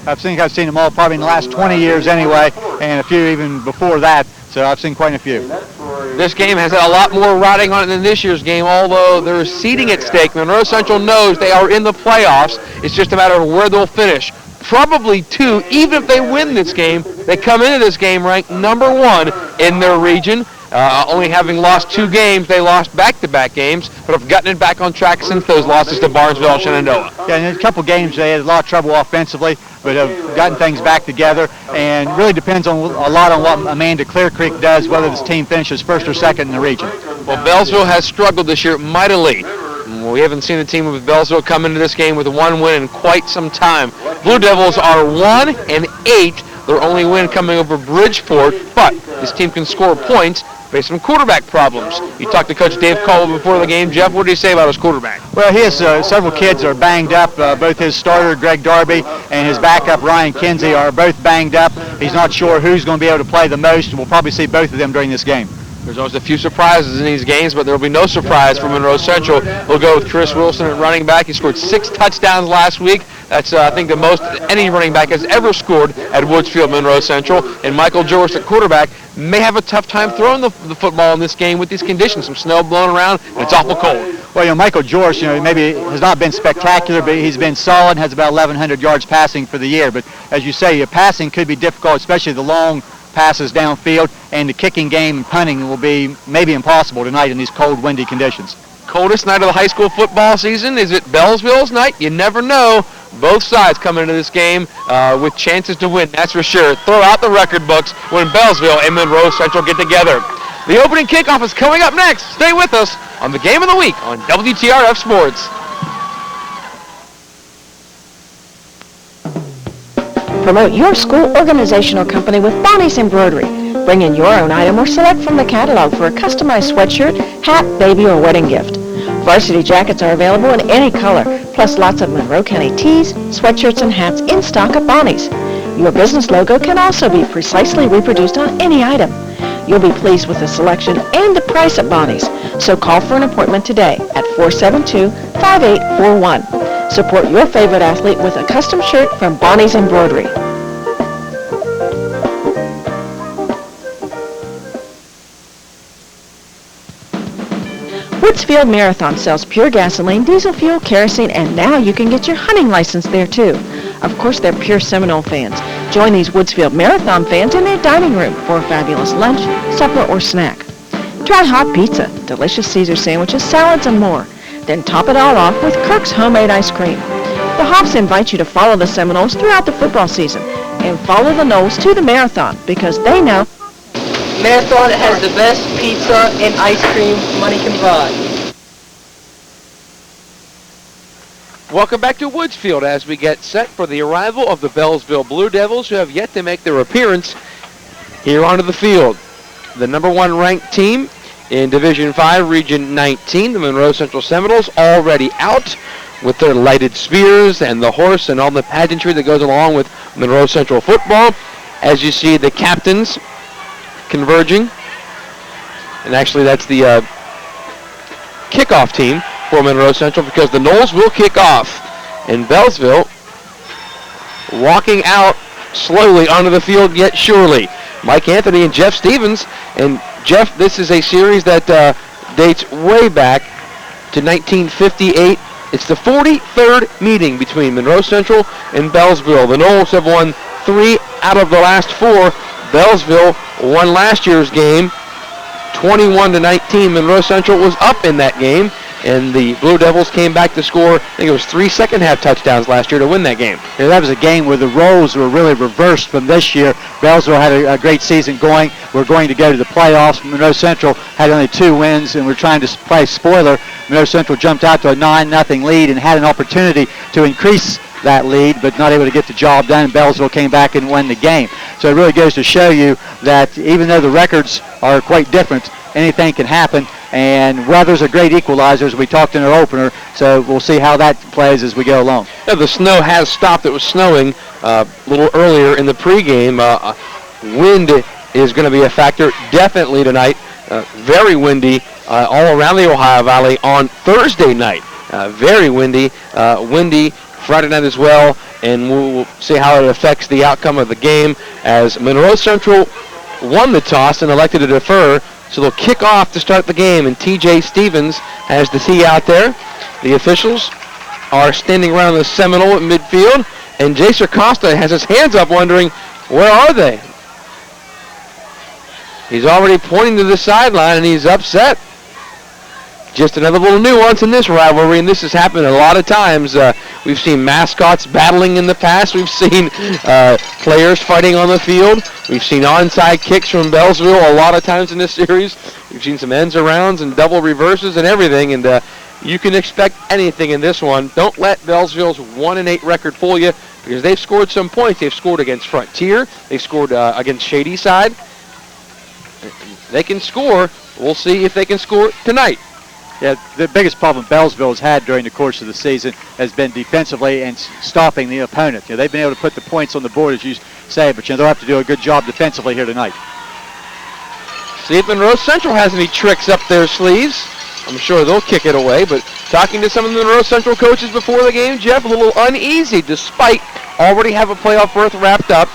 I've seen them all probably in the last 20 years anyway, and a few even before that. So I've seen quite a few. This game has a lot more riding on it than this year's game, although there is seeding at stake. Monroe Central knows they are in the playoffs. It's just a matter of where they'll finish. Probably 2, even if they win this game, they come into this game ranked number 1 in their region. Only having lost 2 games, they lost back-to-back games, but have gotten it back on track since those losses to Beallsville and Shenandoah. Yeah, in a couple games they had a lot of trouble offensively, but have gotten things back together, and really depends a lot on what Amanda Clear Creek does, whether this team finishes first or second in the region. Well, Beallsville has struggled this year mightily. We haven't seen the team of Beallsville come into this game with 1 win in quite some time. Blue Devils are 1-8. Their only win coming over Bridgeport, but this team can score points based on quarterback problems. You talked to Coach Dave Caldwell before the game. Jeff, what did he say about his quarterback? Well, he has several kids that are banged up. Both his starter, Greg Darby, and his backup, Ryan Kinsey, are both banged up. He's not sure who's going to be able to play the most. We'll probably see both of them during this game. There's always a few surprises in these games, but there will be no surprise for Monroe Central. We'll go with Chris Wilson at running back. He scored 6 touchdowns last week. That's, I think, the most any running back has ever scored at Woodsfield Monroe Central. And Michael Joris at quarterback may have a tough time throwing the football in this game with these conditions. Some snow blowing around, and it's awful cold. Well, Michael Joris, maybe has not been spectacular, but he's been solid, has about 1,100 yards passing for the year. But as you say, your passing could be difficult, especially the long passes downfield, and the kicking game and punting will be maybe impossible tonight in these cold, windy conditions. Coldest night of the high school football season. Is it Beallsville's night? You never know. Both sides come into this game with chances to win, that's for sure. Throw out the record books when Beallsville and Monroe Central get together. The opening kickoff is coming up next. Stay with us on the Game of the Week on WTRF Sports. Promote your school organizational company with Bonnie's Embroidery. Bring in your own item or select from the catalog for a customized sweatshirt, hat, baby, or wedding gift. Varsity jackets are available in any color, plus lots of Monroe County tees, sweatshirts, and hats in stock at Bonnie's. Your business logo can also be precisely reproduced on any item. You'll be pleased with the selection and the price at Bonnie's, so call for an appointment today at 472-5841. Support your favorite athlete with a custom shirt from Bonnie's Embroidery. Woodsfield Marathon sells pure gasoline, diesel fuel, kerosene, and now you can get your hunting license there too. Of course, they're pure Seminole fans. Join these Woodsfield Marathon fans in their dining room for a fabulous lunch, supper, or snack. Try hot pizza, delicious Caesar sandwiches, salads, and more. Then top it all off with Kirk's homemade ice cream. The Hops invite you to follow the Seminoles throughout the football season and follow the Noles to the marathon because they know Marathon has the best pizza and ice cream money can buy. Welcome back to Woodsfield as we get set for the arrival of the Beallsville Blue Devils, who have yet to make their appearance here onto the field. The number 1 ranked team in Division 5, Region 19, the Monroe Central Seminoles, already out with their lighted spears and the horse and all the pageantry that goes along with Monroe Central football. As you see, the captains converging. And actually, that's the kickoff team for Monroe Central because the Noles will kick off. And Beallsville walking out slowly onto the field yet surely. Mike Anthony and Jeff Stevens. And Jeff, this is a series that dates way back to 1958. It's the 43rd meeting between Monroe Central and Beallsville. The Noles have won 3 out of the last 4. Beallsville won last year's game 21-19. Monroe Central was up in that game, and the Blue Devils came back to score, I think it was 3 second-half touchdowns last year to win that game. Yeah, that was a game where the roles were really reversed from this year. Beallsville had a great season going. We're going to go to the playoffs. Monroe Central had only 2 wins, and we're trying to play spoiler. Monroe Central jumped out to a 9-0 lead and had an opportunity to increase that lead, but not able to get the job done. Beallsville came back and won the game. So it really goes to show you that even though the records are quite different, anything can happen, and weather's a great equalizer, as we talked in our opener, so we'll see how that plays as we go along. Yeah, the snow has stopped. It was snowing a little earlier in the pregame. Wind is going to be a factor definitely tonight. Very windy all around the Ohio Valley on Thursday night. Very windy. Windy Friday night as well, and we'll see how it affects the outcome of the game as Monroe Central won the toss and elected to defer. So they'll kick off to start the game, and T.J. Stevens has the tee out there. The officials are standing around the Seminole at midfield, and Jaser Costa has his hands up wondering, where are they? He's already pointing to the sideline, and he's upset. Just another little nuance in this rivalry, and this has happened a lot of times. We've seen mascots battling in the past. We've seen players fighting on the field. We've seen onside kicks from Beallsville a lot of times in this series. We've seen some ends arounds and double reverses and everything, and you can expect anything in this one. Don't let Beallsville's 1-8 record fool you, because they've scored some points. They've scored against Frontier. They scored against Shady Side. They can score. We'll see if they can score tonight. Yeah, the biggest problem Beallsville has had during the course of the season has been defensively and stopping the opponent. They've been able to put the points on the board, as you say, but they'll have to do a good job defensively here tonight. See if Monroe Central has any tricks up their sleeves. I'm sure they'll kick it away, but talking to some of the Monroe Central coaches before the game, Jeff, a little uneasy despite already have a playoff berth wrapped up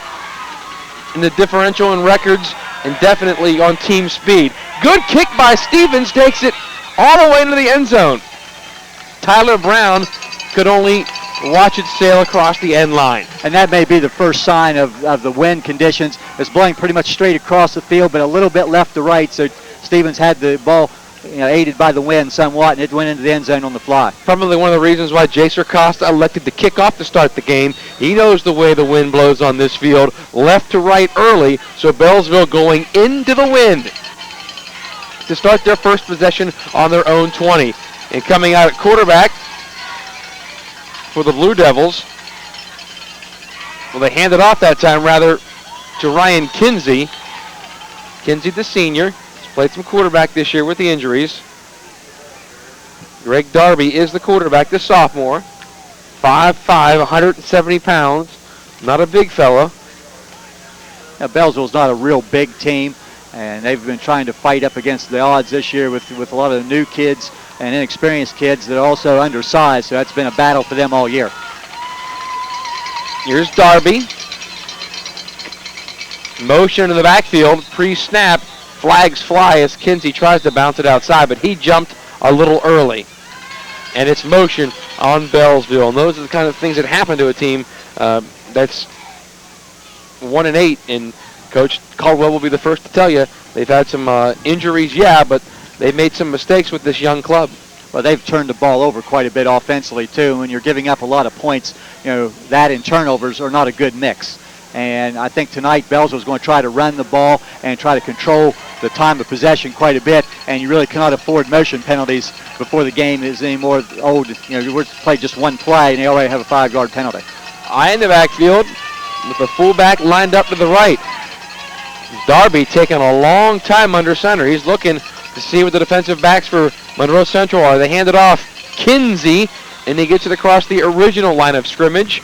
in the differential in records and definitely on team speed. Good kick by Stevens, takes it all the way into the end zone. Tyler Brown could only watch it sail across the end line. And that may be the first sign of the wind conditions. It's blowing pretty much straight across the field, but a little bit left to right, so Stevens had the ball aided by the wind somewhat, and it went into the end zone on the fly. Probably one of the reasons why Jaser Costa elected to kick off to start the game. He knows the way the wind blows on this field, left to right early, so Beallsville going into the wind to start their first possession on their own 20. And coming out at quarterback for the Blue Devils, well, they handed off that time rather to Ryan Kinsey. Kinsey, the senior, has played some quarterback this year with the injuries. Greg Darby is the quarterback, the sophomore. 5'5", 170 pounds. Not a big fella. Now, Beallsville's not a real big team, and they've been trying to fight up against the odds this year with a lot of new kids and inexperienced kids that are also undersized, so that's been a battle for them all year. Here's Darby. Motion to the backfield, pre-snap. Flags fly as Kinsey tries to bounce it outside, but he jumped a little early. And it's motion on Beallsville. And those are the kind of things that happen to a team that's 1-8, and Coach Caldwell will be the first to tell you they've had some injuries, yeah, but they've made some mistakes with this young club. Well, they've turned the ball over quite a bit offensively, too. When you're giving up a lot of points, that and turnovers are not a good mix. And I think tonight Beallsville's going to try to run the ball and try to control the time of possession quite a bit, and you really cannot afford motion penalties before the game is any more old. We're played just one play, and they already have a 5-yard penalty. Eye in the backfield with the fullback lined up to the right. Darby taking a long time under center. He's looking to see what the defensive backs for Monroe Central are. They hand it off Kinsey, and he gets it across the original line of scrimmage.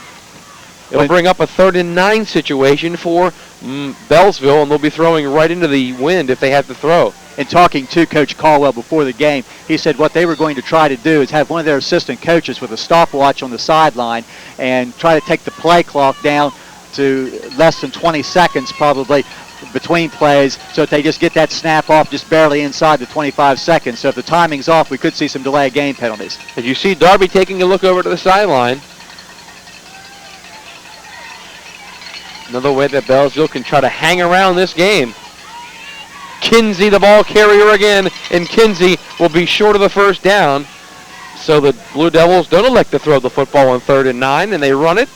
It'll bring up a 3rd and 9 situation for Beallsville, and they'll be throwing right into the wind if they have to throw. In talking to Coach Caldwell before the game, he said what they were going to try to do is have one of their assistant coaches with a stopwatch on the sideline and try to take the play clock down to less than 20 seconds probably between plays, so that they just get that snap off just barely inside the 25 seconds. So if the timing's off, we could see some delay game penalties. As you see Darby taking a look over to the sideline. Another way that Beallsville can try to hang around this game. Kinsey, the ball carrier again, and Kinsey will be short of the first down. So the Blue Devils don't elect to throw the football on 3rd and 9, and they run it.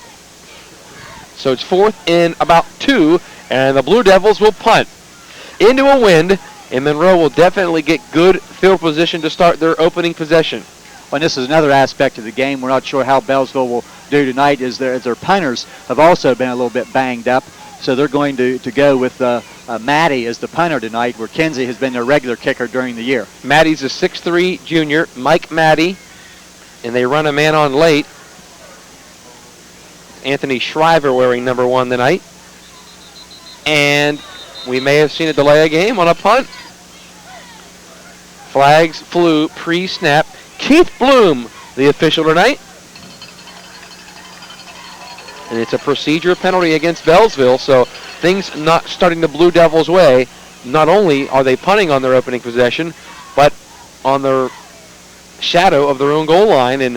So it's 4th and about 2, and the Blue Devils will punt into a wind, and Monroe will definitely get good field position to start their opening possession. And this is another aspect of the game. We're not sure how Beallsville will do tonight, as their punters have also been a little bit banged up. So they're going to go with Maddie as the punter tonight, where Kinsey has been their regular kicker during the year. Maddie's a 6'3 junior, Mike Maddie, and they run a man on late. Anthony Shriver wearing number 1 tonight. And we may have seen a delay of game on a punt. Flags flew pre-snap. Keith Bloom, the official tonight. And it's a procedure penalty against Beallsville, so things not starting the Blue Devils' way. Not only are they punting on their opening possession, but on their shadow of their own goal line, and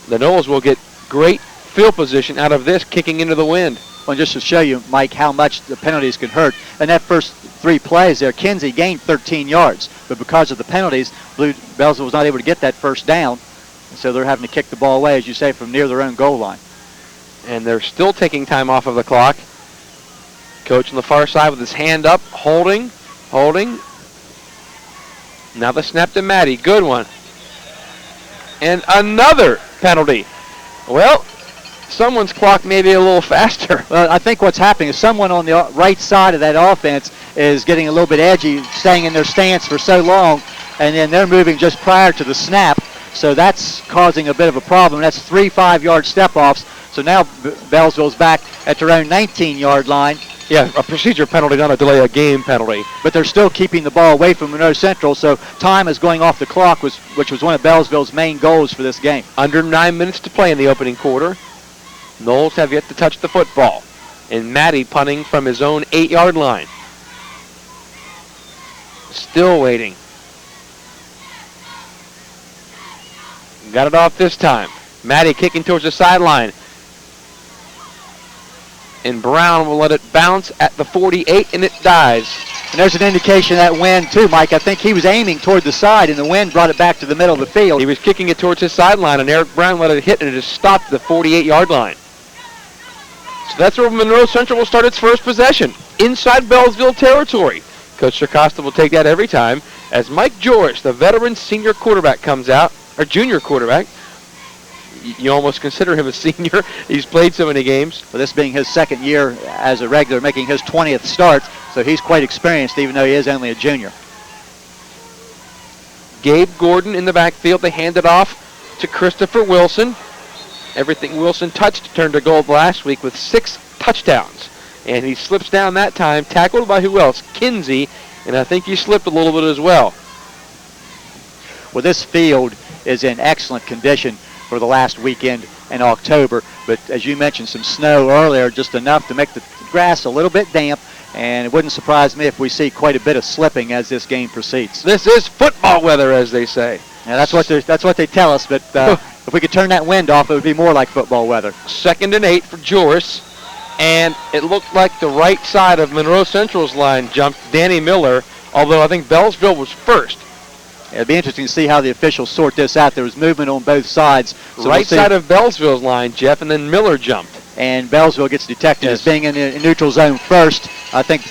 the Noles will get great field position out of this, kicking into the wind. Well, just to show you, Mike, how much the penalties can hurt. In that first 3 plays there, Kinsey gained 13 yards, but because of the penalties, Beallsville was not able to get that first down, so they're having to kick the ball away, as you say, from near their own goal line. And they're still taking time off of the clock. Coach on the far side with his hand up, holding. Now the snap to Maddie, good one. And another penalty. Well, someone's clock may be a little faster. Well, I think what's happening is someone on the right side of that offense is getting a little bit edgy, staying in their stance for so long, and then they're moving just prior to the snap. So that's causing a bit of a problem. That's 3 5-yard step-offs. So now Beallsville's back at their own 19-yard line. Yeah, a procedure penalty, not a delay of game penalty. But they're still keeping the ball away from Monroe Central, so time is going off the clock, which was one of Beallsville's main goals for this game. Under 9 minutes to play in the opening quarter. Noles have yet to touch the football. And Matty punting from his own 8-yard line. Still waiting. Got it off this time. Matty kicking towards the sideline. And Brown will let it bounce at the 48, and it dies. And there's an indication of that wind, too, Mike. I think he was aiming toward the side, and the wind brought it back to the middle of the field. He was kicking it towards his sideline, and Eric Brown let it hit, and it just stopped at the 48-yard line. So that's where Monroe Central will start its first possession, inside Beallsville territory. Coach Circosta will take that every time as Mike Joris, the veteran senior quarterback, comes out, or junior quarterback. You almost consider him a senior. He's played so many games. Well, this being his second year as a regular, making his 20th start, so he's quite experienced, even though he is only a junior. Gabe Gordon in the backfield. They hand it off to Christopher Wilson. Everything Wilson touched turned to gold last week with 6 touchdowns. And he slips down that time, tackled by who else? Kinsey, and I think he slipped a little bit as well. Well, this field is in excellent condition for the last weekend in October, but as you mentioned, some snow earlier, just enough to make the grass a little bit damp, and it wouldn't surprise me if we see quite a bit of slipping as this game proceeds. This is football weather, as they say. Yeah, that's what they tell us, but if we could turn that wind off, it would be more like football weather. 2nd and 8 for Joris, and it looked like the right side of Monroe Central's line jumped Danny Miller, although I think Beallsville was first. It'd be interesting to see how the officials sort this out. There was movement on both sides. So right side of Beallsville's line, Jeff, and then Miller jumped. And Beallsville gets detected as being in the neutral zone first. I think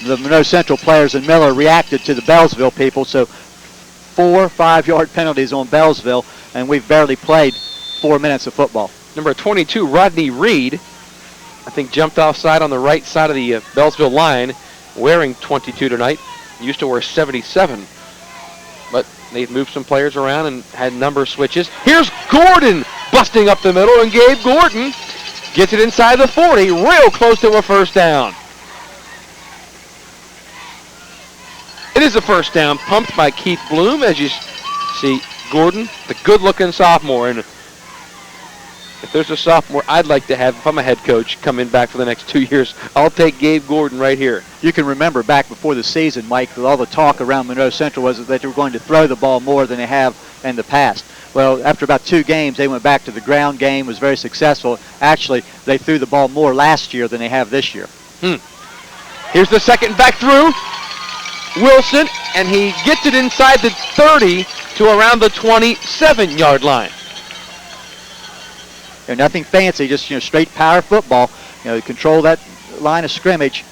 the Monroe Central players and Miller reacted to the Beallsville people. So 4 5-yard penalties on Beallsville, and we've barely played 4 minutes of football. Number 22, Rodney Reed, I think jumped offside on the right side of the Beallsville line, wearing 22 tonight. Used to wear 77. But they've moved some players around and had number switches. Here's Gordon busting up the middle, and Gabe Gordon gets it inside the 40, real close to a first down. It is a first down, pumped by Keith Bloom, as you see Gordon, the good-looking sophomore. And if there's a sophomore I'd like to have, if I'm a head coach, coming back for the next 2 years, I'll take Gabe Gordon right here. You can remember back before the season, Mike, all the talk around Monroe Central was that they were going to throw the ball more than they have in the past. Well, after about 2 games, they went back to the ground game, was very successful. Actually, they threw the ball more last year than they have this year. Here's the second back through. Wilson, and he gets it inside the 30 to around the 27-yard line. Nothing fancy, just straight power football. Control that line of scrimmage.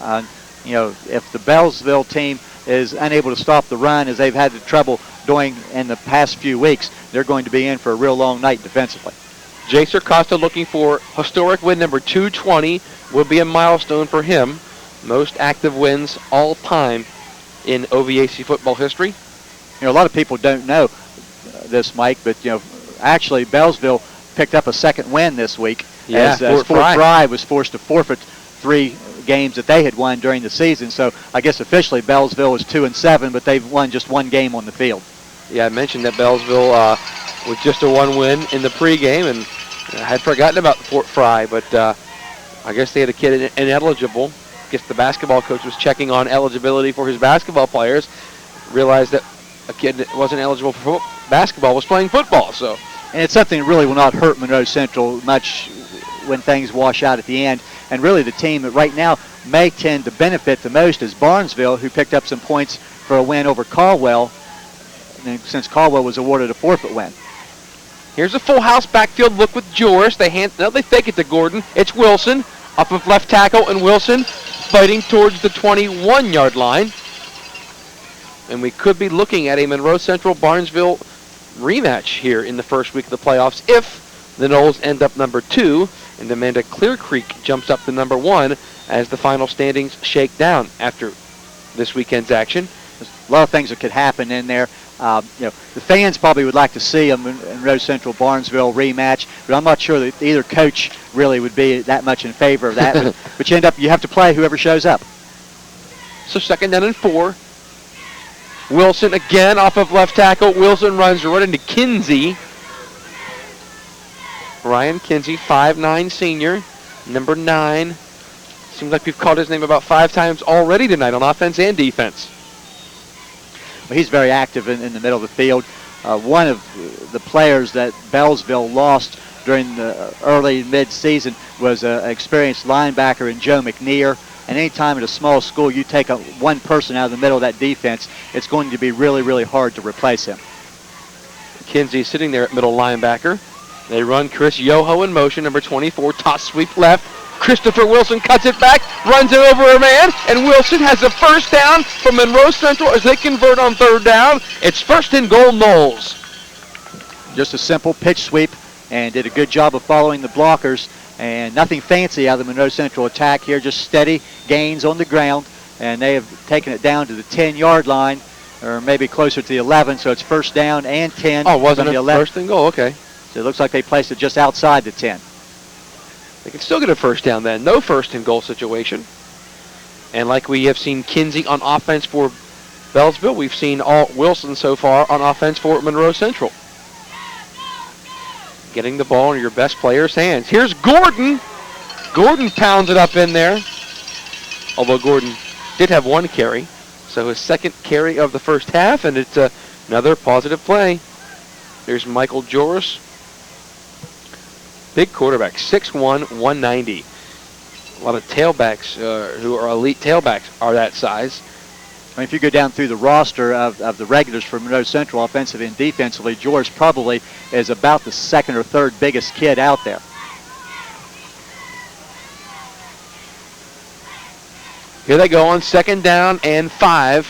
If the Beallsville team is unable to stop the run, as they've had the trouble doing in the past few weeks, they're going to be in for a real long night defensively. Jay Circosta looking for historic win number 220. Will be a milestone for him. Most active wins all time in OVAC football history. A lot of people don't know this, Mike, but actually Beallsville picked up a second win this week, as Fort Fry was forced to forfeit 3 games that they had won during the season. So I guess officially Beallsville is 2-7, but they've won just 1 game on the field. Yeah, I mentioned that Beallsville was just a 1 win in the pregame, and I had forgotten about Fort Fry, but I guess they had a kid ineligible. I guess the basketball coach was checking on eligibility for his basketball players. Realized that a kid that wasn't eligible for basketball was playing football. So, and it's something that really will not hurt Monroe Central much when things wash out at the end. And really the team that right now may tend to benefit the most is Barnesville, who picked up some points for a win over Caldwell, since Caldwell was awarded a forfeit win. Here's a full house backfield look with Joris. They fake it to Gordon. It's Wilson up of left tackle, and Wilson fighting towards the 21-yard line. And we could be looking at a Monroe Central Barnesville rematch here in the first week of the playoffs if the Noles end up number 2 and Amanda Clear Creek jumps up to number 1 as the final standings shake down after this weekend's action. There's a lot of things that could happen in there. The fans probably would like to see a Monroe Central Barnesville rematch, but I'm not sure that either coach really would be that much in favor of that. but you have to play whoever shows up. So 2nd down and 4. Wilson again off of left tackle. Wilson runs right into Kinsey. Ryan Kinsey, 5'9" senior, number 9. Seems like we've called his name about 5 times already tonight on offense and defense. Well, he's very active in the middle of the field. One of the players that Beallsville lost during the early mid-season was an experienced linebacker in Joe McNear. And anytime at a small school you take one person out of the middle of that defense, it's going to be really, really hard to replace him. Kinsey sitting there at middle linebacker. They run Chris Yoho in motion, number 24, toss sweep left. Christopher Wilson cuts it back, runs it over a man, and Wilson has a first down for Monroe Central as they convert on 3rd down. It's 1st and goal, Noles. Just a simple pitch sweep, and did a good job of following the blockers, and nothing fancy out of the Monroe Central attack here, just steady gains on the ground, and they have taken it down to the 10-yard line, or maybe closer to the 11, so it's 1st down and 10. Oh, wasn't it the 11. 1st and goal? Okay. So it looks like they placed it just outside the 10. They can still get a 1st down then. No 1st and goal situation. And like we have seen Kinsey on offense for Beallsville, we've seen Wilson so far on offense for Monroe Central. Getting the ball in your best player's hands. Here's Gordon. Gordon pounds it up in there. Although Gordon did have 1 carry. So his 2nd carry of the first half, and it's another positive play. There's Michael Joris. Big quarterback, 6'1", 190. A lot of tailbacks who are elite tailbacks are that size. I mean, if you go down through the roster of the regulars for Monroe Central, offensive and defensively, George probably is about the 2nd or 3rd biggest kid out there. Here they go on 2nd down and 5.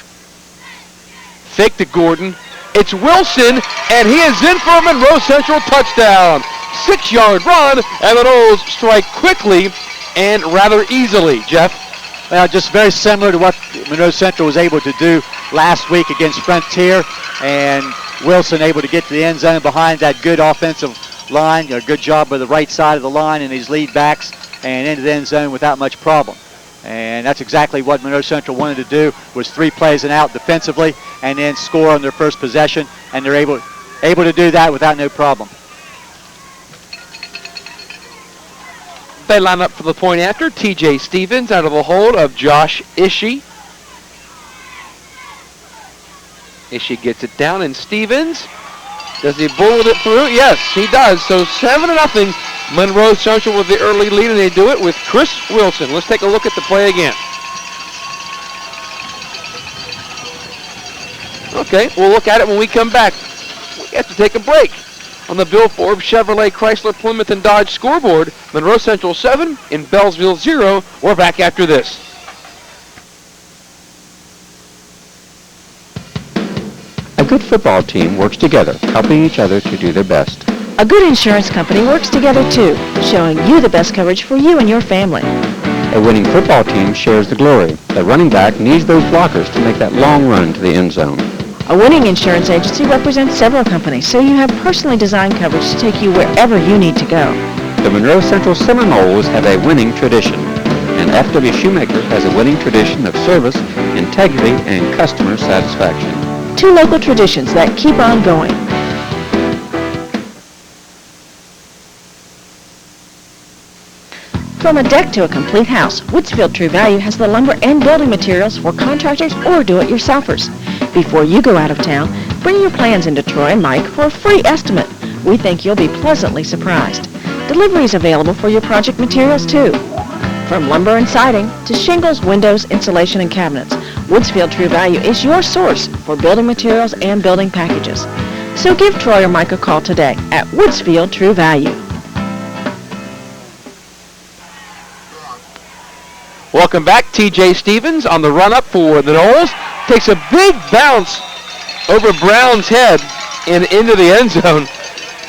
Fake to Gordon. It's Wilson, and he is in for a Monroe Central touchdown. 6-yard run, and the Noles strike quickly and rather easily. Jeff? Well, just very similar to what Monroe Central was able to do last week against Frontier, and Wilson able to get to the end zone behind that good offensive line. A good job by the right side of the line and his lead backs, and into the end zone without much problem. And that's exactly what Monroe Central wanted to do, was 3 plays and out defensively, and then score on their first possession, and they're able to do that without no problem. They line up for the point after. T.J. Stevens out of the hold of Josh Ishii. Ishii gets it down, and Stevens, does he bullet it through? Yes, he does. So 7-0. Monroe Central with the early lead, and they do it with Chris Wilson. Let's take a look at the play again. Okay, we'll look at it when we come back. We have to take a break. On the Bill Forbes Chevrolet Chrysler Plymouth and Dodge scoreboard, Monroe Central 7 in Beallsville 0. We're back after this. A good football team works together, helping each other to do their best. A good insurance company works together too, showing you the best coverage for you and your family. A winning football team shares the glory. The running back needs those blockers to make that long run to the end zone. A winning insurance agency represents several companies, so you have personally designed coverage to take you wherever you need to go. The Monroe Central Seminoles have a winning tradition, and F.W. Shoemaker has a winning tradition of service, integrity, and customer satisfaction. 2 local traditions that keep on going. From a deck to a complete house, Woodsfield True Value has the lumber and building materials for contractors or do-it-yourselfers. Before you go out of town, bring your plans into Troy and Mike for a free estimate. We think you'll be pleasantly surprised. Delivery is available for your project materials too. From lumber and siding to shingles, windows, insulation, and cabinets, Woodsfield True Value is your source for building materials and building packages. So give Troy or Mike a call today at Woodsfield True Value. Welcome back. T.J. Stevens on the run-up for the Noles. Takes a big bounce over Brown's head and into the end zone.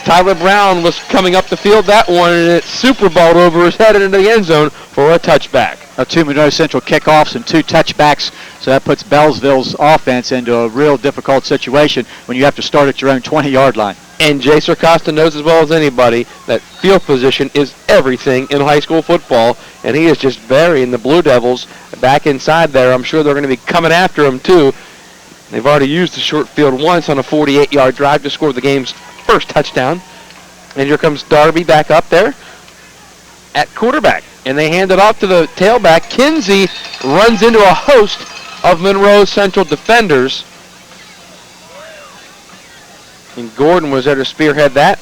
Tyler Brown was coming up the field that one, and it super balled over his head and into the end zone for a touchback. 2 Monroe Central kickoffs and 2 touchbacks, so that puts Beallsville's offense into a real difficult situation when you have to start at your own 20-yard line. And Jay Circosta knows as well as anybody that field position is everything in high school football, and he is just burying the Blue Devils back inside there. I'm sure they're going to be coming after him, too. They've already used the short field once on a 48-yard drive to score the game's first touchdown. And here comes Darby back up there at quarterback. And they hand it off to the tailback. Kinsey runs into a host of Monroe Central defenders. And Gordon was there to spearhead that.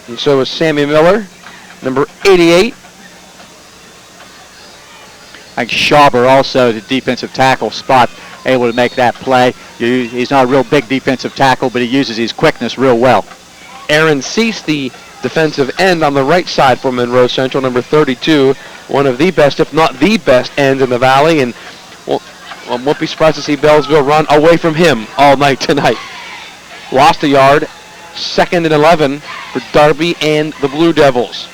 And so was Sammy Miller, number 88. And Schauber also, the defensive tackle spot, able to make that play. He's not a real big defensive tackle, but he uses his quickness real well. Aaron Cease, the defensive end on the right side for Monroe Central, number 32. One of the best, if not the best, ends in the Valley. And won't be surprised to see Beallsville run away from him all night tonight. Lost a yard. 2nd and 11 for Darby and the Blue Devils.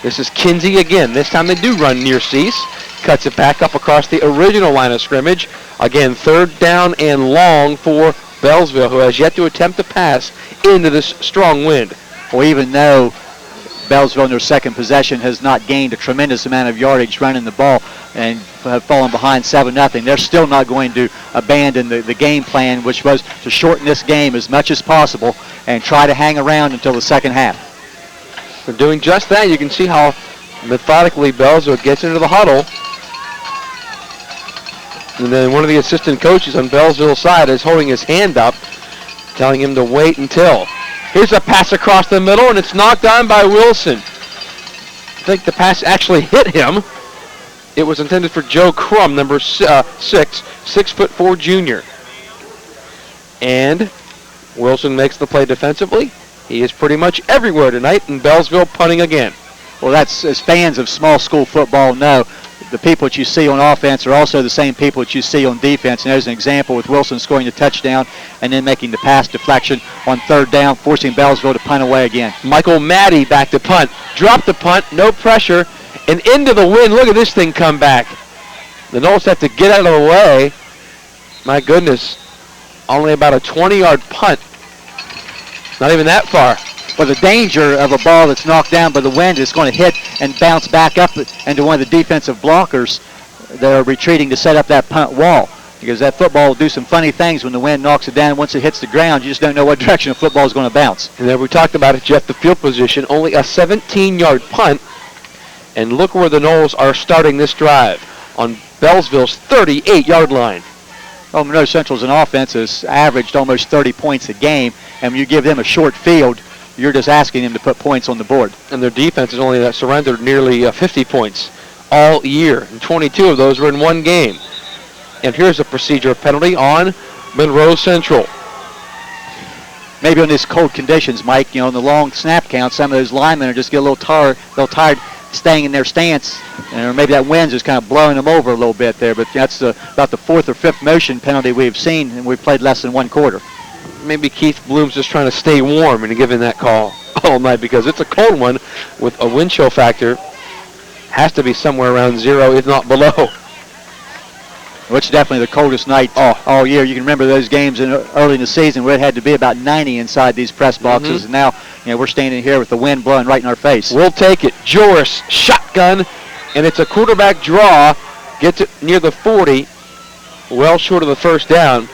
This is Kinsey again. This time they do run near Cease. Cuts it back up across the original line of scrimmage. Again, 3rd down and long for Beallsville, who has yet to attempt to pass into this strong wind. Well, even though Beallsville in their second possession has not gained a tremendous amount of yardage running the ball and have fallen behind 7-0, they're still not going to abandon the game plan, which was to shorten this game as much as possible and try to hang around until the second half. They're doing just that. You can see how methodically Beallsville gets into the huddle. And then one of the assistant coaches on Beallsville's side is holding his hand up, telling him to wait until. Here's a pass across the middle, and it's knocked on by Wilson. I think the pass actually hit him. It was intended for Joe Crum, number 6'4" junior. And Wilson makes the play defensively. He is pretty much everywhere tonight, and Beallsville punting again. Well, that's, as fans of small school football know, the people that you see on offense are also the same people that you see on defense. And there's an example with Wilson scoring the touchdown and then making the pass deflection on 3rd down, forcing Beallsville to punt away again. Michael Maddie back to punt. Dropped the punt, no pressure, and into the wind. Look at this thing come back. The Noles have to get out of the way. My goodness, only about a 20-yard punt. Not even that far. Well, the danger of a ball that's knocked down by the wind is going to hit and bounce back up into one of the defensive blockers that are retreating to set up that punt wall. Because that football will do some funny things when the wind knocks it down. Once it hits the ground, you just don't know what direction the football is going to bounce. And then we talked about it, Jeff, the field position, only a 17-yard punt. And look where the Noles are starting this drive, on Beallsville's 38-yard line. Well, Monroe Central's an offense has averaged almost 30 points a game, and when you give them a short field, you're just asking them to put points on the board. And their defense has only surrendered nearly 50 points all year, and 22 of those were in one game. And here's a procedure penalty on Monroe Central. Maybe on these cold conditions, Mike, in the long snap count, some of those linemen are just get a little tired staying in their stance, or maybe that wind's just kind of blowing them over a little bit there. But that's about the 4th or 5th motion penalty we've seen, and we've played less than one quarter. Maybe Keith Bloom's just trying to stay warm and giving that call all night, because it's a cold one with a wind chill factor. Has to be somewhere around 0, if not below. Which is definitely the coldest night all year. You can remember those games early in the season where it had to be about 90 inside these press boxes. And now we're standing here with the wind blowing right in our face. We'll take it. Joris, shotgun, and it's a quarterback draw. Gets it near the 40, well short of the first down.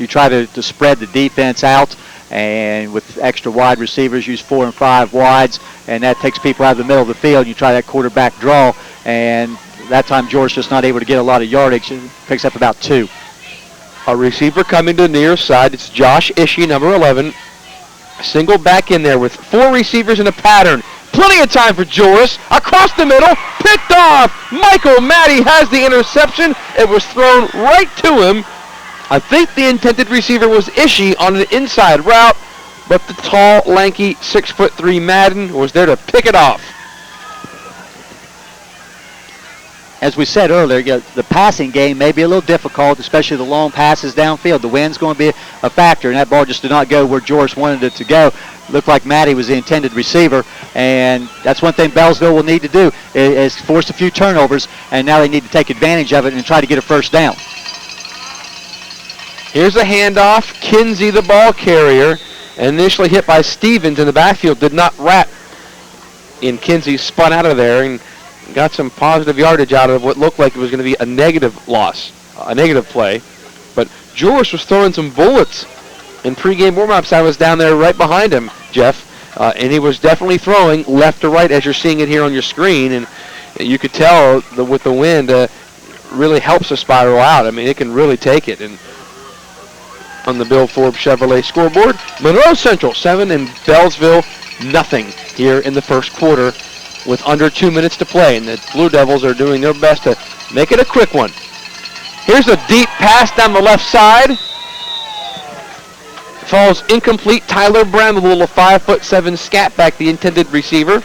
you try to spread the defense out, and with extra wide receivers, use 4 and 5 wides, and that takes people out of the middle of the field. You try that quarterback draw, and that time George just not able to get a lot of yardage. It picks up about 2. A receiver coming to the near side. It's Josh Ishii, number 11. Single back in there with 4 receivers in a pattern. Plenty of time for Joris. Across the middle. Picked off. Michael Matty has the interception. It was thrown right to him. I think the intended receiver was Ishii on an inside route, but the tall, lanky, 6'3" Madden was there to pick it off. As we said earlier, the passing game may be a little difficult, especially the long passes downfield. The wind's going to be a factor, and that ball just did not go where Joris wanted it to go. Looked like Matty was the intended receiver, and that's one thing Beallsville will need to do is force a few turnovers, and now they need to take advantage of it and try to get a first down. Here's a handoff. Kinsey, the ball carrier, initially hit by Stevens in the backfield, did not wrap. And Kinsey spun out of there and got some positive yardage out of what looked like it was going to be a negative loss, a negative play. But Joris was throwing some bullets in pregame warm-ups. I was down there right behind him, Jeff, and he was definitely throwing left to right as you're seeing it here on your screen. And you could tell with the wind really helps the spiral out. I mean, it can really take it. And on the Bill Forbes Chevrolet scoreboard, Monroe Central 7 and Beallsville nothing here in the first quarter with under 2 minutes to play, and the Blue Devils are doing their best to make it a quick one. Here's a deep pass down the left side. Falls incomplete. Tyler Brown, the little 5'7" scat back, the intended receiver.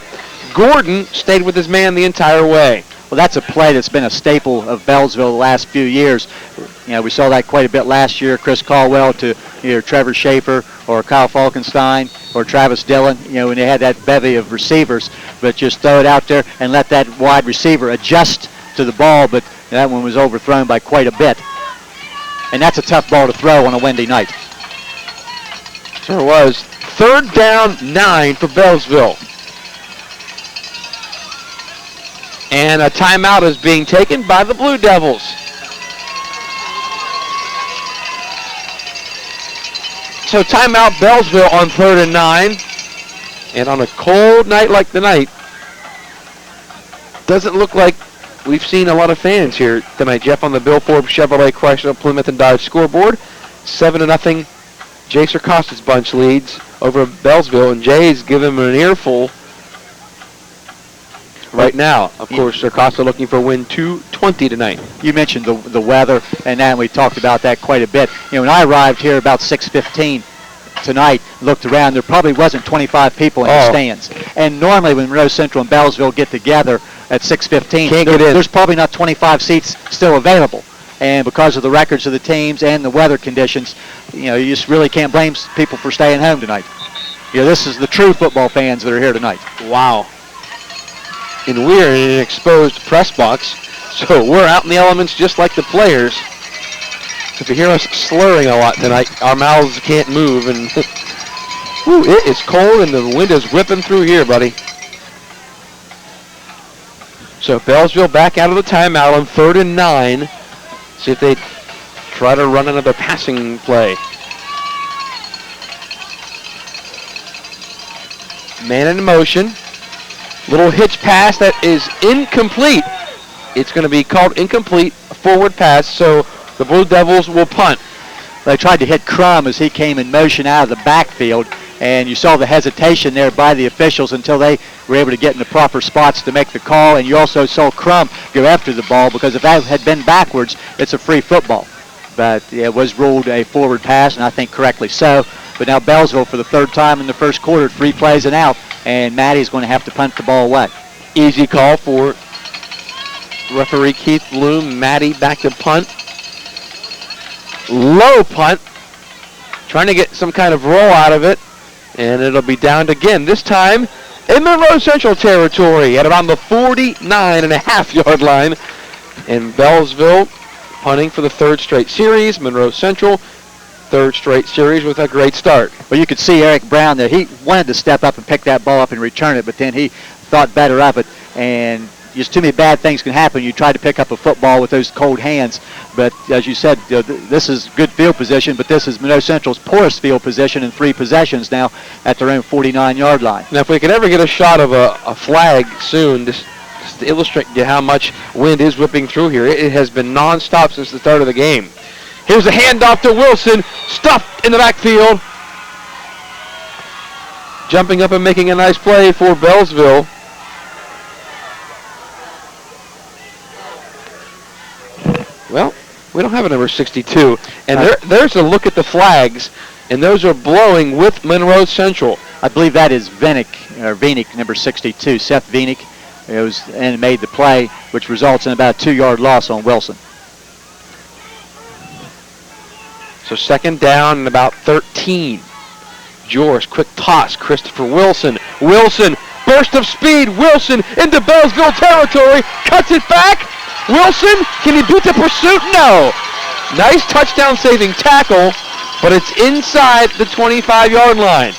Gordon stayed with his man the entire way. Well, that's a play that's been a staple of Beallsville the last few years. You know, we saw that quite a bit last year. Chris Caldwell to either Trevor Schaefer or Kyle Falkenstein or Travis Dillon, you know, when they had that bevy of receivers. But just throw it out there and let that wide receiver adjust to the ball, but that one was overthrown by quite a bit. And that's a tough ball to throw on a windy night. Sure was. 3rd down, 9 for Beallsville. And a timeout is being taken by the Blue Devils. So timeout Beallsville on 3rd and 9. And on a cold night like tonight, doesn't look like we've seen a lot of fans here tonight, Jeff, on the Bill Forbes Chevrolet Chrysler Plymouth and Dodge scoreboard. 7-0. Jay Circosta's bunch leads over Beallsville, and Jay's giving them an earful right now. Of course, Circosta looking for win 220 tonight. You mentioned the weather, and that we talked about that quite a bit. You know, when I arrived here about 6:15 tonight, looked around, there probably wasn't 25 people in the stands. And normally when Monroe Central and Beallsville get together at 6:15, there's probably not 25 seats still available. And because of the records of the teams and the weather conditions, you know, you just really can't blame people for staying home tonight. You know, this is the true football fans that are here tonight. Wow. And we're in an exposed press box, so we're out in the elements just like the players. If you hear us slurring a lot tonight, our mouths can't move, and whew, it is cold and the wind is whipping through here, buddy. So Beallsville back out of the timeout on 3rd and 9. See if they try to run another passing play. Man in motion. Little hitch pass that is incomplete. It's going to be called incomplete, forward pass, so the Blue Devils will punt. They tried to hit Crum as he came in motion out of the backfield, and you saw the hesitation there by the officials until they were able to get in the proper spots to make the call, and you also saw Crum go after the ball, because if that had been backwards, it's a free football. But it was ruled a forward pass, and I think correctly so. But now Beallsville, for the 3rd time in the first quarter, 3 plays and out, and Matty's going to have to punt the ball away. Easy call for referee Keith Bloom. Matty back to punt. Low punt. Trying to get some kind of roll out of it, and it'll be downed again. This time in Monroe Central territory at around the 49.5-yard line. And Beallsville punting for the 3rd straight series. Monroe Central, 3rd straight series with a great start. Well, you could see Eric Brown there. He wanted to step up and pick that ball up and return it, but then he thought better of it and just too many bad things can happen. You try to pick up a football with those cold hands. But as you said, this is good field position, but this is Monroe Central's poorest field position in 3 possessions now at their own 49-yard line. Now, if we could ever get a shot of a flag soon, just to illustrate how much wind is whipping through here, it has been nonstop since the start of the game. Here's a handoff to Wilson, stuffed in the backfield. Jumping up and making a nice play for Beallsville. Well, we don't have a number 62. And there's a look at the flags, and those are blowing with Monroe Central. I believe that is Vinik, number 62, Seth Vinik. And made the play, which results in about a 2-yard loss on Wilson. So second down and about 13. Joris, quick toss, Christopher Wilson. Wilson, burst of speed. Wilson into Beallsville territory, cuts it back. Wilson, can he beat the pursuit? No. Nice touchdown saving tackle, but it's inside the 25-yard line.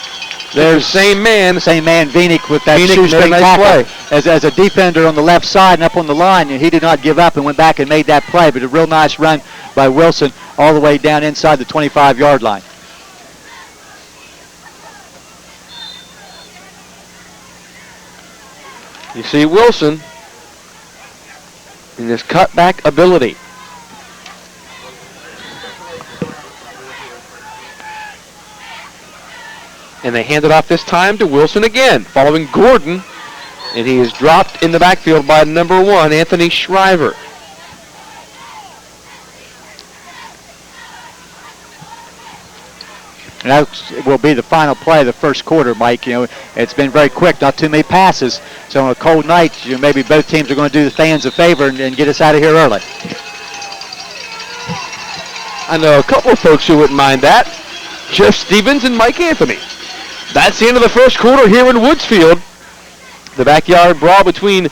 There's same man, Vinik, with that Vinik shoestring nice tackle. play. As a defender on the left side and up on the line, and he did not give up and went back and made that play. But a real nice run by Wilson all the way down inside the 25-yard line. You see Wilson in his cutback ability. And they hand it off this time to Wilson again, following Gordon. And he is dropped in the backfield by number 1, Anthony Shriver. And that will be the final play of the first quarter, Mike. It's been very quick, not too many passes. So on a cold night, maybe both teams are going to do the fans a favor and get us out of here early. I know a couple of folks who wouldn't mind that. Jeff Stevens and Mike Anthony. That's the end of the first quarter here in Woodsfield. The backyard brawl between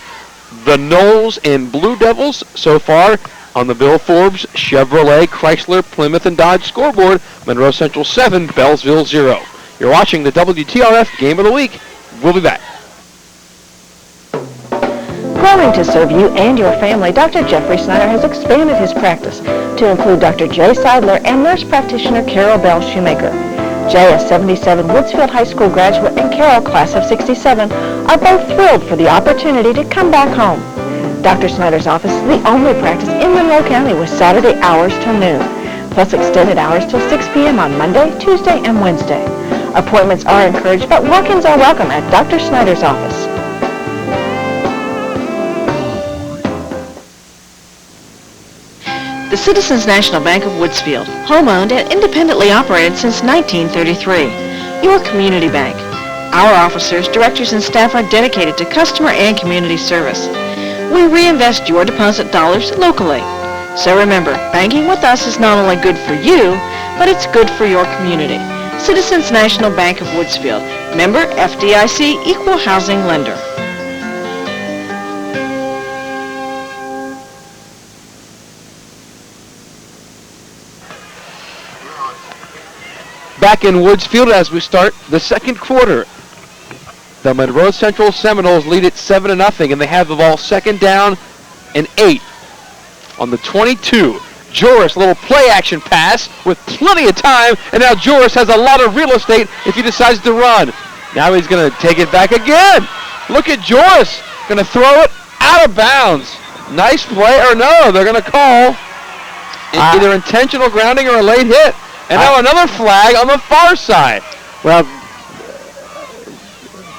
the Noles and Blue Devils so far on the Bill Forbes Chevrolet, Chrysler, Plymouth, and Dodge scoreboard. Monroe Central 7, Beallsville 0. You're watching the WTRF Game of the Week. We'll be back. Growing to serve you and your family, Dr. Jeffrey Snyder has expanded his practice to include Dr. Jay Seidler and nurse practitioner Carol Bell Shoemaker. Jay, a 77 Woodsfield High School graduate, and Carol, class of 67, are both thrilled for the opportunity to come back home. Dr. Snyder's office is the only practice in Monroe County with Saturday hours till noon, plus extended hours till 6 p.m. on Monday, Tuesday, and Wednesday. Appointments are encouraged, but walk-ins are welcome at Dr. Snyder's office. The Citizens National Bank of Woodsfield, home-owned and independently operated since 1933. Your community bank. Our officers, directors, and staff are dedicated to customer and community service. We reinvest your deposit dollars locally. So remember, banking with us is not only good for you, but it's good for your community. Citizens National Bank of Woodsfield, member FDIC, equal housing lender. Back in Woodsfield as we start the second quarter. The Monroe Central Seminoles lead it 7-0, and they have the ball second down and 8 on the 22. Joris, a little play-action pass with plenty of time, and now Joris has a lot of real estate if he decides to run. Now he's going to take it back again. Look at Joris, going to throw it out of bounds. Nice play, or no, they're going to call either intentional grounding or a late hit. And now another flag on the far side. Well,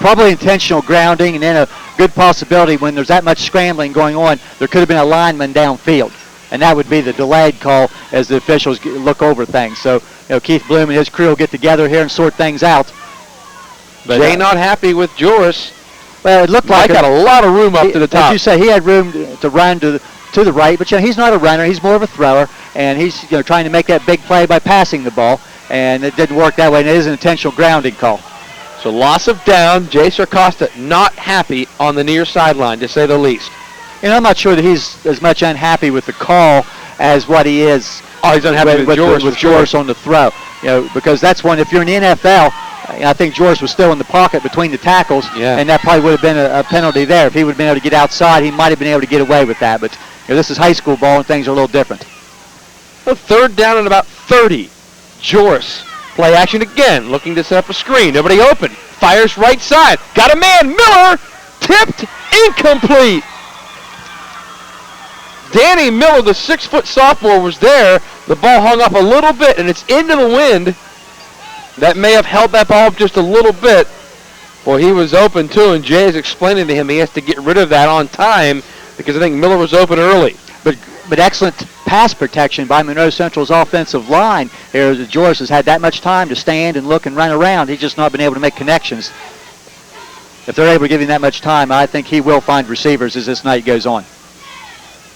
probably intentional grounding, and then a good possibility when there's that much scrambling going on, there could have been a lineman downfield. And that would be the delayed call as the officials look over things. So, Keith Bloom and his crew will get together here and sort things out. But Jay not happy with Joris. Well, it looked like got a lot of room up to the top. As you say, he had room to run to the right, but he's not a runner. He's more of a thrower, and he's trying to make that big play by passing the ball, and it didn't work that way, and it is an intentional grounding call. So loss of down. Jay Sarcosta not happy on the near sideline, to say the least. And I'm not sure that he's as much unhappy with the call as what he is. Oh, he's unhappy with Joris on the throw. Because that's one, if you're in the NFL, I think George was still in the pocket between the tackles, Yeah. and that probably would have been a penalty there. If he would have been able to get outside, he might have been able to get away with that. But this is high school ball, and things are a little different. A third down and about 30. Joris, play action again, looking to set up a screen. Nobody open. Fires right side. Got a man. Miller tipped, incomplete. Danny Miller, the 6-foot sophomore, was there. The ball hung up a little bit, and it's into the wind. That may have held that ball up just a little bit. Well, he was open too, and Jay is explaining to him he has to get rid of that on time because I think Miller was open early. But excellent pass protection by Monroe Central's offensive line. Here, George has had that much time to stand and look and run around. He's just not been able to make connections. If they're able to give him that much time, I think he will find receivers as this night goes on.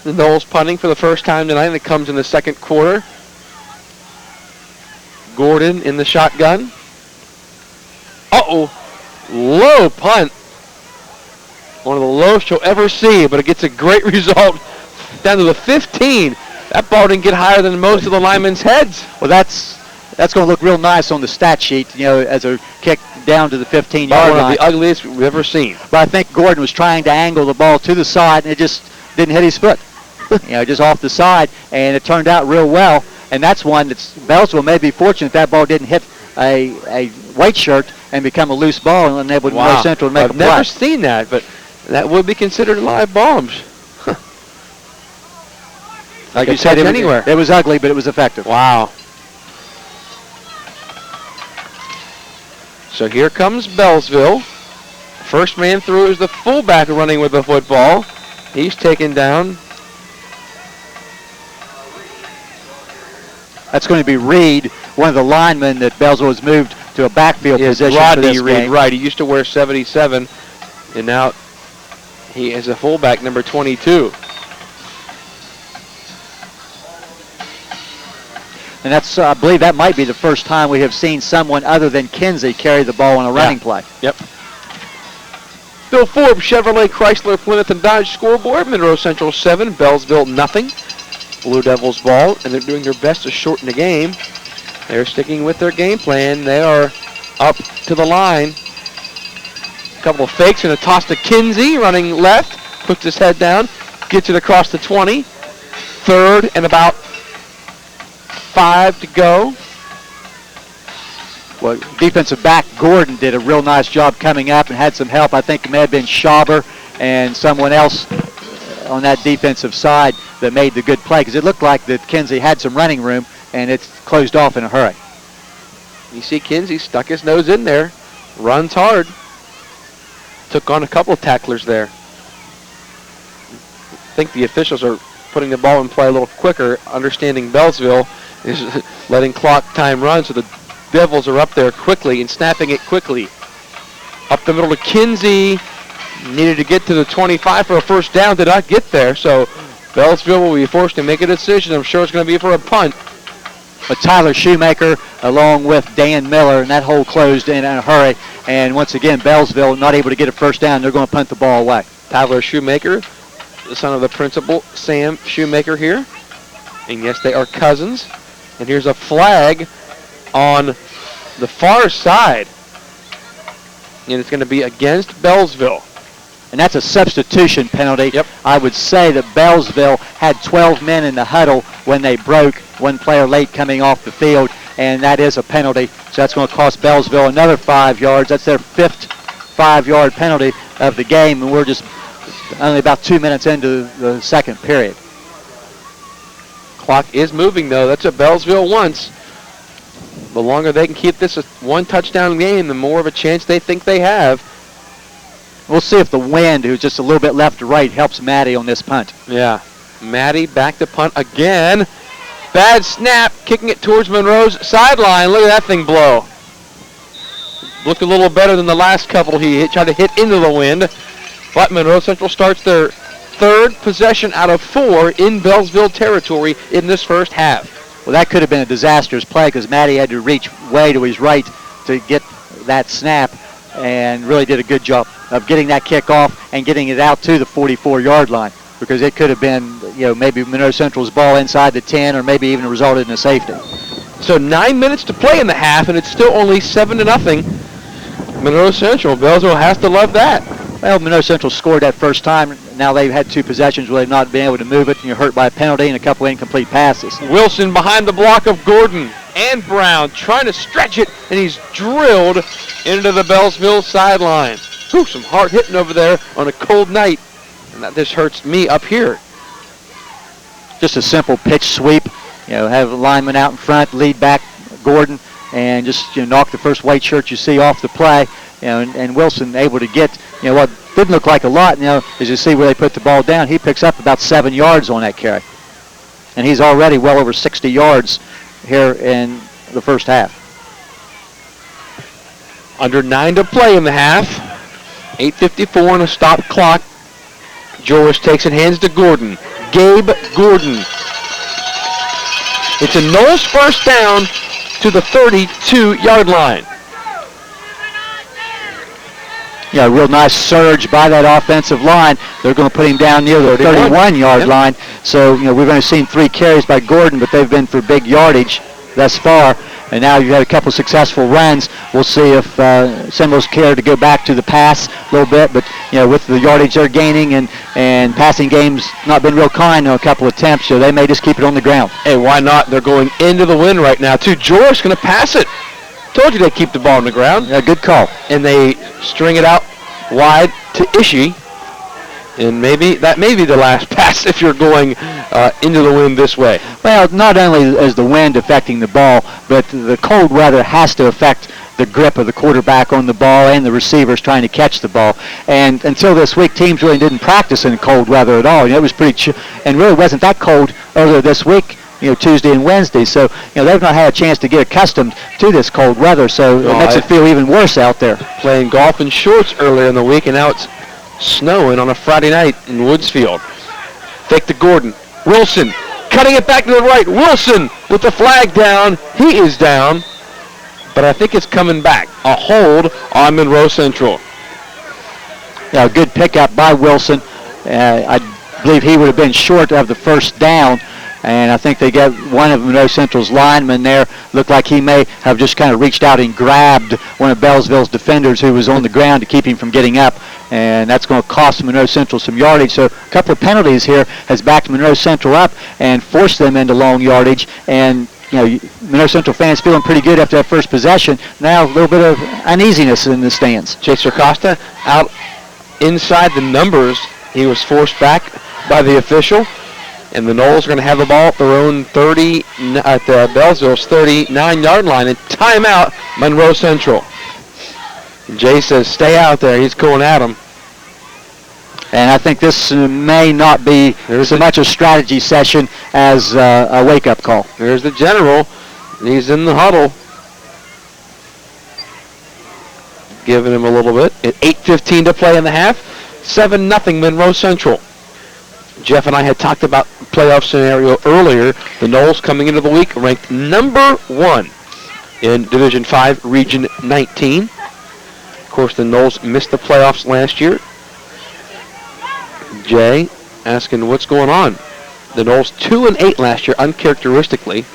The Noles punting for the first time tonight, and it comes in the second quarter. Gordon in the shotgun. Uh-oh. Low punt. One of the lowest you'll ever see, but it gets a great result down to the 15. That ball didn't get higher than most of the linemen's heads. Well, that's going to look real nice on the stat sheet, as a kick down to the 15-yard line. One of the ugliest we've ever seen. But I think Gordon was trying to angle the ball to the side, and it just didn't hit his foot. Just off the side, and it turned out real well. And that's one that's Beallsville may be fortunate that ball didn't hit a white shirt and become a loose ball and enable Monroe Central to make a play. I've never seen that, but that would be considered live bombs. Like you said, anywhere. It was ugly, but it was effective. Wow. So here comes Beallsville. First man through is the fullback running with the football. He's taken down. That's going to be Reed, one of the linemen that Beallsville has moved to a backfield position for this Reed, game. right. He used to wear 77, and now he is a fullback, number 22. And that's, I believe that might be the first time we have seen someone other than Kinsey carry the ball on a running play. Yep. Bill Forbes, Chevrolet, Chrysler, Plymouth, and Dodge scoreboard. Monroe Central 7, Beallsville nothing. Blue Devils ball, and they're doing their best to shorten the game. They're sticking with their game plan. They are up to the line. A couple of fakes and a toss to Kinsey, running left, puts his head down, gets it across the 20. Third and about 5 to go. Well, defensive back Gordon did a real nice job coming up and had some help. I think it may have been Schauber and someone else on that defensive side that made the good play, because it looked like that Kinsey had some running room and it's closed off in a hurry. You see Kinsey stuck his nose in there, runs hard, took on a couple of tacklers there. I think the officials are putting the ball in play a little quicker, understanding Beallsville is letting clock time run, so the Devils are up there quickly and snapping it quickly. Up the middle to Kinsey. Needed to get to the 25 for a first down. Did not get there, so Beallsville will be forced to make a decision. I'm sure it's going to be for a punt. But Tyler Shoemaker along with Dan Miller, and that hole closed in a hurry. And once again, Beallsville not able to get a first down. They're going to punt the ball away. Tyler Shoemaker, the son of the principal, Sam Shoemaker here. And yes, they are cousins. And here's a flag on the far side. And it's going to be against Beallsville. And that's a substitution penalty. Yep. I would say that Beallsville had 12 men in the huddle when they broke, one player late coming off the field, and that is a penalty. So that's going to cost Beallsville another 5 yards. That's their 5th 5-yard penalty of the game, and we're just only about 2 minutes into the second period. Clock is moving, though. That's what Beallsville wants. The longer they can keep this a one-touchdown game, the more of a chance they think they have. We'll see if the wind, who's just a little bit left to right, helps Maddie on this punt. Yeah. Maddie back to punt again. Bad snap, kicking it towards Monroe's sideline. Look at that thing blow. Looked a little better than the last couple he tried to hit into the wind. But Monroe Central starts their third possession out of 4 in Beallsville territory in this first half. Well, that could have been a disastrous play because Maddie had to reach way to his right to get that snap and really did a good job of getting that kick off and getting it out to the 44-yard line, because it could have been, maybe Monroe Central's ball inside the 10 or maybe even resulted in a safety. So 9 minutes to play in the half, and it's still only 7-0 Monroe Central. Beallsville has to love that. Well, Monroe Central scored that first time. Now they've had 2 possessions where they've not been able to move it, and you're hurt by a penalty and a couple of incomplete passes. Wilson behind the block of Gordon and Brown, trying to stretch it, and he's drilled into the Beallsville sideline. Whew, some hard hitting over there on a cold night. And that just hurts me up here. Just a simple pitch sweep. Have a lineman out in front, lead back Gordon, and just knock the first white shirt you see off the play. And Wilson able to get what didn't look like a lot. As you see where they put the ball down, he picks up about 7 yards on that carry, and he's already well over 60 yards here in the first half. Under 9 to play in the half. 8:54 on a stop clock. Joris takes it, hands to Gordon. Gabe Gordon. It's a Knowles first down to the 32-yard line. Yeah, a real nice surge by that offensive line. They're going to put him down near the 31-yard line. So, we've only seen 3 carries by Gordon, but they've been for big yardage thus far. And now you've had a couple successful runs. We'll see if Seminoles care to go back to the pass a little bit. But, with the yardage they're gaining and passing game's not been real kind in a couple of attempts, so they may just keep it on the ground. Hey, why not? They're going into the wind right now, too. Joris going to pass it. Told you they'd keep the ball on the ground. Yeah, good call. And they string it out wide to Ishii. And that may be the last pass if you're going into the wind this way. Well, not only is the wind affecting the ball, but the cold weather has to affect the grip of the quarterback on the ball and the receivers trying to catch the ball. And until this week, teams really didn't practice in cold weather at all. It was pretty and really wasn't that cold earlier this week. Tuesday and Wednesday. So, they've not had a chance to get accustomed to this cold weather, so it makes it feel even worse out there. Playing golf in shorts earlier in the week, and now it's snowing on a Friday night in Woodsfield. Fake to Gordon. Wilson cutting it back to the right. Wilson with the flag down. He is down, but I think it's coming back. A hold on Monroe Central. Yeah, a good pickup by Wilson. I believe he would have been short of the first down. And I think they got one of Monroe Central's linemen there. Looked like he may have just kind of reached out and grabbed one of Beallsville's defenders who was on the ground to keep him from getting up. And that's going to cost Monroe Central some yardage. So a couple of penalties here has backed Monroe Central up and forced them into long yardage. And, Monroe Central fans feeling pretty good after that first possession. Now a little bit of uneasiness in the stands. Chaser Costa out inside the numbers. He was forced back by the official. And the Knowles are going to have the ball at their own 30, at Beallsville's 39-yard line. And timeout, Monroe Central. Jay says, stay out there. He's going at him. And I think this may not be so much a strategy session as a wake-up call. There's the general. He's in the huddle. Giving him a little bit. At 8:15 to play in the half. 7-0 Monroe Central. Jeff and I had talked about playoff scenario earlier. The Knowles coming into the week ranked number 1 in Division 5, Region 19. Of course, the Knowles missed the playoffs last year. Jay asking what's going on. The Knowles 2-8 last year, uncharacteristically.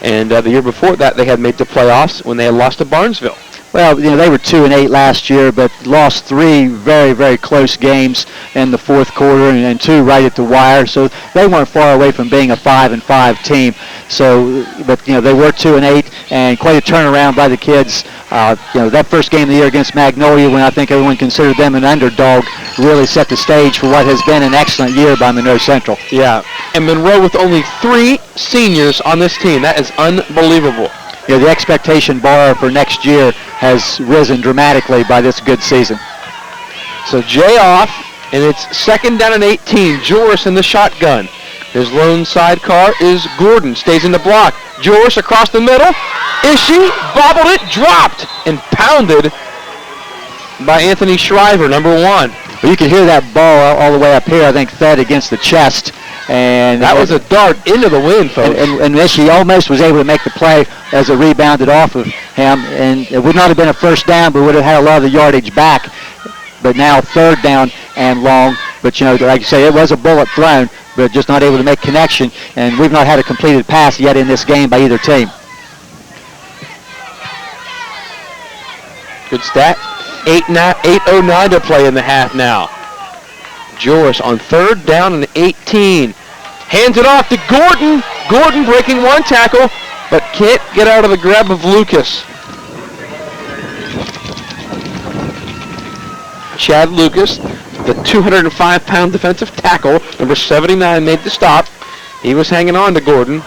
And the year before that, they had made the playoffs when they had lost to Barnesville. Well, they were 2-8 last year, but lost 3 very, very close games in the fourth quarter and 2 right at the wire. So they weren't far away from being a 5-5 team. So, but they were 2-8 and quite a turnaround by the kids. That first game of the year against Magnolia, when I think everyone considered them an underdog, really set the stage for what has been an excellent year by Monroe Central. Yeah, and Monroe with only 3 seniors on this team. That is unbelievable. The expectation bar for next year has risen dramatically by this good season. So Jay off, and it's 2nd down and 18. Joris in the shotgun. His lone sidecar is Gordon. Stays in the block. Joris across the middle. Ishii bobbled it, dropped, and pounded by Anthony Shriver, number 1. Well, you can hear that ball all the way up here, I think, fed against the chest. And that was a dart into the wind, folks. And Ishii almost was able to make the play as it rebounded off of him. And it would not have been a first down, but would have had a lot of the yardage back. But now 3rd down and long. But, like you say, it was a bullet thrown, but just not able to make connection. And we've not had a completed pass yet in this game by either team. Good stat. 8:09 to play in the half now. Joris on 3rd down and 18. Hands it off to Gordon. Gordon breaking one tackle, but can't get out of the grab of Lucas. Chad Lucas, the 205-pound defensive tackle, number 79, made the stop. He was hanging on to Gordon.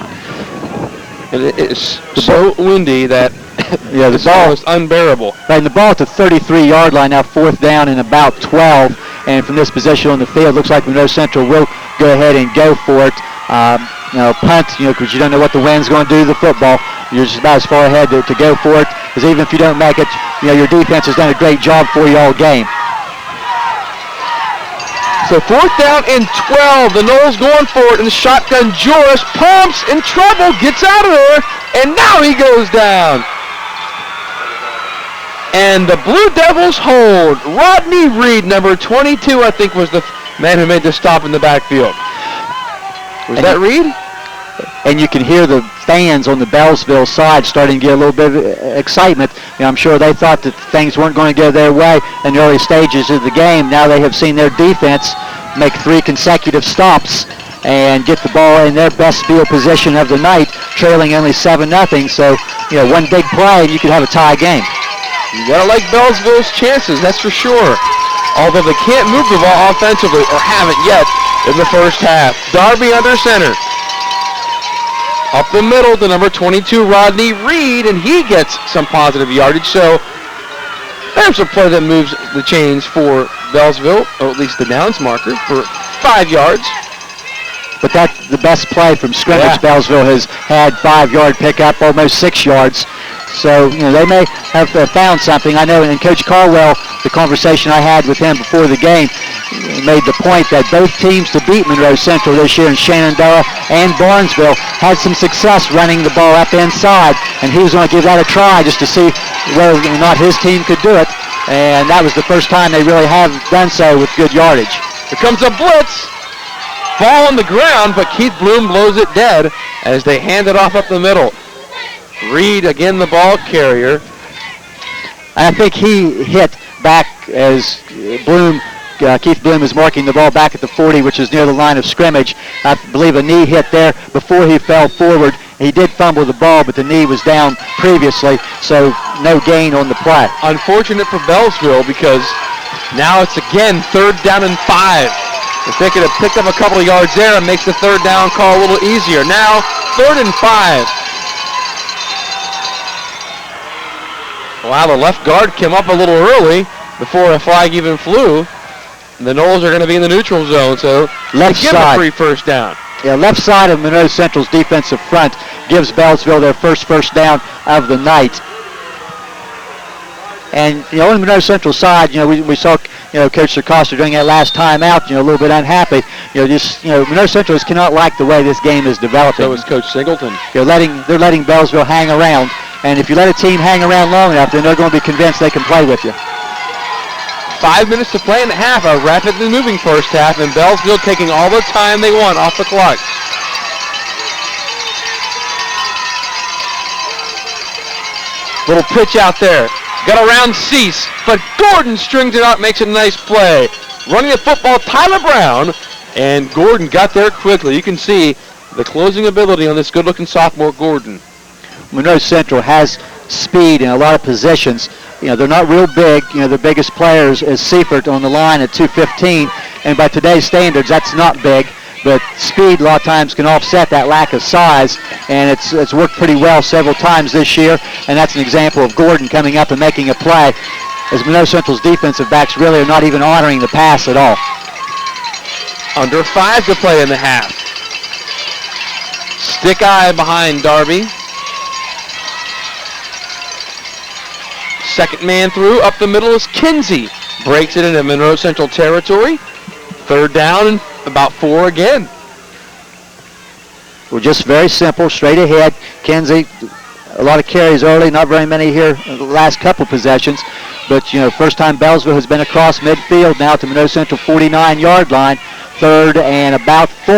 And it is so windy that Yeah, the the ball ball is unbearable. Right, and the ball at the 33-yard line now, 4th down and about 12. And from this position on the field, looks like Monroe Central will go ahead and go for it. Punt, because you don't know what the wind's going to do to the football. You're just about as far ahead to go for it. Because even if you don't make it, your defense has done a great job for you all game. So 4th down and 12. The Noles going for it in the shotgun. Joris pumps, in trouble, gets out of there, and now he goes down. And the Blue Devils hold. Rodney Reed, number 22, I think, was the man who made the stop in the backfield. Was that Reed? And you can hear the fans on the Beallsville side starting to get a little bit of excitement. I'm sure they thought that things weren't going to go their way in the early stages of the game. Now they have seen their defense make 3 consecutive stops and get the ball in their best field position of the night, trailing only 7-0. So, one big play and you could have a tie game. You gotta like Beallsville's chances, that's for sure. Although they can't move the ball offensively, or haven't yet in the first half. Darby under center. Up the middle, the number 22, Rodney Reed, and he gets some positive yardage. So there's a play that moves the chains for Beallsville, or at least the downs marker, for 5 yards. But that's the best play from scrimmage. Yeah. Beallsville has had 5-yard pickup, almost 6 yards. So, they may have found something. I know in Coach Caldwell, the conversation I had with him before the game, made the point that both teams to beat Monroe Central this year in Shenandoah and Barnesville had some success running the ball up inside, and he was going to give that a try just to see whether or not his team could do it. And that was the first time they really have done so with good yardage. Here comes a blitz. Ball on the ground, but Keith Bloom blows it dead as they hand it off up the middle. Reed, again, the ball carrier. I think he hit back as Keith Bloom is marking the ball back at the 40, which is near the line of scrimmage. I believe a knee hit there before he fell forward. He did fumble the ball, but the knee was down previously, so no gain on the play. Unfortunate for Beallsville because now it's again 3rd down and 5. If they could have picked up a couple of yards there, it makes the 3rd down call a little easier. Now 3rd and 5. Wow, the left guard came up a little early before a flag even flew. The Noles are going to be in the neutral zone, so Left give them a side. free 1st down. Yeah, left side of Monroe Central's defensive front gives Beallsville their first down of the night. And, on the Monroe Central side, we saw, Coach Sarcosta during that last time out, a little bit unhappy. Monroe Central cannot like the way this game is developing. So is Coach Singleton. They're letting Beallsville hang around. And if you let a team hang around long enough, then they're going to be convinced they can play with you. 5 minutes to play in the half, a rapidly moving first half, and Beallsville taking all the time they want off the clock. Little pitch out there. Got around Cease, but Gordon strings it out, makes a nice play. Running the football, Tyler Brown, and Gordon got there quickly. You can see the closing ability on this good-looking sophomore Gordon. Monroe Central has speed in a lot of positions. They're not real big. Their biggest players is Seifert on the line at 215, and by today's standards, that's not big. But speed a lot of times can offset that lack of size, and it's worked pretty well several times this year, and that's an example of Gordon coming up and making a play, as Monroe Central's defensive backs really are not even honoring the pass at all. Under 5 to play in the half. Stick eye behind Darby. Second man through, up the middle is Kinsey. Breaks it into Monroe Central territory. 3rd down and about 4 again. Well, just very simple, straight ahead. Kinsey, a lot of carries early, not very many here in the last couple possessions. But, first time Beallsville has been across midfield now to Monroe Central 49-yard line. 3rd and about 4.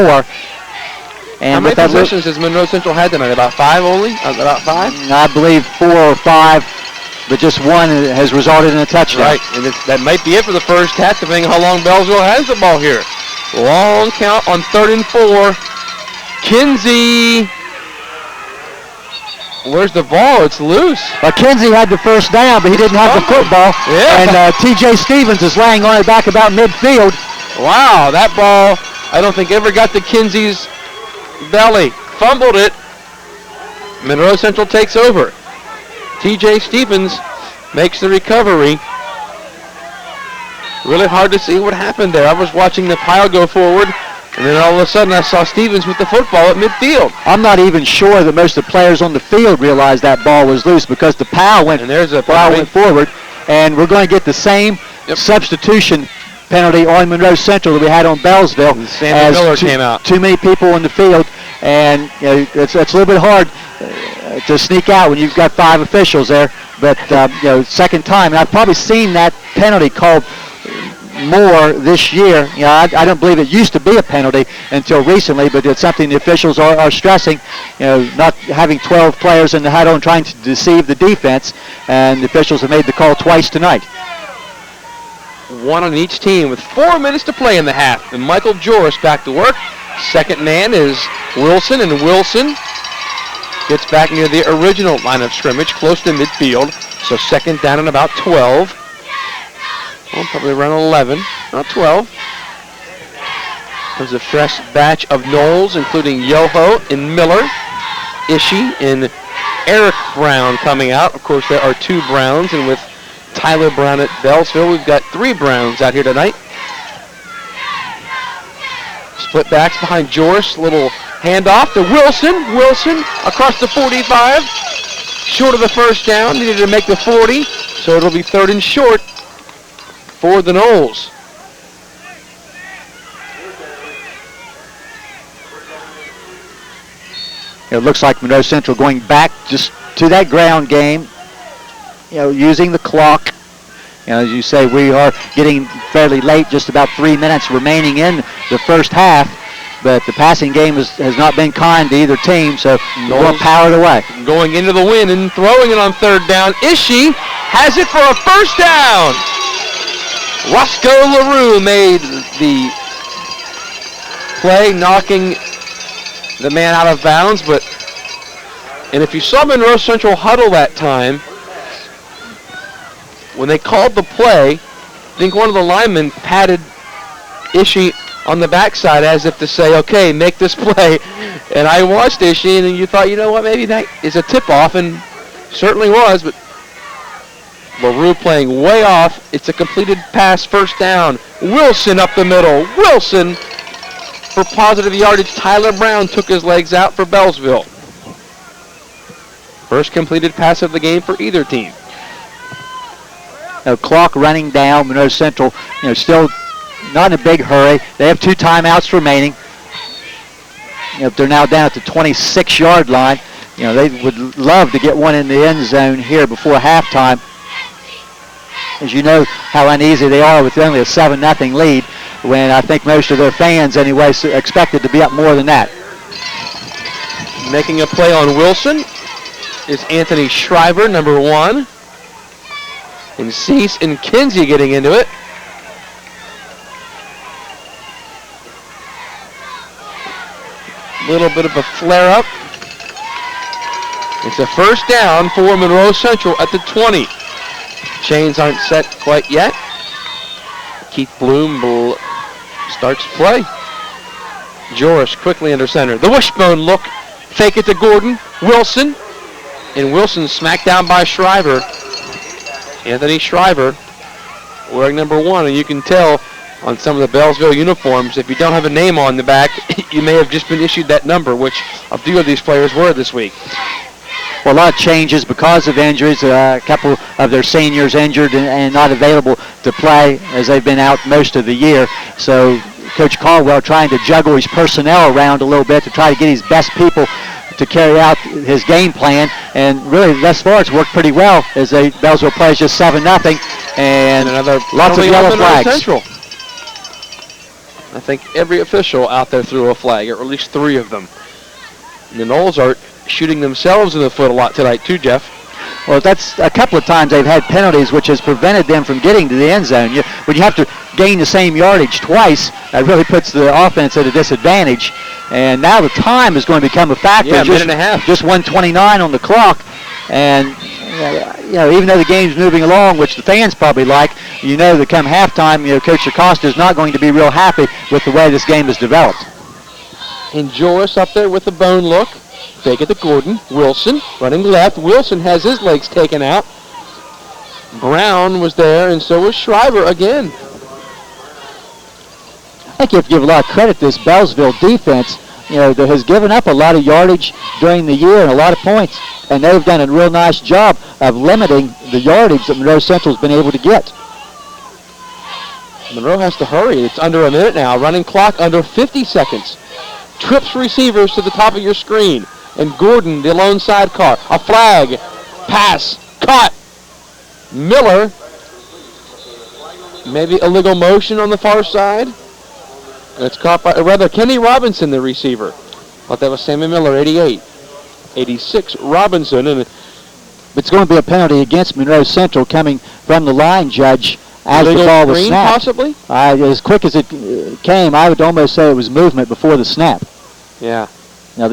And how many possessions has Monroe Central had tonight? About 5 only? About 5? I believe 4 or 5. but just one has resulted in a touchdown. Right, and that might be it for the first half, depending on how long Beallsville has the ball here. Long count on 3rd and 4. Kinsey. Where's the ball? It's loose. Kinsey had the first down, but he didn't have the football. Yeah. And T.J. Stevens is laying on it back about midfield. Wow, that ball, I don't think ever got to Kinsey's belly. Fumbled it. Monroe Central takes over. T.J. Stevens makes the recovery. Really hard to see what happened there. I was watching the pile go forward, and then all of a sudden I saw Stevens with the football at midfield. I'm not even sure that most of the players on the field realized that ball was loose because the pile went, And there's a went forward, and we're going to get the same substitution penalty on Monroe Central that we had on Beallsville. And Sammy Miller came out. Too many people in the field, and it's a little bit hard to sneak out when you've got 5 officials there. But second time, and I've probably seen that penalty called more this year. I don't believe it used to be a penalty until recently, but it's something the officials are stressing. Not having 12 players in the huddle and trying to deceive the defense, and the officials have made the call twice tonight. One on each team with 4 minutes to play in the half. And Michael Joris back to work. Second man is Wilson, and Wilson gets back near the original line of scrimmage, close to midfield. So second down and about 12. Well, probably around 11, not 12. There's a fresh batch of Knowles, including Yoho and Miller, Ishii, and Eric Brown coming out. Of course, there are 2 Browns, and with Tyler Brown at Beallsville, we've got 3 Browns out here tonight. Split backs behind Joris. Little handoff to Wilson. Wilson across the 45. Short of the first down. Needed to make the 40. So it'll be 3rd and short for the Knowles. It looks like Monroe Central going back just to that ground game, using the clock. As you say, we are getting fairly late, just about 3 minutes remaining in the first half, but the passing game has not been kind to either team, so we'll power it away. Going into the win and throwing it on 3rd down. Ishii has it for a first down. Roscoe LaRue made the play, knocking the man out of bounds, and if you saw Monroe Central huddle that time, when they called the play, I think one of the linemen patted Ishii on the backside as if to say, okay, make this play. And I watched Ishii, and you thought, you know what, maybe that is a tip-off, and certainly was, but LaRue playing way off. It's a completed pass, first down. Wilson up the middle. Wilson for positive yardage. Tyler Brown took his legs out for Beallsville. First completed pass of the game for either team. Clock running down. Monroe Central, still not in a big hurry. They have 2 timeouts remaining. They're now down at the 26-yard line. They would love to get one in the end zone here before halftime. As you know how uneasy they are with only a 7-0 lead, when I think most of their fans anyway expected to be up more than that. Making a play on Wilson is Anthony Shriver, number 1. And Cease and Kinsey getting into it. Little bit of a flare-up. It's a first down for Monroe Central at the 20. Chains aren't set quite yet. Keith Bloom starts play. Joris quickly under center. The wishbone look. Fake it to Gordon. Wilson. And Wilson smacked down by Shriver. Anthony Shriver wearing number 1. And you can tell on some of the Beallsville uniforms, if you don't have a name on the back, you may have just been issued that number, which a few of these players were this week. Well, a lot of changes because of injuries. A couple of their seniors injured and not available to play as they've been out most of the year. So Coach Caldwell trying to juggle his personnel around a little bit to try to get his best people to carry out his game plan. And really, thus far, it's worked pretty well as Beallsville plays just 7-0. And another lots of yellow flags. Central. I think every official out there threw a flag, or at least 3 of them. And the Knowles are shooting themselves in the foot a lot tonight too, Jeff. Well, that's a couple of times they've had penalties, which has prevented them from getting to the end zone. When you have to gain the same yardage twice, that really puts the offense at a disadvantage. And now the time is going to become a factor. Yeah, a minute and a half. Just 1:29 on the clock. And, even though the game's moving along, which the fans probably like, that come halftime, Coach Acosta is not going to be real happy with the way this game is developed. And Joris up there with the bone look. Fake it to Gordon. Wilson running left. Wilson has his legs taken out. Brown was there, and so was Schreiber again. I think you have to give a lot of credit to this Beallsville defense, that has given up a lot of yardage during the year and a lot of points. And they've done a real nice job of limiting the yardage that Monroe Central's been able to get. Monroe has to hurry. It's under a minute now. Running clock under 50 seconds. Trips receivers to the top of your screen. And Gordon, the lone sidecar. A flag. Pass. Caught. Miller. Maybe illegal motion on the far side. And it's caught by, Kenny Robinson, the receiver. Thought that was Sammy Miller, 88. 86, Robinson. And it's going to be a penalty against Monroe Central coming from the line judge as the ball was snapped. Possibly? As quick as it came, I would almost say it was movement before the snap. Yeah. Now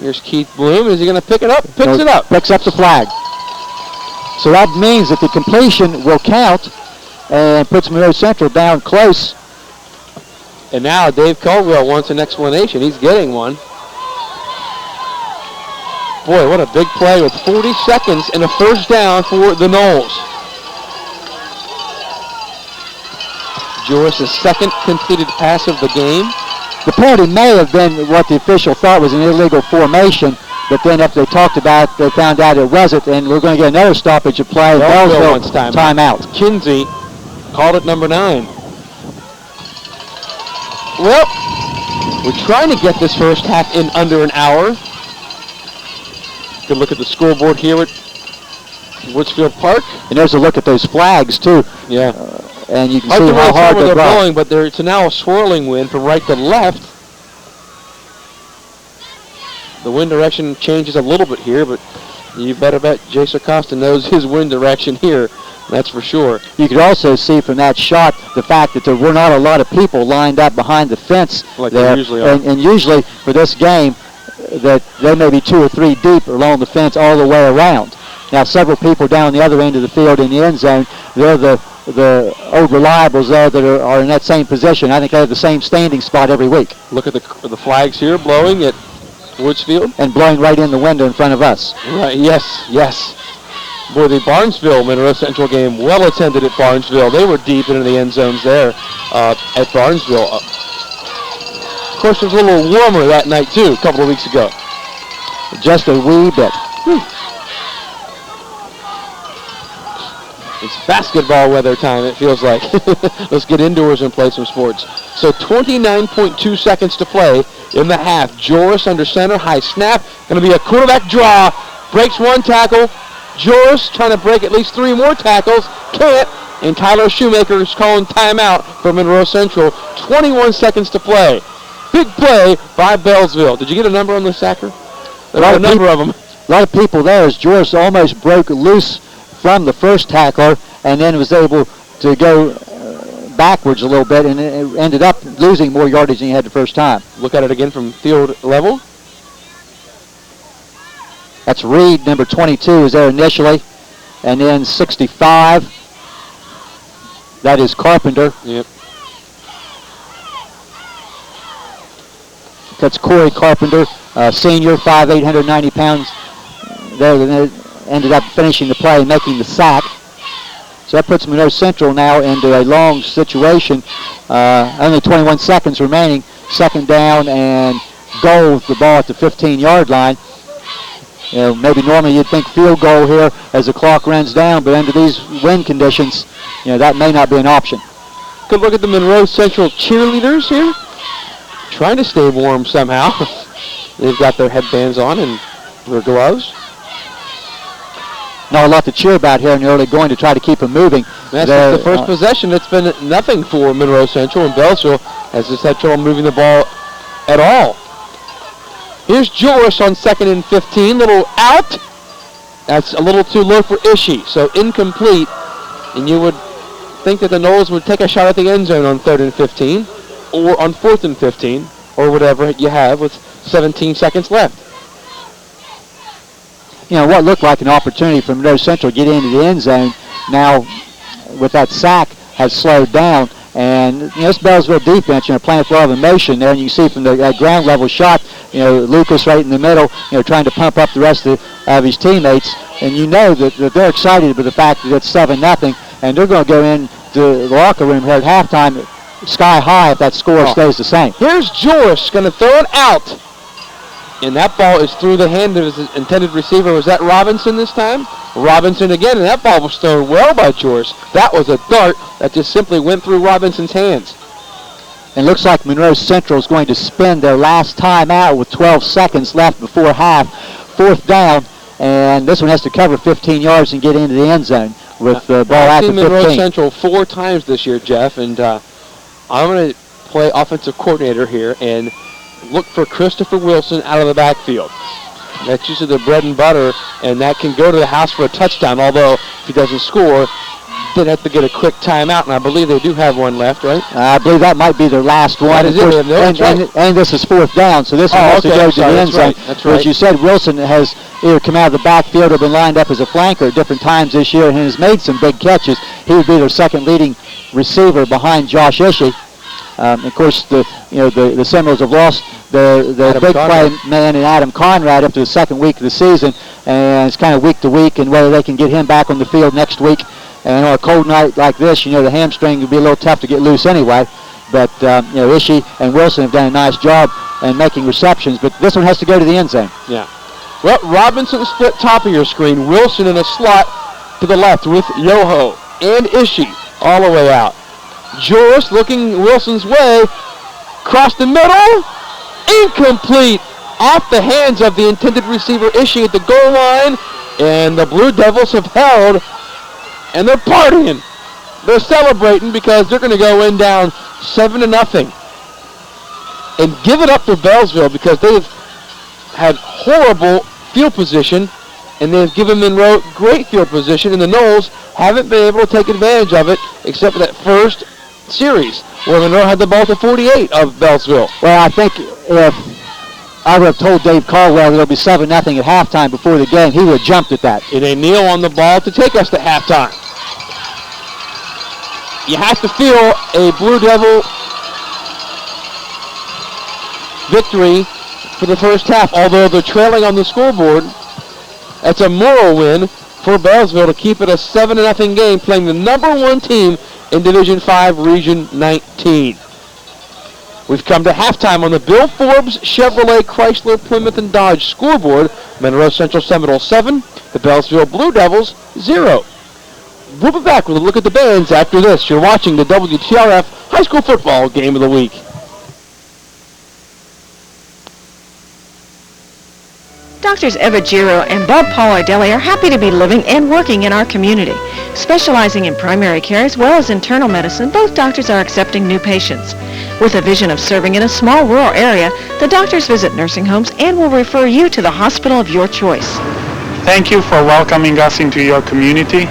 here's Keith Bloom. Is he going to pick it up? Picks it up. Picks up the flag. So that means that the completion will count and puts Monroe Central down close. And now Dave Caldwell wants an explanation. He's getting one. Boy, what a big play with 40 seconds and a first down for the Noles. Joris' second completed pass of the game. The penalty may have been what the official thought was an illegal formation, but then after they talked about it, they found out it wasn't, and we're going to get another stoppage of play. Beallsville wants timeout. Kinsey called it number 9. Well, we're trying to get this first half in under an hour. Good look at the scoreboard here at Woodsfield Park. And there's a look at those flags, too. Yeah. And you can see how hard they're blowing. blowing, but it's now a swirling wind from right to left. The wind direction changes a little bit here, but you better bet Jason Acosta knows his wind direction here. That's for sure. You could also see from that shot the fact that there were not a lot of people lined up behind the fence like there. They usually are. And usually for this game, that they may be 2 or 3 deep along the fence all the way around. Now, several people down the other end of the field in the end zone, they're the old reliables there that are in that same position. I think they have the same standing spot every week. Look at the flags here blowing at Woodsfield. And blowing right in the window in front of us. Right, yes. Boy, the Barnesville Monroe Central game, well attended at Barnesville. They were deep into the end zones there at Barnesville. Of course, it was a little warmer that night, too, a couple of weeks ago. Just a wee bit. It's basketball weather time, it feels like. Let's get indoors and play some sports. So 29.2 seconds to play in the half. Joris under center, high snap. Going to be a quarterback draw. Breaks one tackle. Joris trying to break at least 3 more tackles. Can't. And Tyler Shoemaker is calling timeout for Monroe Central. 21 seconds to play. Big play by Beallsville. Did you get a number on the sacker? There are a number of them. A lot of people there as Joris almost broke loose from the first tackler and then was able to go backwards a little bit and it ended up losing more yardage than he had the first time. Look at it again from field level. That's Reed, number 22, is there initially. And then 65, that is Carpenter. Yep. That's Corey Carpenter, senior, 5'8", 190 pounds. There, ended up finishing the play and making the sack. So that puts Monroe Central now into a long situation. Only 21 seconds remaining. Second down and goal with the ball at the 15-yard line. Maybe normally you'd think field goal here as the clock runs down, but under these wind conditions, that may not be an option. Good look at the Monroe Central cheerleaders here. Trying to stay warm somehow. They've got their headbands on and their gloves. Not a lot to cheer about here in the early going to try to keep them moving. That's the first possession. It's been nothing for Monroe Central, and Beallsville has just had trouble moving the ball at all. Here's Joris on 2nd and 15. Little out. That's a little too low for Ishii, so incomplete. And you would think that the Noles would take a shot at the end zone on 3rd and 15, or on 4th and 15, or whatever you have with 17 seconds left. You know, what looked like an opportunity for Monroe Central to get into the end zone, now with that sack has slowed down. And, you know, this Beallsville defense, you know, playing with a lot of emotion there. And you can see from the ground level shot, you know, Lucas right in the middle, you know, trying to pump up the rest of his teammates. And you know that they're excited about the fact that it's 7-0. And they're going to go into the locker room here at halftime sky high if that score stays the same. Here's Joris going to throw it out. And that ball is through the hand of his intended receiver. Was that Robinson this time? Robinson again, and that ball was thrown well by Joris. That was a dart that just simply went through Robinson's hands. And looks like Monroe Central is going to spend their last time out with 12 seconds left before half. 4th down, and this one has to cover 15 yards and get into the end zone with the ball at the 15. I've seen Monroe Central 4 times this year, Jeff, and I'm going to play offensive coordinator here and look for Christopher Wilson out of the backfield. That's usually the bread and butter, and that can go to the house for a touchdown, although if he doesn't score, they'd have to get a quick timeout, and I believe they do have one left, right? I believe that might be their last one. That is it. And this is 4th down, so this one has to go to the end zone. That's right. As you said, Wilson has either come out of the backfield or been lined up as a flanker at different times this year and has made some big catches. He would be their second leading receiver behind Josh Ishii. Of course, the Seminoles have lost the big play man in Adam Conrad after the second week of the season, and it's kind of week to week, and whether they can get him back on the field next week. And on a cold night like this, you know, the hamstring would be a little tough to get loose anyway. But you know, Ishii and Wilson have done a nice job in making receptions, but this one has to go to the end zone. Yeah. Well, Robinson split top of your screen. Wilson in a slot to the left with Yoho and Ishii all the way out. Joris looking Wilson's way. Cross the middle. Incomplete. Off the hands of the intended receiver Ishii at the goal line. And the Blue Devils have held. And they're partying. They're celebrating because they're going to go in down 7-0. And give it up for Beallsville because they've had horrible field position. And they've given Monroe great field position. And the Noles haven't been able to take advantage of it except for that first series where Monroe had the ball to 48 of Beallsville. Well, I think if I would have told Dave Caldwell that it'll be 7-0 at halftime before the game, he would have jumped at that. And they kneel on the ball to take us to halftime. You have to feel a Blue Devil victory for the first half, although they're trailing on the scoreboard. That's a moral win for Beallsville to keep it a 7-0 game, playing the number 1 team in Division 5, Region 19. We've come to halftime on the Bill Forbes Chevrolet Chrysler Plymouth and Dodge scoreboard. Monroe Central Seminole 7, the Beallsville Blue Devils 0. We'll be back with a look at the bands after this. You're watching the WTRF High School Football Game of the Week. Doctors Eva Giro and Bob Paulardelli are happy to be living and working in our community. Specializing in primary care as well as internal medicine, both doctors are accepting new patients. With a vision of serving in a small rural area, the doctors visit nursing homes and will refer you to the hospital of your choice. Thank you for welcoming us into your community.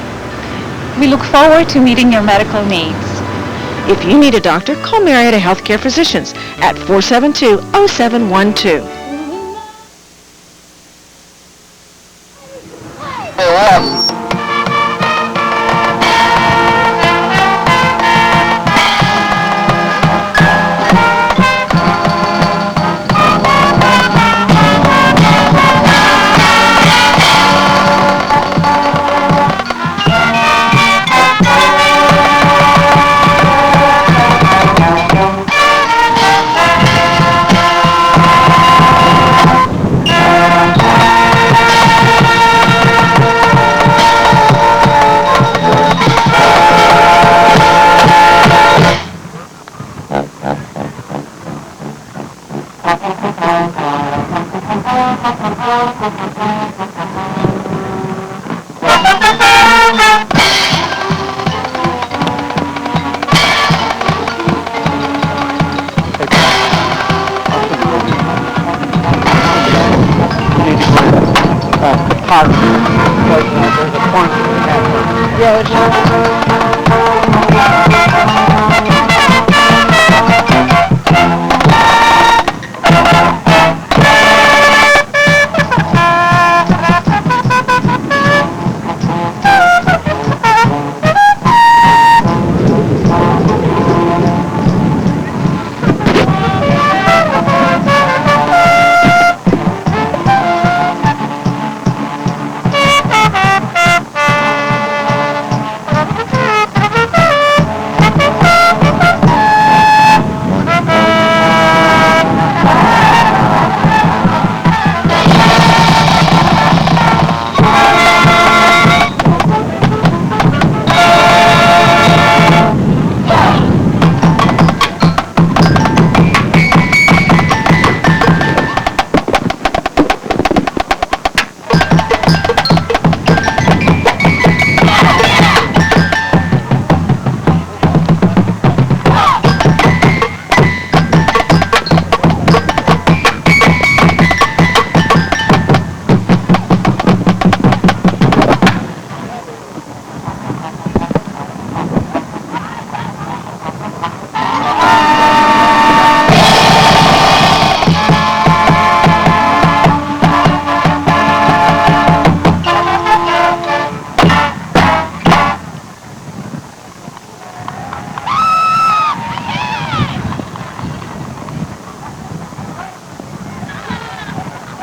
We look forward to meeting your medical needs. If you need a doctor, call Marietta Healthcare Physicians at 472-0712.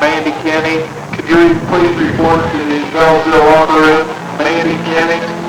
Mandy Kenny, could you please report to the Beallsville locker room? Mandy Kenny.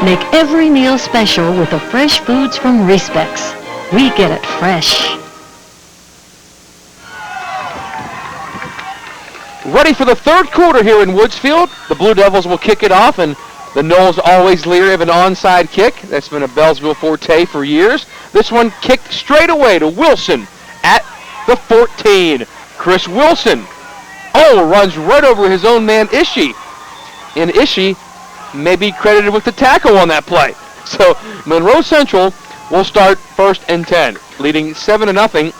Make every meal special with the fresh foods from Respects. We get it fresh. Ready for the third quarter here in Woodsfield. The Blue Devils will kick it off, and The Knowles always leery of an onside kick. That's been a Beallsville forte for years. This one kicked straight away to Wilson at the 14. Chris Wilson, runs right over his own man, Ishii. And Ishii may be credited with the tackle on that play. So Monroe Central will start 1st and 10, leading 7-0.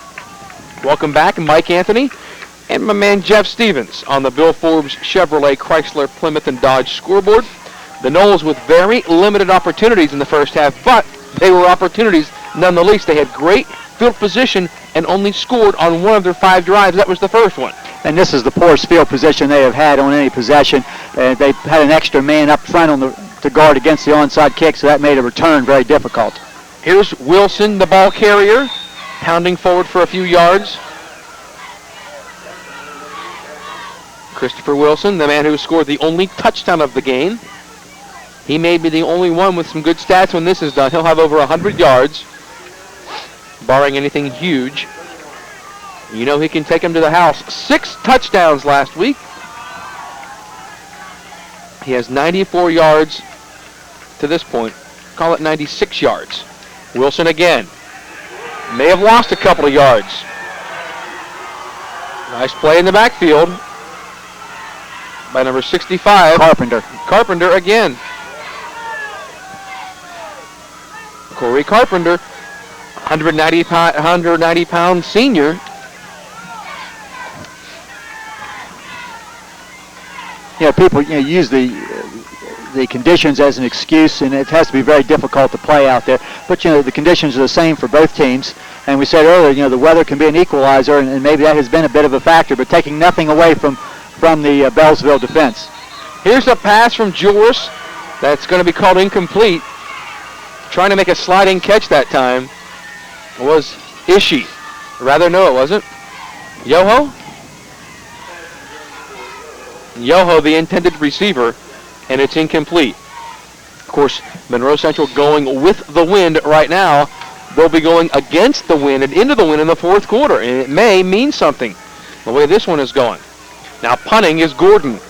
Welcome back, Mike Anthony and my man Jeff Stevens on the Bill Forbes Chevrolet Chrysler Plymouth and Dodge scoreboard. The Knowles with very limited opportunities in the first half, but they were opportunities nonetheless. They had great field position and only scored on one of their 5 drives. That was the first one. And this is the poorest field position they have had on any possession. They had an extra man up front to guard against the onside kick, so that made a return very difficult. Here's Wilson, the ball carrier, pounding forward for a few yards. Christopher Wilson, the man who scored the only touchdown of the game. He may be the only one with some good stats when this is done. He'll have over 100 yards, barring anything huge. You know he can take him to the house. 6 touchdowns last week. He has 94 yards to this point. Call it 96 yards. Wilson again. May have lost a couple of yards. Nice play in the backfield by number 65. Carpenter. Carpenter again. Corey Carpenter, 190-pound senior. People use the conditions as an excuse, and it has to be very difficult to play out there. But the conditions are the same for both teams. And we said earlier, the weather can be an equalizer, and maybe that has been a bit of a factor. But taking nothing away from the Beallsville defense. Here's a pass from Juris that's going to be called incomplete. Trying to make a sliding catch that time was Ishii. Rather, no, it wasn't. Yoho, the intended receiver, and it's incomplete. Of course, Monroe Central going with the wind right now. They'll be going against the wind and into the wind in the 4th quarter, and it may mean something the way this one is going. Now punting is Gordon.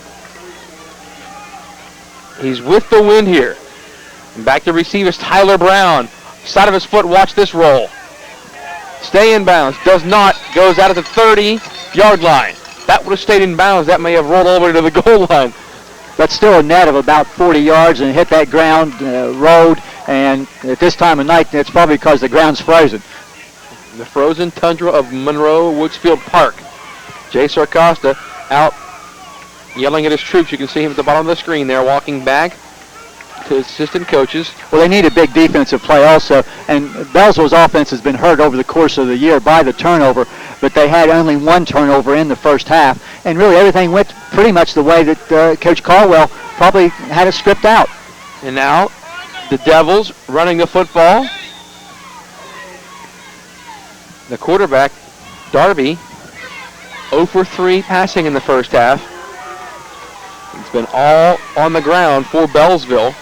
He's with the wind here. And back to receive is Tyler Brown. Side of his foot, watch this roll. Stay in bounds. Does not. Goes out at the 30-yard line. That would have stayed in bounds. That may have rolled all the way to the goal line. That's still a net of about 40 yards and hit that ground, road, and at this time of night, it's probably because the ground's frozen. The frozen tundra of Monroe Woodsfield Park. Jay Sarcosta out yelling at his troops. You can see him at the bottom of the screen there, walking back to assistant coaches. Well, they need a big defensive play also, and Beallsville's offense has been hurt over the course of the year by the turnover, but they had only 1 turnover in the first half, and really everything went pretty much the way that Coach Caldwell probably had it scripted out. And now the Devils running the football. The quarterback, Darby, 0 for 3 passing in the first half. It's been all on the ground for Beallsville.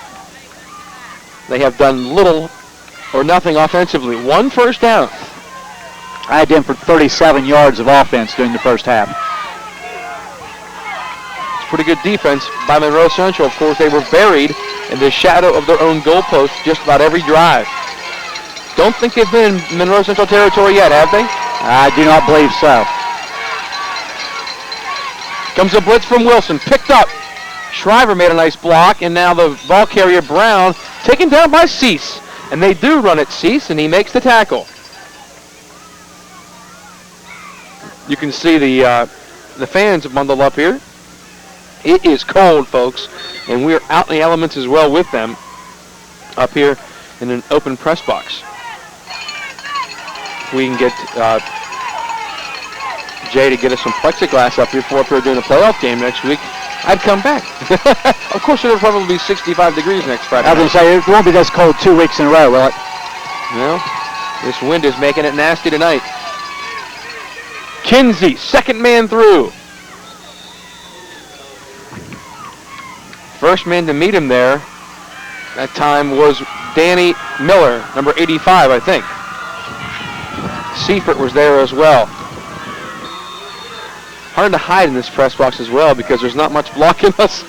They have done little or nothing offensively. 1 first down. I had them for 37 yards of offense during the first half. It's pretty good defense by Monroe Central. Of course, they were buried in the shadow of their own goalpost just about every drive. Don't think they've been in Monroe Central territory yet, have they? I do not believe so. Comes a blitz from Wilson, picked up. Shriver made a nice block, and now the ball carrier Brown taken down by Cease. And they do run at Cease, and he makes the tackle. You can see the fans bundled up here. It is cold, folks, and we're out in the elements as well with them up here in an open press box. If we can get Jay to get us some plexiglass up here for up here doing a playoff game next week, I'd come back. Of course, it'll probably be 65 degrees next Friday. I was going to say, it won't be this cold 2 weeks in a row, will it? Well, this wind is making it nasty tonight. Kinsey, second man through. First man to meet him there, that time was Danny Miller, number 85, I think. Seifert was there as well. Hard to hide in this press box as well because there's not much blocking us.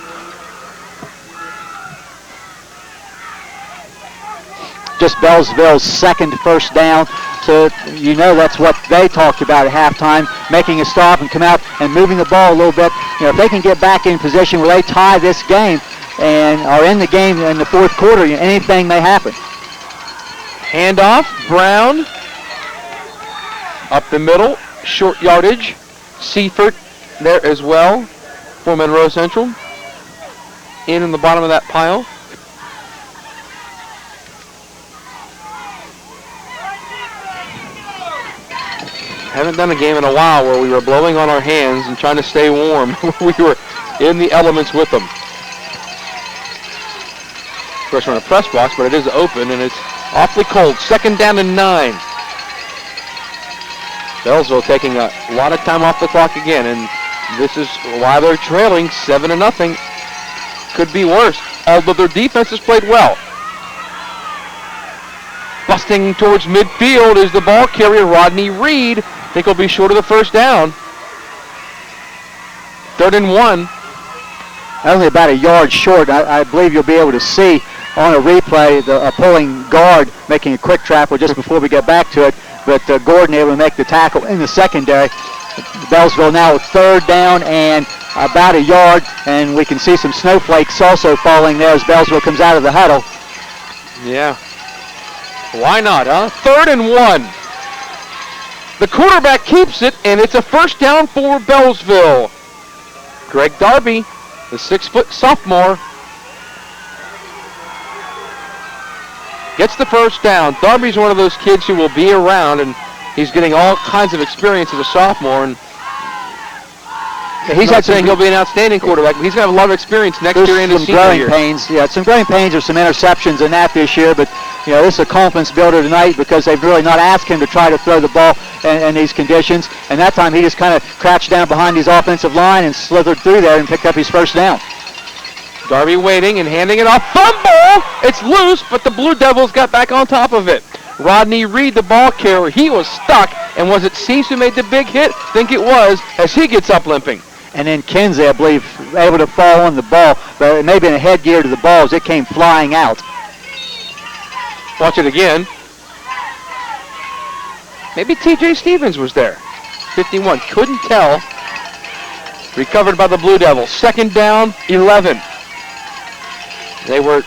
just Beallsville's second first down. So you know that's what they talked about at halftime, making a stop and come out and moving the ball a little bit. You know, if they can get back in position where they tie this game and are in the game in the fourth quarter, anything may happen. Handoff, Brown. Up the middle, short yardage. Seifert there as well for Monroe Central. In the bottom of that pile. Haven't done a game in a while where we were blowing on our hands and trying to stay warm. We were in the elements with them. Of course, we're in a press box, but it is open and it's awfully cold. 2nd down and 9. Beallsville taking a lot of time off the clock again, and this is why they're trailing 7-0. Could be worse, although their defense has played well. Busting towards midfield is the ball carrier, Rodney Reed. I think he'll be short of the first down. 3rd and 1. Only about a yard short. I believe you'll be able to see on a replay a pulling guard making a quick tackle just before we get back to it. But Gordon able to make the tackle in the secondary. Beallsville now with 3rd down and about a yard, and we can see some snowflakes also falling there as Beallsville comes out of the huddle. Yeah. Why not, huh? 3rd and 1. The quarterback keeps it, and it's a first down for Beallsville. Greg Darby, the 6-foot sophomore, gets the first down. Darby's one of those kids who will be around, and he's getting all kinds of experience as a sophomore. And he's not saying he'll be an outstanding quarterback, but he's going to have a lot of experience next year and his senior year. Some growing pains or some interceptions in that this year, but this is a confidence builder tonight because they've really not asked him to try to throw the ball in these conditions. And that time he just kind of crouched down behind his offensive line and slithered through there and picked up his first down. Darby waiting and handing it off. Fumble! It's loose, but the Blue Devils got back on top of it. Rodney Reed, the ball carrier, he was stuck. And was it Cease who made the big hit? I think it was, as he gets up limping. And then Kinsey, I believe, able to fall on the ball, but it may have been a headgear to the ball as it came flying out. Watch it again. Maybe T.J. Stevens was there. 51, couldn't tell. Recovered by the Blue Devils. 2nd down, 11. They were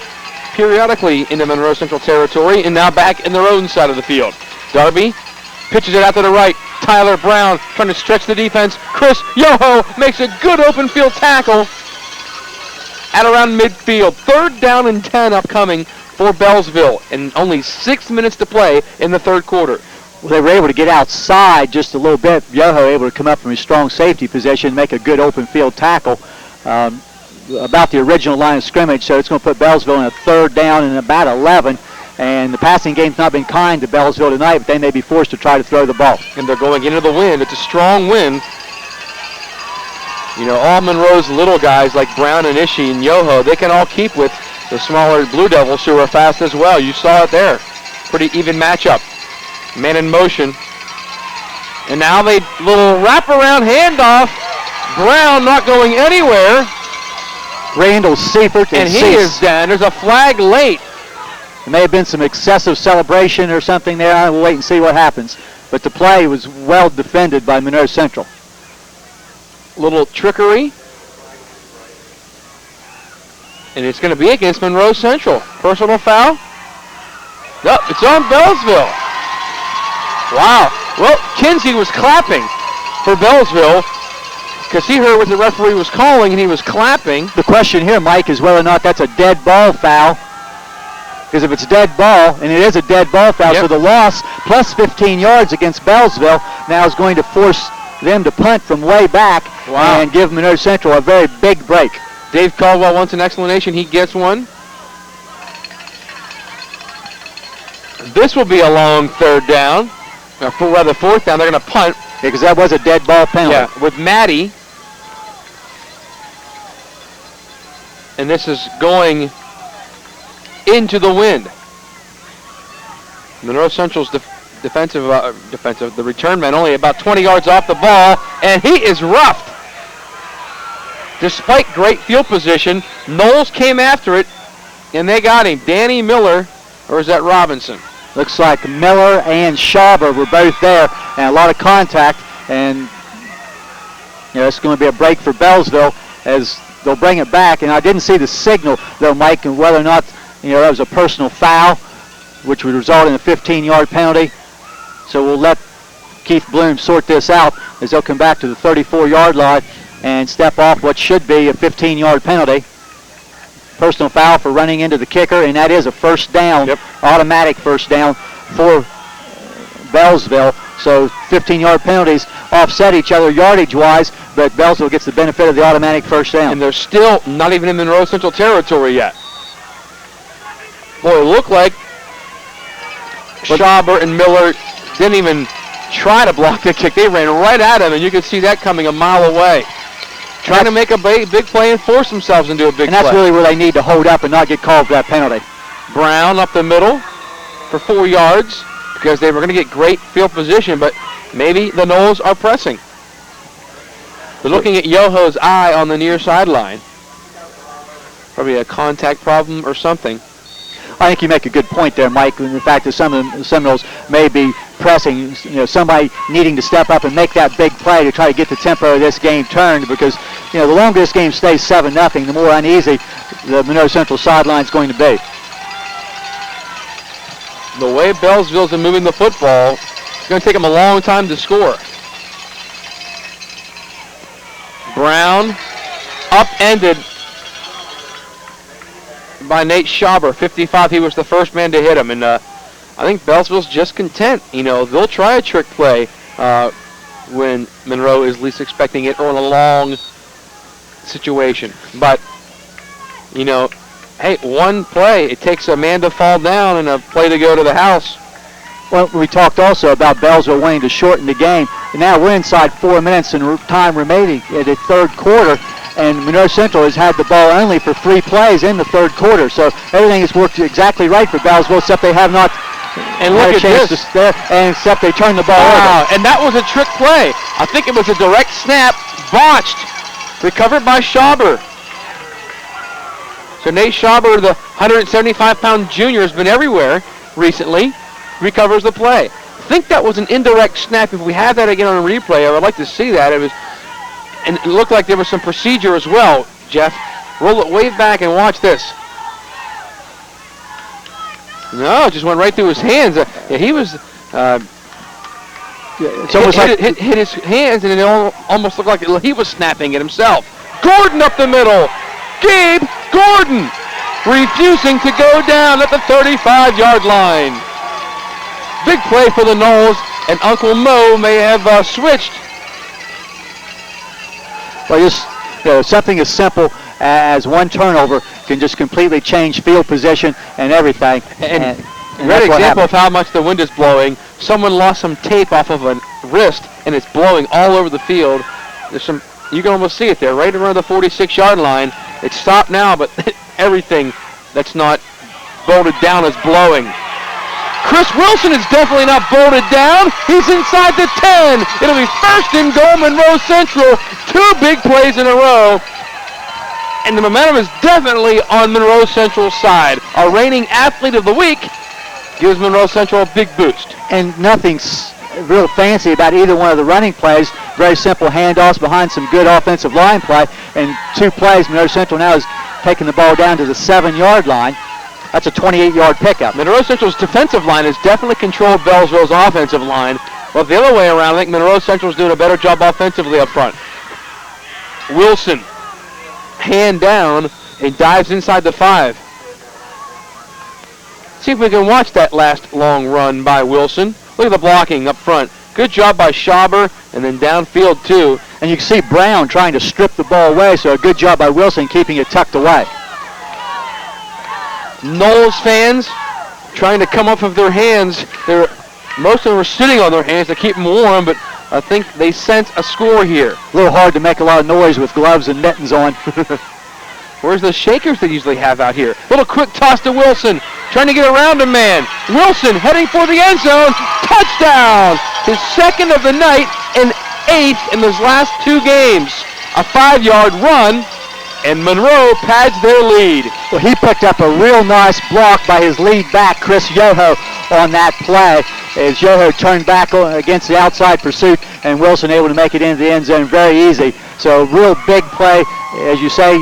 periodically into Monroe Central territory and now back in their own side of the field. Darby pitches it out to the right. Tyler Brown trying to stretch the defense. Chris Yoho makes a good open field tackle at around midfield. 3rd down and 10 upcoming for Beallsville, and only 6 minutes to play in the 3rd quarter. Well, they were able to get outside just a little bit. Yoho able to come up from his strong safety position, make a good open field tackle about the original line of scrimmage. So it's going to put Beallsville in a 3rd down and about 11. And the passing game's not been kind to Beallsville tonight, but they may be forced to try to throw the ball. And they're going into the wind. It's a strong wind. All Monroe's little guys like Brown and Ishii and Yoho, they can all keep with the smaller Blue Devils who are fast as well. You saw it there. Pretty even matchup. Man in motion. And now they little wraparound handoff. Brown not going anywhere. Randall Seifert and he is down. There's a flag late. There may have been some excessive celebration or something there. We'll wait and see what happens. But the play was well defended by Monroe Central. Little trickery. And it's going to be against Monroe Central. Personal foul. No, it's on Beallsville. Wow. Well, Kinsey was clapping for Beallsville because he heard what the referee was calling and he was clapping. The question here, Mike, is whether or not that's a dead ball foul. Because if it's a dead ball, and it is a dead ball foul, so the loss plus 15 yards against Beallsville now is going to force them to punt from way back and give Monroe Central a very big break. Dave Caldwell wants an explanation. He gets one. This will be a long 3rd down. Or rather 4th down. They're going to punt. Because that was a dead ball penalty. Yeah, with Maddie. And this is going into the wind. Monroe Central's defensive, the return man only about 20 yards off the ball, and he is roughed. Despite great field position, Knowles came after it, and they got him. Danny Miller, Or is that Robinson? Looks like Miller and Schauber were both there, and a lot of contact. And it's going to be a break for Beallsville as they'll bring it back. And I didn't see the signal, though, Mike, and whether or not that was a personal foul, which would result in a 15-yard penalty. So we'll let Keith Bloom sort this out as they'll come back to the 34-yard line and step off what should be a 15-yard penalty. Personal foul for running into the kicker, and that is a first down, automatic first down for Beallsville. So 15-yard penalties offset each other yardage-wise, but Beallsville gets the benefit of the automatic first down. And they're still not even in Monroe Central territory yet. Boy, it looked like Schauber and Miller didn't even try to block the kick. They ran right at him, and you could see that coming a mile away. Trying to make a big play and force themselves into a big play. And that's really where they need to hold up and not get called for that penalty. Brown up the middle for 4 yards because they were going to get great field position, but maybe the Noles are pressing. They're looking at Yoho's eye on the near sideline. Probably a contact problem or something. I think you make a good point there, Mike, in the fact that some of the Seminoles may be pressing, somebody needing to step up and make that big play to try to get the tempo of this game turned, because, the longer this game stays 7-0, the more uneasy the Monroe Central sideline is going to be. The way Beallsville's been moving the football, it's going to take them a long time to score. Brown upended by Nate Schauber, 55. He was the first man to hit him, and I think Beallsville's just content. They'll try a trick play when Monroe is least expecting it, or in a long situation. But, hey, one play, it takes a man to fall down and a play to go to the house. Well, we talked also about Beallsville wanting to shorten the game. And now we're inside 4 minutes and time remaining in the third quarter. And Monroe Central has had the ball only for 3 plays in the third quarter. So everything has worked exactly right for Beallsville, except they have not and look had a at chance this. to stare, and except they turned the ball over. And that was a trick play. I think it was a direct snap, botched, recovered by Schauber. So Nate Schauber, the 175-pound junior, has been everywhere recently, recovers the play. I think that was an indirect snap. If we had that again on a replay, I would like to see that. And it looked like there was some procedure as well, Jeff. Roll it way back and watch this. No, it just went right through his hands. He was It's almost hit his hands, and it almost looked like he was snapping it himself. Gordon up the middle. Gabe Gordon refusing to go down at the 35-yard line. Big play for the Noles, and Uncle Mo may have switched. Well, just something as simple as one turnover can just completely change field position and everything. And great example of how much the wind is blowing. Someone lost some tape off of a wrist, and it's blowing all over the field. There's some, you can almost see it there, right around the 46-yard line. It's stopped now, but everything that's not bolted down is blowing. Chris Wilson is definitely not bolted down. He's inside the 10. It'll be first and goal, Monroe Central. 2 big plays in a row. And the momentum is definitely on Monroe Central's side. Our reigning athlete of the week gives Monroe Central a big boost. And nothing's real fancy about either one of the running plays. Very simple handoffs behind some good offensive line play. And 2 plays, Monroe Central now is taking the ball down to the 7-yard line. That's a 28-yard pickup. Monroe Central's defensive line has definitely controlled Beallsville's offensive line. But the other way around, I think Monroe Central's doing a better job offensively up front. Wilson, hand down, and dives inside the 5. See if we can watch that last long run by Wilson. Look at the blocking up front. Good job by Schauber, and then downfield too. And you can see Brown trying to strip the ball away, so a good job by Wilson keeping it tucked away. Noles fans trying to come off of their hands. Most of them are sitting on their hands to keep them warm, but I think they sense a score here. A little hard to make a lot of noise with gloves and mittens on. Where's the shakers they usually have out here? Little quick toss to Wilson, trying to get around a man. Wilson heading for the end zone. Touchdown! His second of the night and 8th in his last 2 games. A 5-yard run and Monroe pads their lead. Well, he picked up a real nice block by his lead back, Chris Yoho, on that play, as Yoho turned back against the outside pursuit, and Wilson able to make it into the end zone very easy. So real big play, as you say,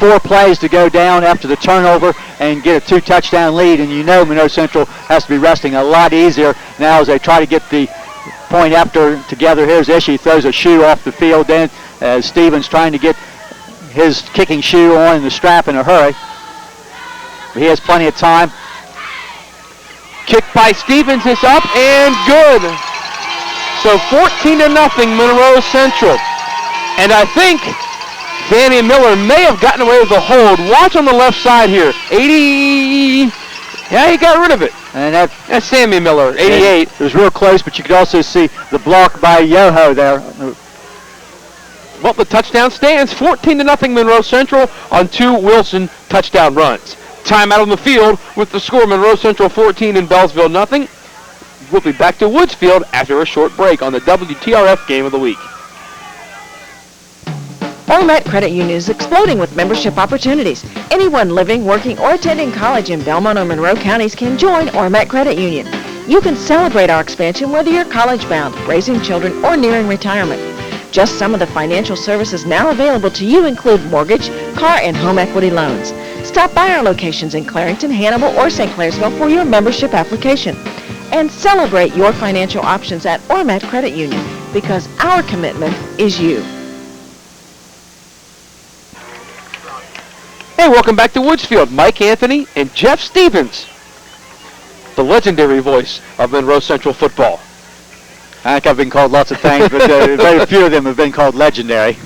4 plays to go down after the turnover and get a 2-touchdown lead, and you know Monroe Central has to be resting a lot easier now as they try to get the point after together. Here's Ishii, throws a shoe off the field then as Stevens trying to get his kicking shoe on in the strap in a hurry. But he has plenty of time. Kick by Stevens is up and good. So 14-0 Monroe Central. And I think Danny Miller may have gotten away with the hold. Watch on the left side here. 80. Yeah, he got rid of it. And that's Sammy Miller, 88. It was real close, but you could also see the block by Yoho there. Well, the touchdown stands. 14-0 Monroe Central on 2 Wilson touchdown runs. Timeout on the field with the score Monroe Central 14 and Beallsville nothing. We'll be back to Woodsfield after a short break on the WTRF Game of the Week. Ormat Credit Union is exploding with membership opportunities. Anyone living, working, or attending college in Belmont or Monroe counties can join Ormat Credit Union. You can celebrate our expansion whether you're college-bound, raising children, or nearing retirement. Just some of the financial services now available to you include mortgage, car, and home equity loans. Stop by our locations in Clarington, Hannibal, or St. Clairsville for your membership application. And celebrate your financial options at Ormat Credit Union, because our commitment is you. Hey, welcome back to Woodsfield. Mike Anthony and Jeff Stevens, the legendary voice of Monroe Central football. I think I've been called lots of things, but very few of them have been called legendary.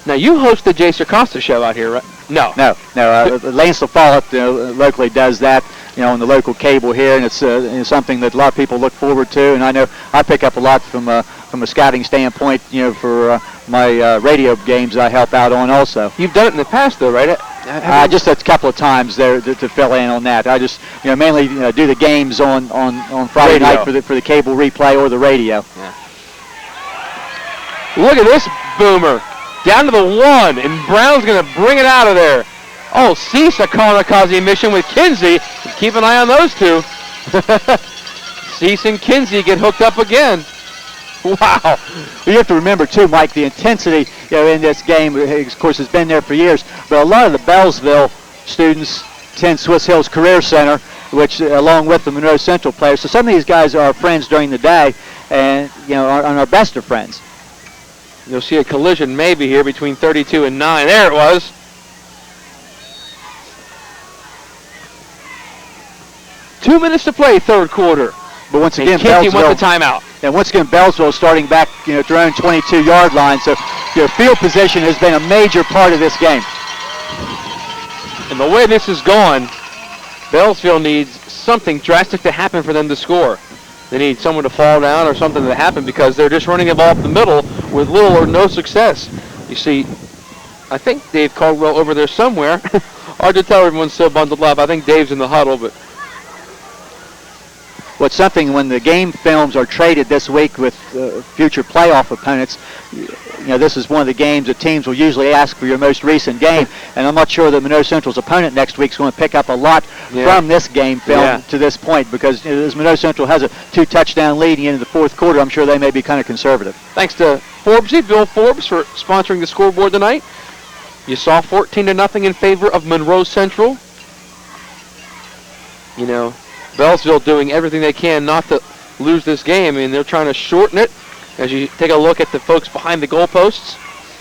Now, you host the Jay Circosta show out here, right? No. Lance LaFollette locally does that, on the local cable here, and it's something that a lot of people look forward to. And I know I pick up a lot from a scouting standpoint, for my radio games I help out on also. You've done it in the past, though, right? Just a couple of times there to fill in on that. I just mainly do the games on Friday night for the cable replay or the radio. Yeah. Look at this boomer. Down to the 1, and Brown's going to bring it out of there. Oh, Cease a kamikaze mission with Kinsey. Keep an eye on those two. Cease and Kinsey get hooked up again. Wow. You have to remember, too, Mike, the intensity in this game, of course, has been there for years. But a lot of the Beallsville students attend Swiss Hills Career Center, which, along with the Monroe Central players. So some of these guys are our friends during the day and, are our best of friends. You'll see a collision maybe here between 32 and 9. There it was. Two minutes to play, third quarter. But once again, Kinsey wants the timeout. And once again, Beallsville starting back, at their own 22-yard line. So, field position has been a major part of this game. And the way this is going, Beallsville needs something drastic to happen for them to score. They need someone to fall down or something to happen because they're just running the ball up the middle with little or no success. You see, I think Dave Caldwell over there somewhere. Hard to tell, everyone's so bundled up. I think Dave's in the huddle, but... What's something when the game films are traded this week with future playoff opponents, this is one of the games that teams will usually ask for your most recent game, and I'm not sure that Monroe Central's opponent next week is going to pick up a lot from this game film to this point, because as Monroe Central has a 2-touchdown lead into the fourth quarter, I'm sure they may be kind of conservative. Thanks to Forbesy, Bill Forbes, for sponsoring the scoreboard tonight. You saw 14-0 in favor of Monroe Central. Beallsville doing everything they can not to lose this game. I mean, they're trying to shorten it. As you take a look at the folks behind the goalposts,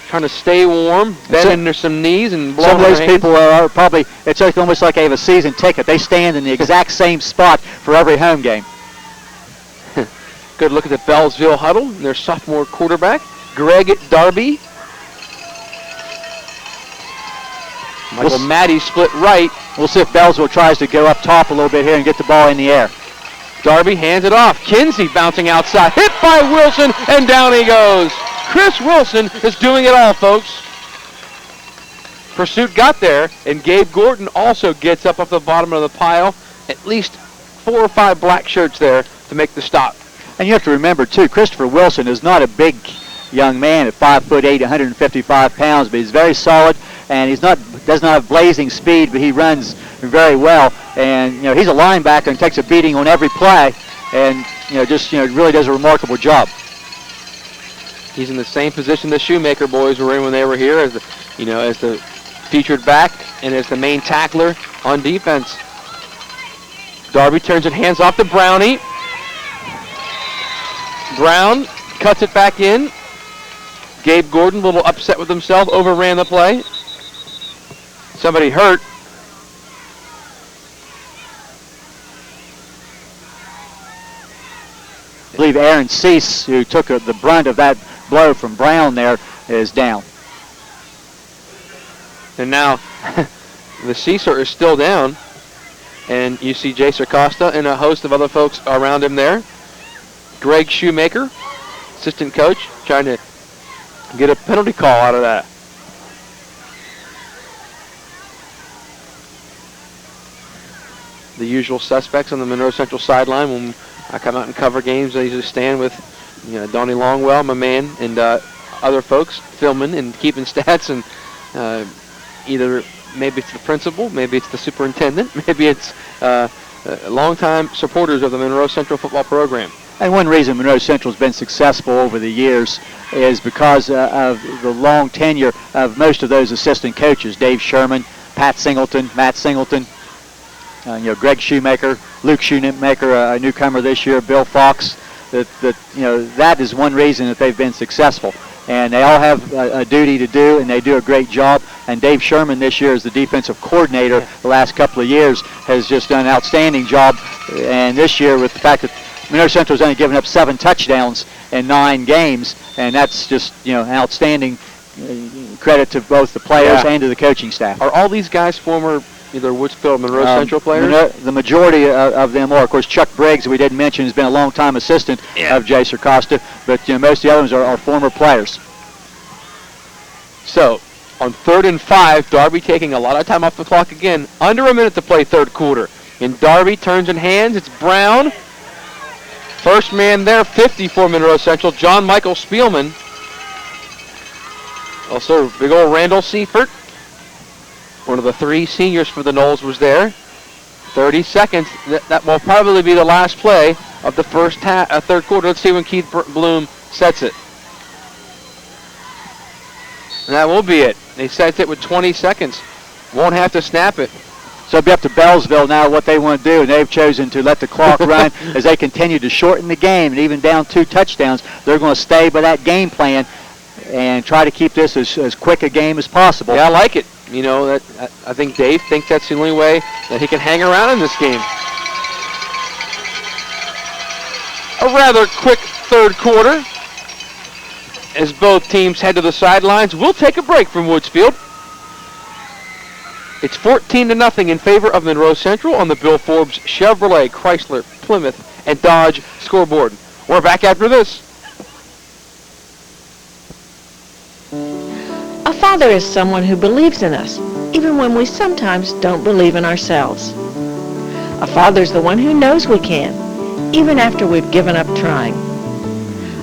trying to stay warm, bending their some knees and blowing some of those their hands. people are probably, it's almost like they have a season ticket. They stand in the exact same spot for every home game. Good look at the Beallsville huddle. Their sophomore quarterback, Greg Darby. Michael Maddie split right. We'll see if Beallsville tries to go up top a little bit here and get the ball in the air. Darby hands it off. Kinsey bouncing outside. Hit by Wilson, and down he goes. Chris Wilson is doing it all, folks. Pursuit got there, and Gabe Gordon also gets up off the bottom of the pile. At least 4 or 5 black shirts there to make the stop. And you have to remember, too, Christopher Wilson is not a big young man at 5'8", 155 pounds, but he's very solid, and does not have blazing speed, but he runs very well. And he's a linebacker and takes a beating on every play, and really does a remarkable job. He's in the same position the Shoemaker boys were in when they were here, as the featured back and as the main tackler on defense. Darby turns it, hands off to Brownie. Brown cuts it back in. Gabe Gordon, a little upset with himself, overran the play. Somebody hurt. I believe Aaron Cease, who took the brunt of that blow from Brown there, is down. And now the Ceaser is still down. And you see Jaser Costa and a host of other folks around him there. Greg Shoemaker, assistant coach, trying to get a penalty call out of that. The usual suspects on the Monroe Central sideline. When I come out and cover games, I usually stand with Donnie Longwell, my man, and other folks filming and keeping stats, and either maybe it's the principal, maybe it's the superintendent, maybe it's longtime supporters of the Monroe Central football program. And one reason Monroe Central has been successful over the years is because of the long tenure of most of those assistant coaches: Dave Sherman, Pat Singleton, Matt Singleton, Greg Shoemaker, Luke Shoemaker, a newcomer this year, Bill Fox. That is one reason that they've been successful. And they all have a duty to do, and they do a great job. And Dave Sherman this year, as the defensive coordinator, the last couple of years, has just done an outstanding job. And this year, with the fact that Monroe Central's only given up 7 touchdowns in 9 games, and that's just an outstanding credit to both the players and to the coaching staff. Are all these guys former either Woodsville or Monroe Central players? The majority of them are. Of course, Chuck Briggs, we didn't mention, has been a long-time assistant of Jaser Costa, but most of the other ones are former players. So, on 3rd and 5, Darby taking a lot of time off the clock again. Under a minute to play third quarter. And Darby turns in hands. It's Brown. First man there, 50 for Monroe Central, John Michael Spielman. Also, big old Randall Seifert, one of the 3 seniors for the Noles, was there. 30 seconds. That will probably be the last play of the third quarter. Let's see when Keith Bloom sets it. And that will be it. They set it with 20 seconds. Won't have to snap it. So it'll be up to Beallsville now what they want to do, and they've chosen to let the clock run as they continue to shorten the game, and even down 2 touchdowns, they're going to stay by that game plan and try to keep this as quick a game as possible. Yeah, I like it. I think Dave thinks that's the only way that he can hang around in this game. A rather quick third quarter as both teams head to the sidelines. We'll take a break from Woodsfield. It's 14-0 in favor of Monroe Central on the Bill Forbes Chevrolet, Chrysler, Plymouth, and Dodge scoreboard. We're back after this. A father is someone who believes in us, even when we sometimes don't believe in ourselves. A father's the one who knows we can, even after we've given up trying.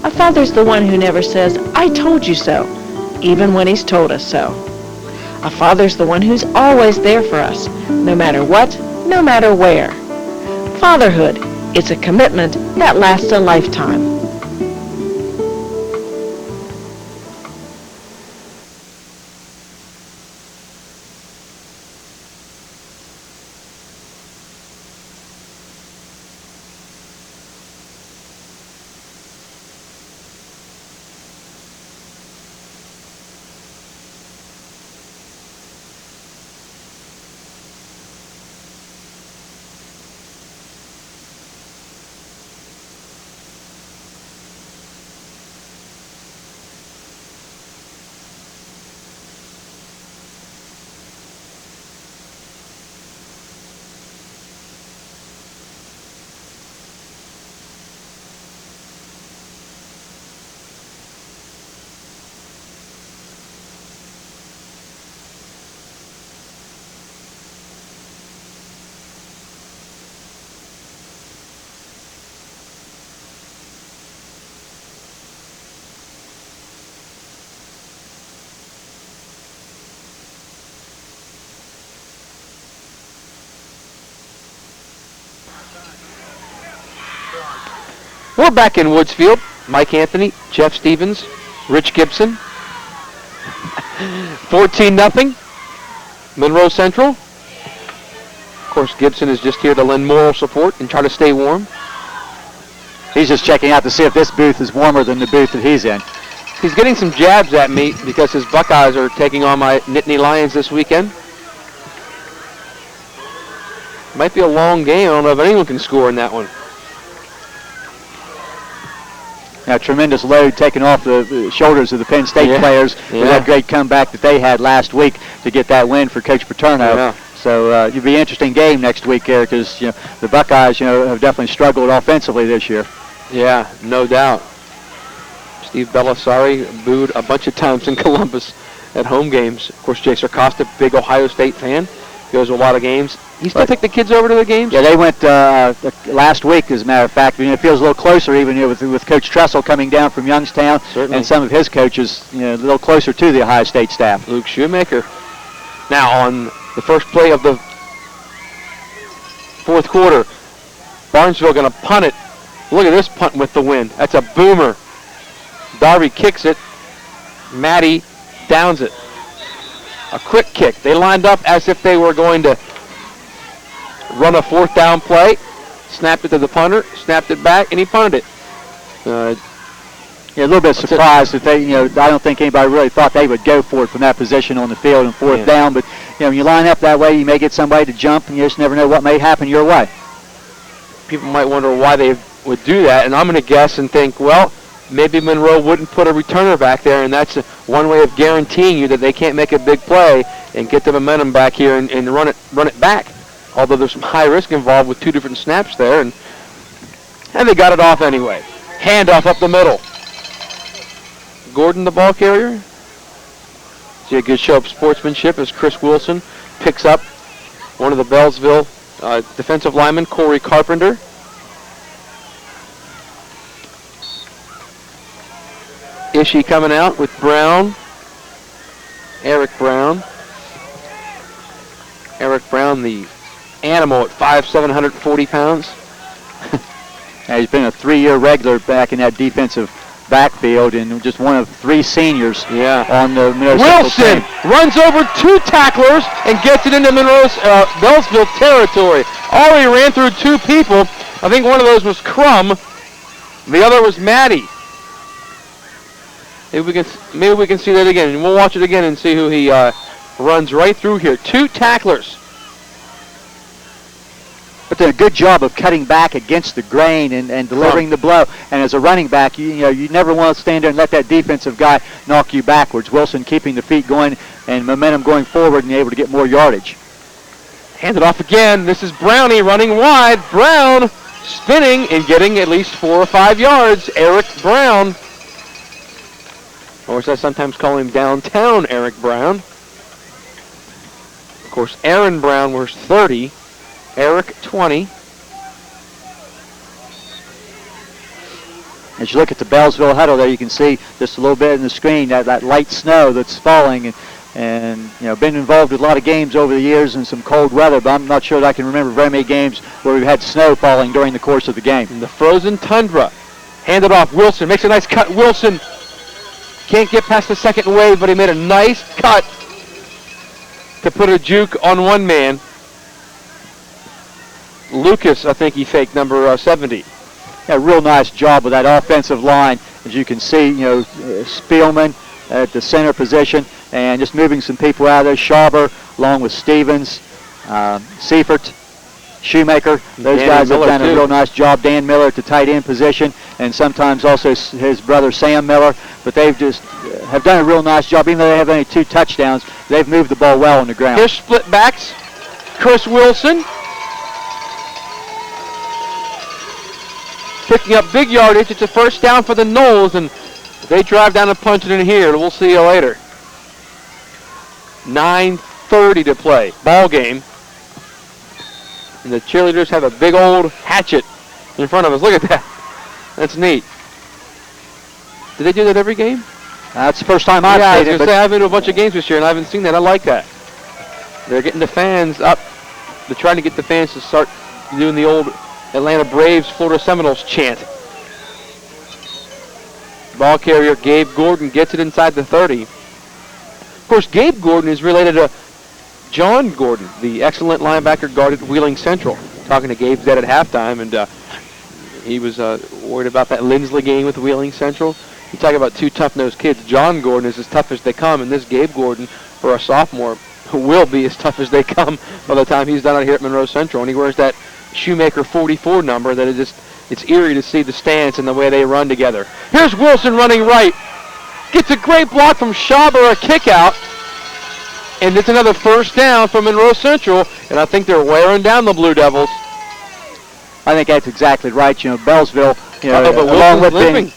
A father's the one who never says, "I told you so," even when he's told us so. A father's the one who's always there for us, no matter what, no matter where. Fatherhood, it's a commitment that lasts a lifetime. We're back in Woodsfield. Mike Anthony, Jeff Stevens, Rich Gibson. 14-0. Monroe Central. Of course, Gibson is just here to lend moral support and try to stay warm. He's just checking out to see if this booth is warmer than the booth that he's in. He's getting some jabs at me because his Buckeyes are taking on my Nittany Lions this weekend. Might be a long game. I don't know if anyone can score in that one. Now, tremendous load taken off the shoulders of the Penn State players with that great comeback that they had last week to get that win for Coach Paterno. Yeah. So it'll be an interesting game next week there because the Buckeyes have definitely struggled offensively this year. Yeah, no doubt. Steve Belisari booed a bunch of times in Columbus at home games. Of course, Jay Sarcosta, big Ohio State fan, goes to a lot of games. You still take the kids over to the games? Yeah, they went last week, as a matter of fact. It feels a little closer even with Coach Tressel coming down from Youngstown. Certainly. And some of his coaches a little closer to the Ohio State staff. Luke Shoemaker. Now on the first play of the fourth quarter, Barnesville going to punt it. Look at this punt with the wind. That's a boomer. Darby kicks it. Maddie downs it. A quick kick. They lined up as if they were going to run a fourth down play. Snapped it to the punter. Snapped it back, and he punted it. A little bit surprised that they, I don't think anybody really thought they would go for it from that position on the field and fourth down. But, when you line up that way, you may get somebody to jump, and you just never know what may happen your way. People might wonder why they would do that, and I'm going to guess and think, well, maybe Monroe wouldn't put a returner back there, and that's one way of guaranteeing you that they can't make a big play and get the momentum back here and run it back. Although there's some high risk involved with two different snaps there, and they got it off anyway. Handoff up the middle. Gordon, the ball carrier. See a good show of sportsmanship as Chris Wilson picks up one of the Beallsville defensive linemen, Corey Carpenter. Ishii coming out with Brown. Eric Brown. Eric Brown, the animal at 5'7", 740 pounds. He's been a 3-year regular back in that defensive backfield and just one of 3 seniors on the Monroe Wilson runs over 2 tacklers and gets it into Monroe's Beallsville territory. Already ran through 2 people. I think one of those was Crum. The other was Maddie. Maybe we can see that again. And we'll watch it again and see who he runs right through here. 2 tacklers. But did a good job of cutting back against the grain and delivering the blow. And as a running back, you never want to stand there and let that defensive guy knock you backwards. Wilson keeping the feet going and momentum going forward and able to get more yardage. Hand it off again. This is Brownie running wide. Brown spinning and getting at least 4 or 5 yards. Eric Brown. Or as I sometimes call him, downtown Eric Brown. Of course, Aaron Brown was 30. Eric, 20. As you look at the Beallsville huddle there, you can see just a little bit in the screen that light snow that's falling. And been involved with a lot of games over the years in some cold weather, but I'm not sure that I can remember very many games where we've had snow falling during the course of the game. In the frozen tundra. Handed off. Wilson makes a nice cut. Wilson can't get past the second wave, but he made a nice cut to put a juke on one man. Lucas, I think he faked number 70. Yeah, real nice job with that offensive line. As you can see, Spielman at the center position and just moving some people out of there. Schauber along with Stevens, Seifert, Shoemaker. Those guys have done a real nice job. Dan Miller at the tight end position and sometimes also his brother Sam Miller. But they've just have done a real nice job. Even though they have only 2 touchdowns, they've moved the ball well on the ground. Here's split backs. Chris Wilson picking up big yardage. It's a first down for the Noles, and they drive down and punch it in here. We'll see you later. 9:30 to play. Ball game. And the cheerleaders have a big old hatchet in front of us. Look at that. That's neat. Do they do that every game? That's the first time I've seen it. I was going to say, I've been to a bunch of games this year, and I haven't seen that. I like that. They're getting the fans up. They're trying to get the fans to start doing the old Atlanta Braves, Florida Seminoles chant. Ball carrier Gabe Gordon gets it inside the 30. Of course, Gabe Gordon is related to John Gordon, the excellent linebacker guard at Wheeling Central. Talking to Gabe's dad at halftime, and he was worried about that Lindsley game with Wheeling Central. You talk about two tough-nosed kids. John Gordon is as tough as they come, and this Gabe Gordon, for a sophomore, will be as tough as they come by the time he's done out here at Monroe Central. And he wears that Shoemaker 44 number that it's eerie to see the stance and the way they run together. Here's Wilson running right. Gets a great block from Schaber, a kick out. And it's another first down for Monroe Central, and I think they're wearing down the Blue Devils. I think that's exactly right. You know, Beallsville, but along with limping.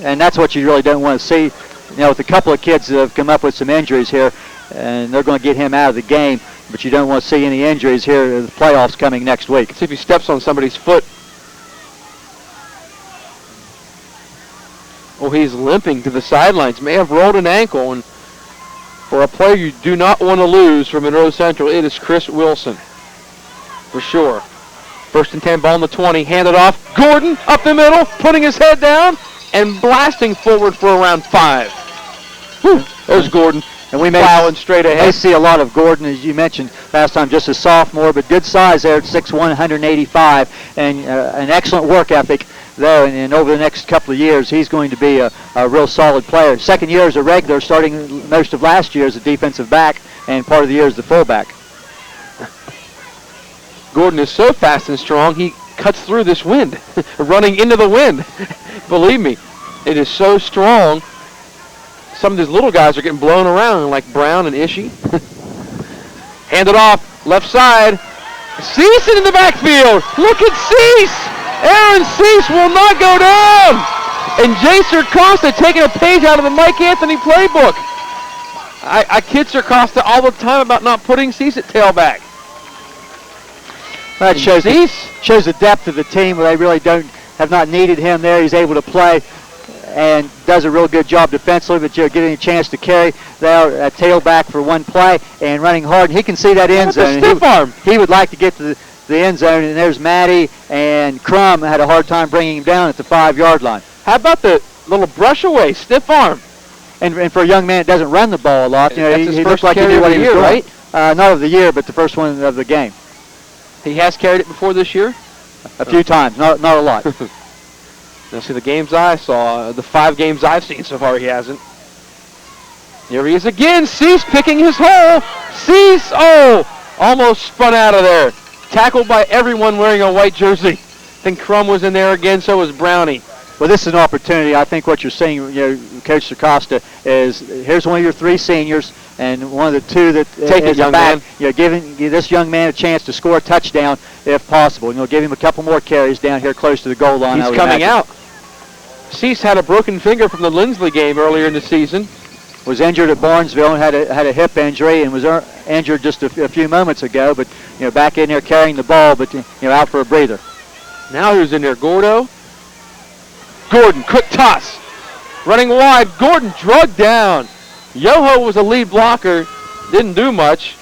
And that's what you really don't want to see. You know, with a couple of kids that have come up with some injuries here, and they're going to get him out of the game, but you don't want to see any injuries here in the playoffs coming next week. See if he steps on somebody's foot. Oh, he's limping to the sidelines. May have rolled an ankle, and for a player you do not want to lose from Monroe Central, it is Chris Wilson, for sure. 1st and 10, ball on the 20, handed off. Gordon up the middle, putting his head down, and blasting forward for around 5. Whew, there's Gordon. And we may plowing straight ahead. see a lot of Gordon, as you mentioned last time, just a sophomore, but good size there at 6'1", 185, and an excellent work ethic there. And over the next couple of years, he's going to be a real solid player. Second year as a regular, starting most of last year as a defensive back, and part of the year as the fullback. Gordon is so fast and strong, he cuts through this wind, running into the wind. Believe me, it is so strong. Some of these little guys are getting blown around, like Brown and Ishii. Handed off, left side. Cease in the backfield. Look at Cease. Aaron Cease will not go down. And Jaser Costa taking a page out of the Mike Anthony playbook. I kid Sir Costa all the time about not putting Cease at tailback. That shows the depth of the team, where they really have not needed him there. He's able to play and does a real good job defensively, but you're getting a chance to carry there at tailback for one play and running hard. He can see that end zone. Stiff arm. He would like to get to the end zone, and there's Matty, and Crum had a hard time bringing him down at the 5-yard line. How about the little brush away, stiff arm? And for a young man that doesn't run the ball a lot, you know, That's his he first looked like he carry knew of what the he was year, doing. right? Not of the year, but the first one of the game. He has carried it before this year? A few times, not a lot. Now see, the games I saw, the 5 games I've seen so far, he hasn't. Here he is again. Cease picking his hole. Cease, almost spun out of there. Tackled by everyone wearing a white jersey. Then Crum was in there again, so was Brownie. Well, this is an opportunity. I think what you're seeing, Coach Acosta, is here's one of your 3 seniors and one of the 2 that Take it, is young back. man. Giving this young man a chance to score a touchdown if possible. Give him a couple more carries down here close to the goal line. He's coming out. Cease had a broken finger from the Lindsley game earlier in the season. Was injured at Barnesville and had a hip injury and was injured just a few moments ago. But back in there carrying the ball, but out for a breather. Now who's in there? Gordo. Gordon, quick toss. Running wide. Gordon drugged down. Yoho was a lead blocker. Didn't do much.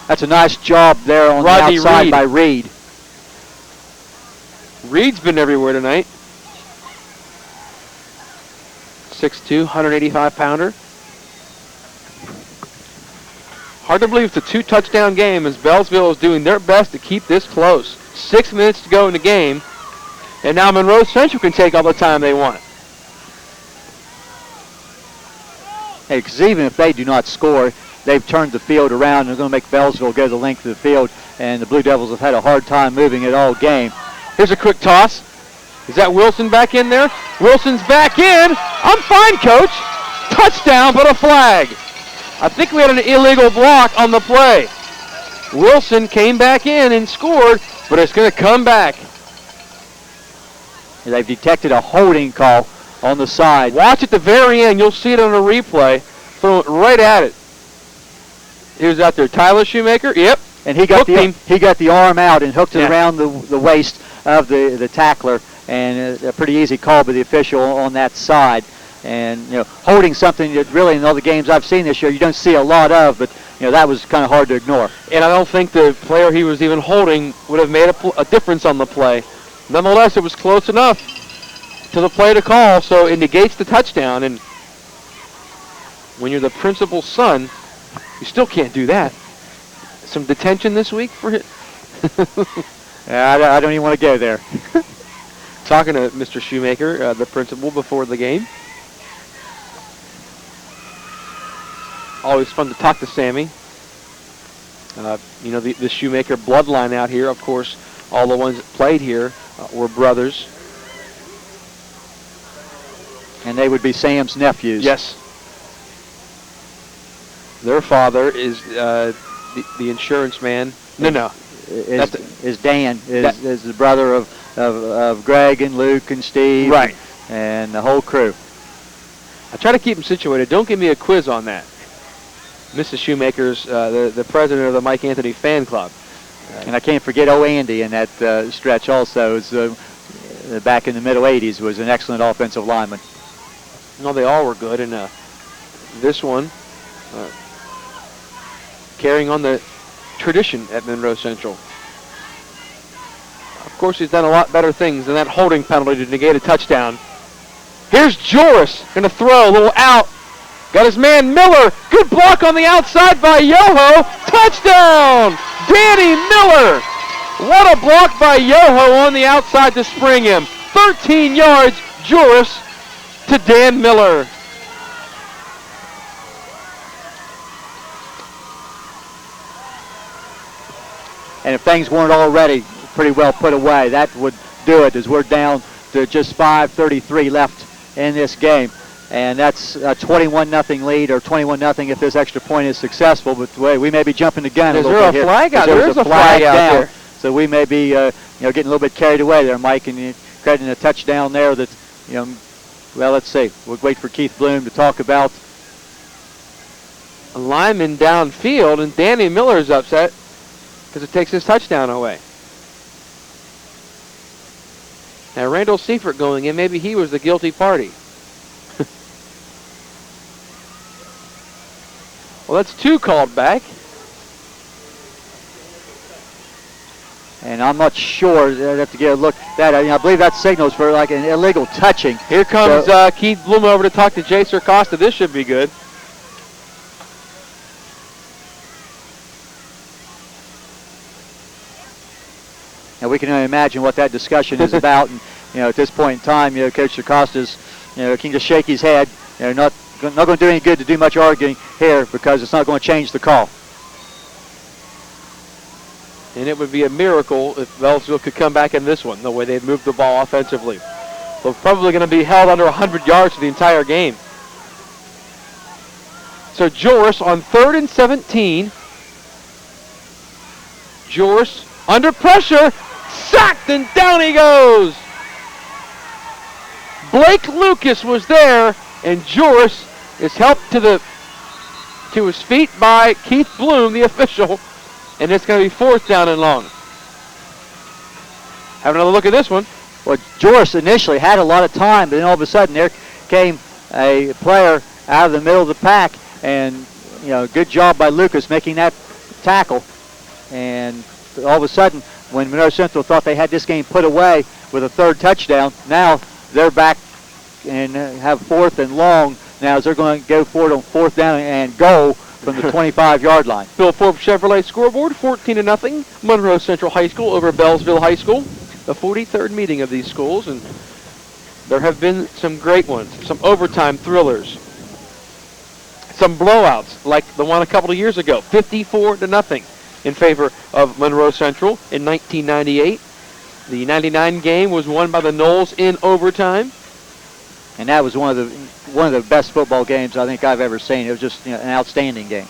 That's a nice job there on Rodney the outside Reed. by Reed. Reed's been everywhere tonight. 6'2", 185-pounder. Hard to believe it's a 2-touchdown game as Beallsville is doing their best to keep this close. 6 minutes to go in the game. And now Monroe Central can take all the time they want. Hey, because even if they do not score, they've turned the field around and they're going to make Beallsville go the length of the field, and the Blue Devils have had a hard time moving it all game. Here's a quick toss. Is that Wilson back in there? Wilson's back in. I'm fine, Coach. Touchdown, but a flag. I think we had an illegal block on the play. Wilson came back in and scored, but it's going to come back. They've detected a holding call on the side. Watch at the very end. You'll see it on a replay. Throw it right at it. He was out there. Tyler Shoemaker. Yep. And he got the arm out and hooked it around the waist of the tackler, and a pretty easy call by the official on that side. And holding something that really in all the games I've seen this year you don't see a lot of, but that was kind of hard to ignore. And I don't think the player he was even holding would have made a difference on the play. Nonetheless, it was close enough to the play to call, so it negates the touchdown. And when you're the principal's son, you still can't do that. Some detention this week for him? I don't even want to go there. Talking to Mr. Shoemaker, the principal, before the game. Always fun to talk to Sammy. The Shoemaker bloodline out here, of course, all the ones that played here were brothers. And they would be Sam's nephews. Yes. Their father is the insurance man. No. Is Dan, is the brother of Greg and Luke and Steve. Right. And the whole crew. I try to keep them situated. Don't give me a quiz on that. Mrs. Shoemaker's the president of the Mike Anthony fan club. And I can't forget Andy in that stretch also. Back in the middle 80s was an excellent offensive lineman. No, they all were good. And this one, carrying on the tradition at Monroe Central. Of course, he's done a lot better things than that holding penalty to negate a touchdown. Here's Joris, going to throw a little out. Got his man Miller. Good block on the outside by Yoho. Touchdown! Danny Miller. What a block by Yoho on the outside to spring him. 13 yards, Joris to Dan Miller. And if things weren't already pretty well put away, that would do it, as we're down to just 5:33 left in this game. And that's a 21-0 lead, or 21-0 if this extra point is successful. But we may be jumping the gun a little bit here. Is there a flag out there? There's a flag out there. So we may be getting a little bit carried away there, Mike, and crediting a touchdown there that, well, let's see. We'll wait for Keith Bloom to talk about. A lineman downfield, and Danny Miller's upset because it takes his touchdown away. Now, Randall Seifert going in, maybe he was the guilty party. Well, that's two called back. And I'm not sure. I'd have to get a look at that. I believe that signals for like an illegal touching. Here comes Keith Bloom over to talk to Jay Sircosta. This should be good. And we can only imagine what that discussion is about. And at this point in time, Coach Sircosta's, can just shake his head. Not going to do any good to do much arguing here, because it's not going to change the call. And it would be a miracle if Beallsville could come back in this one, the way they've moved the ball offensively. They're probably going to be held under 100 yards for the entire game. So Joris on 3rd and 17. Joris under pressure, sacked, and down he goes. Blake Lucas was there, and Joris is helped to his feet by Keith Bloom, the official, and it's going to be 4th down and long. Have another look at this one. Well, Joris initially had a lot of time, but then all of a sudden there came a player out of the middle of the pack, and good job by Lucas making that tackle. And all of a sudden, when Monroe Central thought they had this game put away with a 3rd touchdown, now they're back and have 4th and long now, as they're going to go for it on 4th down and goal from the 25-yard line. Bill Forbes Chevrolet scoreboard, 14-0, Monroe Central High School over Beallsville High School. The 43rd meeting of these schools, and there have been some great ones, some overtime thrillers, some blowouts like the one a couple of years ago, 54-0 in favor of Monroe Central in 1998. The 99 game was won by the Noles in overtime. And that was one of the best football games I think I've ever seen. It was just an outstanding game.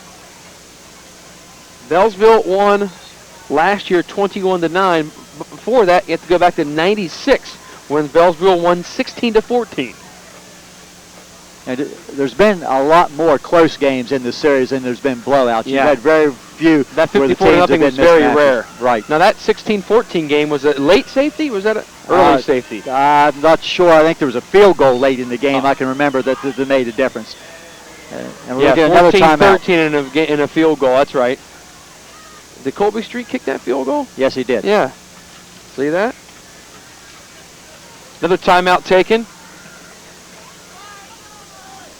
Beallsville won last year 21-9. Before that, you have to go back to 96 when Beallsville won 16-14. And there's been a lot more close games in the series than there's been blowouts. Yeah. You've had very few. That where the teams have 54-0 been was very mismatches. rare. Right. Now that 16-14 game, was it late safety? Was that an early safety? I'm not sure. I think there was a field goal late in the game. I can remember that made a difference. And we'll get another timeout. 14-13 in a field goal. That's right. Did Colby Street kick that field goal? Yes, he did. Yeah. See that? Another timeout taken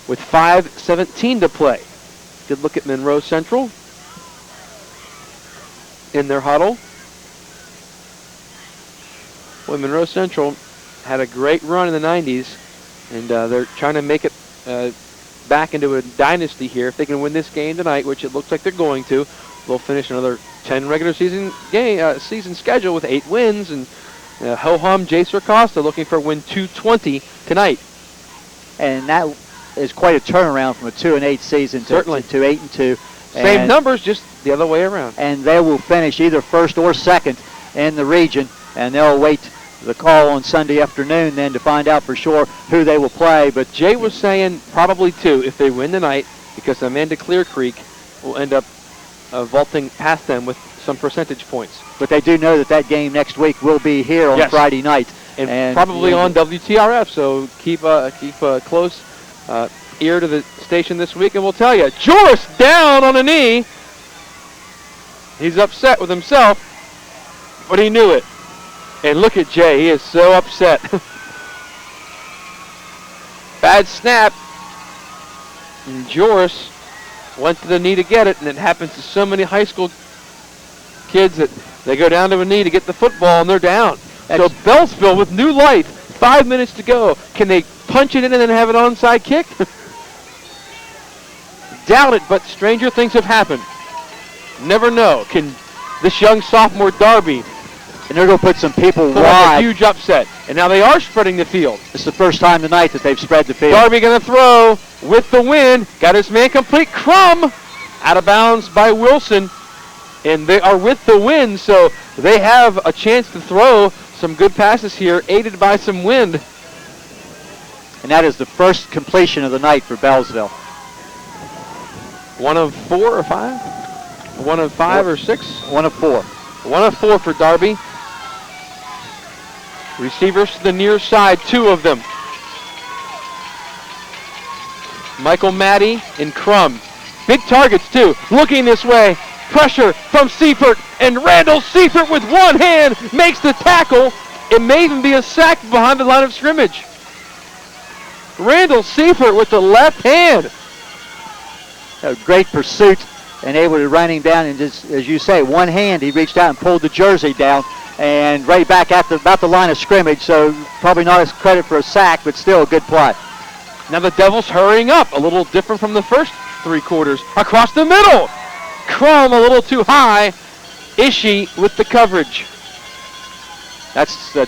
with 5:17 to play. Good look at Monroe Central in their huddle. Well, Monroe Central had a great run in the 90s, and they're trying to make it back into a dynasty here. If they can win this game tonight, which it looks like they're going to, they'll finish another 10 regular season season schedule with 8 wins. And ho-hum Jay Costa looking for win 220 tonight. And that is quite a turnaround from a 2-8 season to 8-2. Same numbers, just the other way around. And they will finish either first or second in the region, and they'll wait the call on Sunday afternoon then to find out for sure who they will play. But Jay was saying probably 2 if they win tonight, because Amanda Clear Creek will end up vaulting past them with some percentage points. But they do know that game next week will be here on Friday night. And probably on WTRF, so keep a close ear to the station this week, and we'll tell you. Joris down on a knee. He's upset with himself, but he knew it. And look at Jay, he is so upset. Bad snap. And Joris went to the knee to get it, and it happens to so many high school kids that they go down to a knee to get the football, and they're down. So Beallsville with new life, 5 minutes to go. Can they punch it in and then have an onside kick? Doubt it, but stranger things have happened. Never know. Can this young sophomore Darby, and they're going to put some people pull wide. A huge upset. And now they are spreading the field. It's the first time tonight that they've spread the field. Darby going to throw with the win. Got his man complete. Crum out of bounds by Wilson. And they are with the win, so they have a chance to throw some good passes here, aided by some wind. And that is the first completion of the night for Beallsville. 1 of 4 or 5? 1 of 5 or 6? 1 of 4. 1 of 4 for Darby. Receivers to the near side, 2 of them. Michael Maddie and Crum. Big targets, too. Looking this way. Pressure from Seifert, and Randall Seifert with one hand makes the tackle. It may even be a sack behind the line of scrimmage. Randall Seifert with the left hand. A great pursuit and able to run him down, and just, as you say, one hand, he reached out and pulled the jersey down and right back at about the line of scrimmage, so probably not as credit for a sack, but still a good play. Now the Devils hurrying up, a little different from the first 3 quarters. Across the middle. Crum a little too high. Ishii with the coverage. That's a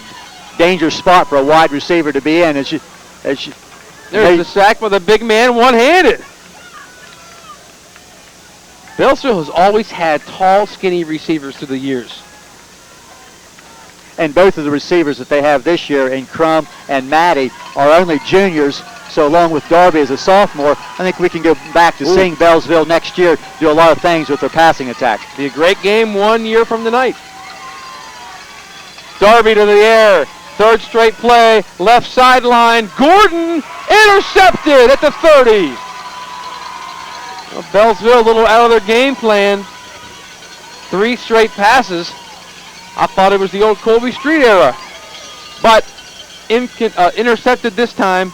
dangerous spot for a wide receiver to be in. There's the sack with a big man one-handed. Beallsville has always had tall, skinny receivers through the years. And both of the receivers that they have this year in Crum and Maddie are only juniors. So along with Darby as a sophomore, I think we can go back to seeing Beallsville next year do a lot of things with their passing attack. Be a great game 1 year from tonight. Darby to the air. 3rd straight play. Left sideline. Gordon intercepted at the 30. Well, Beallsville a little out of their game plan. 3 straight passes. I thought it was the old Colby Street era. But intercepted this time.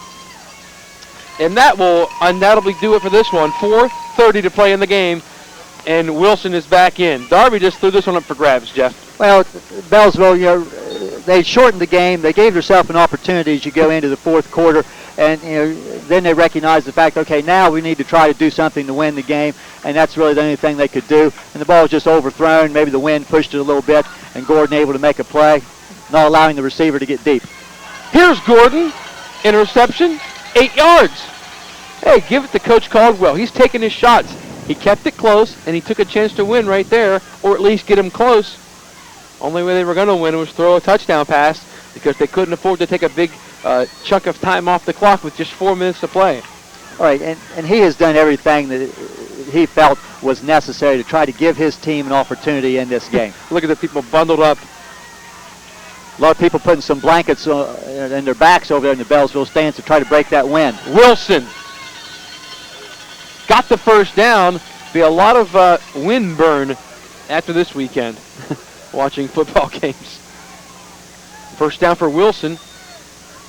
And that will undoubtedly do it for this one. 4:30 to play in the game, and Wilson is back in. Darby just threw this one up for grabs, Jeff. Well, Beallsville, they shortened the game. They gave themselves an opportunity as you go into the 4th quarter, and then they recognized the fact, okay, now we need to try to do something to win the game, and that's really the only thing they could do. And the ball was just overthrown. Maybe the wind pushed it a little bit, and Gordon able to make a play, not allowing the receiver to get deep. Here's Gordon, interception. 8 yards. Hey, give it to Coach Caldwell. He's taking his shots. He kept it close, and he took a chance to win right there, or at least get him close. Only way they were going to win was throw a touchdown pass, because they couldn't afford to take a big chunk of time off the clock with just 4 minutes to play. All right, and he has done everything that he felt was necessary to try to give his team an opportunity in this game. Look at the people bundled up. A lot of people putting some blankets in their backs over there in the Beallsville stands to try to break that wind. Wilson got the first down. Be a lot of wind burn after this weekend watching football games. First down for Wilson,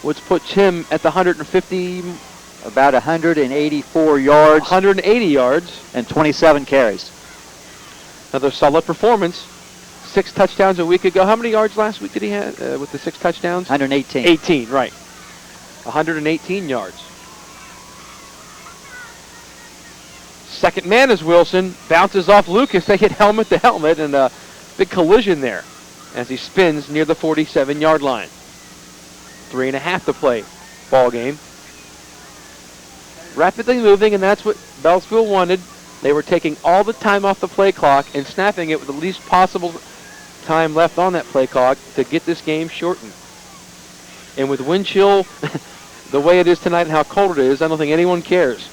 which puts him at the 150. About 184 yards. 180 yards. And 27 carries. Another solid performance. 6 touchdowns a week ago. How many yards last week did he have with the 6 touchdowns? 118. 18, right. 118 yards. Second man is Wilson. Bounces off Lucas. They hit helmet to helmet, and a big collision there as he spins near the 47-yard line. 3.5 to play. Ball game. Rapidly moving, and that's what Beallsville wanted. They were taking all the time off the play clock and snapping it with the least possible time left on that play clock to get this game shortened. And with wind chill the way it is tonight and how cold it is, I don't think anyone cares.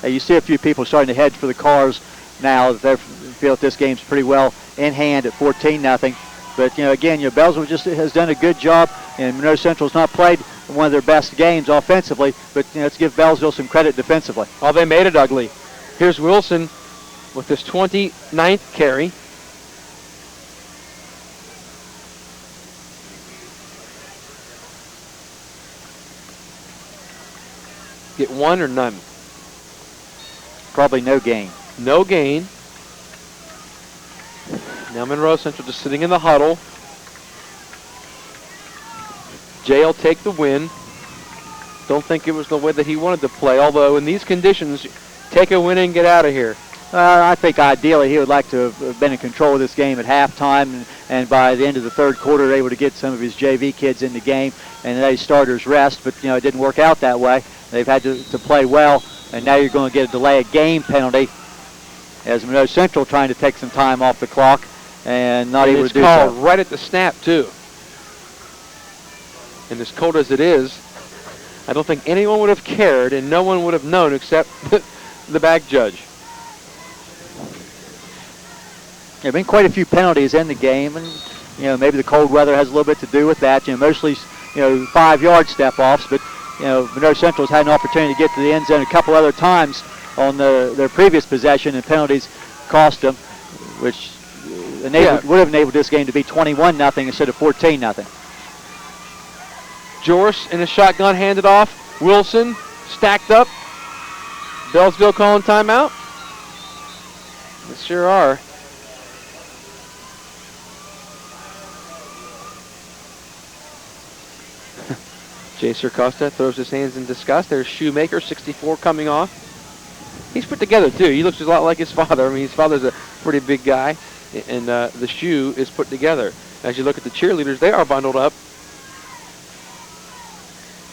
You see a few people starting to head for the cars now. They feel that this game's pretty well in hand at 14-0. But again, Beallsville just has done a good job, and Monroe Central's not played one of their best games offensively. But let's give Beallsville some credit defensively. Oh, they made it ugly. Here's Wilson with his 29th carry. Get one or none? Probably no gain. No gain. Now Monroe Central just sitting in the huddle. Jay will take the win. Don't think it was the way that he wanted to play, although in these conditions, take a win and get out of here. I think ideally he would like to have been in control of this game at halftime, and by the end of the third quarter able to get some of his JV kids in the game and let his starters rest, but it didn't work out that way. They've had to play well, and now you're going to get a delay of game penalty as Monroe Central trying to take some time off the clock and not able to do so. It's called right at the snap, too. And as cold as it is, I don't think anyone would have cared, and no one would have known except the back judge. There have been quite a few penalties in the game, and maybe the cold weather has a little bit to do with that. Mostly 5-yard step-offs, but Monroe Central's had an opportunity to get to the end zone a couple other times on their previous possession, and penalties cost them, which would have enabled this game to be 21-0 instead of 14-0. Joris in a shotgun, handed off. Wilson stacked up. Beallsville calling timeout. They sure are. Jaser Costa throws his hands in disgust. There's Shoemaker, 64, coming off. He's put together, too. He looks a lot like his father. I mean, his father's a pretty big guy, and the shoe is put together. As you look at the cheerleaders, they are bundled up.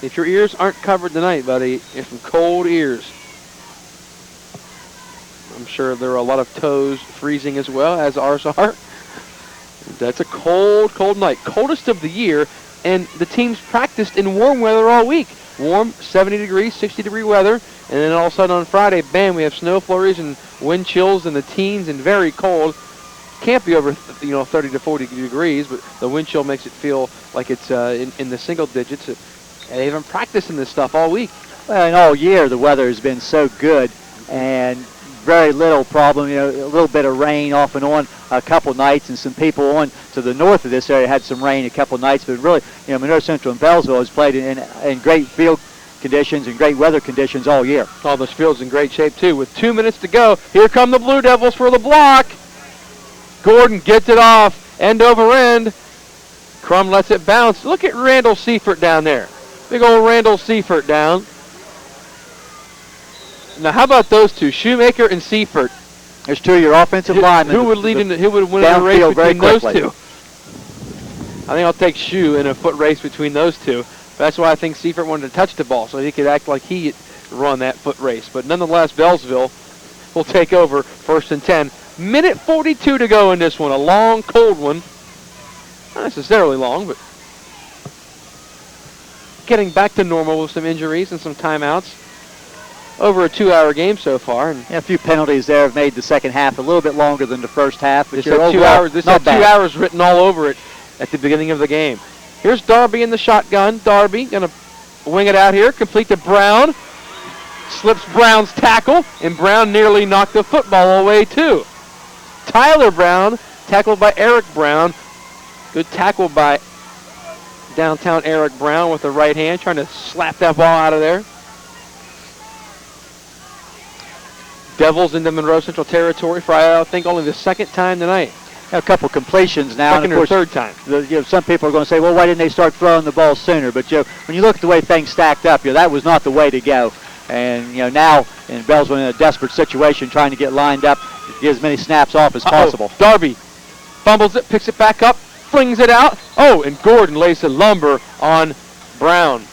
If your ears aren't covered tonight, buddy, it's some cold ears. I'm sure there are a lot of toes freezing as well, as ours are. That's a cold, cold night. Coldest of the year, and the teams practiced in warm weather all week. Warm, 70 degrees, 60-degree weather, and then all of a sudden on Friday, bam, we have snow flurries and wind chills in the teens and very cold. Can't be over 30 to 40 degrees, but the wind chill makes it feel like it's in the single digits. They haven't practiced in this stuff all week. Well, and all year the weather has been so good, and very little problem. A little bit of rain off and on a couple nights, and some people on to the north of this area had some rain a couple nights. But really, Monroe Central and Beallsville has played in great field conditions and great weather conditions all year. All those fields in great shape too. With 2 minutes to go, here come the Blue Devils for the block. Gordon gets it off, end over end. Crum lets it bounce. Look at Randall Seifert down there. Big old Randall Seifert down. Now, how about those two, Shoemaker and Seifert? There's two of your offensive linemen. Who would win in a race between those two? I think I'll take Shoe in a foot race between those two. That's why I think Seifert wanted to touch the ball, so he could act like he run that foot race. But nonetheless, Beallsville will take over 1st and 10. Minute 42 to go in this one. A long, cold one. Not necessarily long, but getting back to normal with some injuries and some timeouts. Over a 2-hour game so far. And a few penalties there have made the second half a little bit longer than the first half. But this had 2 hours. This had 2 hours written all over it at the beginning of the game. Here's Darby in the shotgun. Darby going to wing it out here, complete to Brown. slips Brown's tackle, and Brown nearly knocked the football away too. Tyler Brown, tackled by Eric Brown. Good tackle by downtown Eric Brown with the right hand, trying to slap that ball out of there. Devils into Monroe Central territory for, I think, only the second time tonight. A couple completions now. Second or third time. Some people are going to say, well, why didn't they start throwing the ball sooner? But when you look at the way things stacked up, that was not the way to go. And now in Beallsville in a desperate situation, trying to get lined up, get as many snaps off as possible. Darby fumbles it, picks it back up, flings it out. Oh, and Gordon lays the lumber on Brown,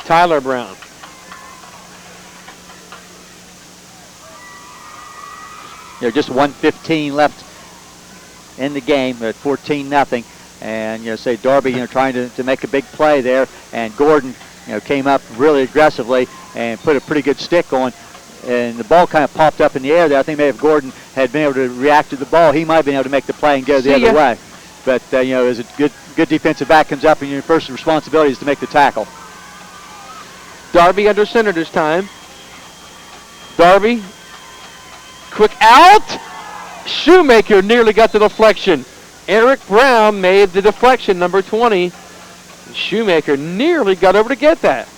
Tyler Brown. Just 1:15 left in the game at 14-0, and say Darby, trying to make a big play there, and Gordon, came up really aggressively and put a pretty good stick on, and the ball kind of popped up in the air there. I think maybe if Gordon had been able to react to the ball, he might have been able to make the play and go the other way. But as a good defensive back comes up, and your first responsibility is to make the tackle. Darby under center this time. Darby, quick out. Shoemaker nearly got the deflection. Eric Brown made the deflection, number 20. Shoemaker nearly got over to get that.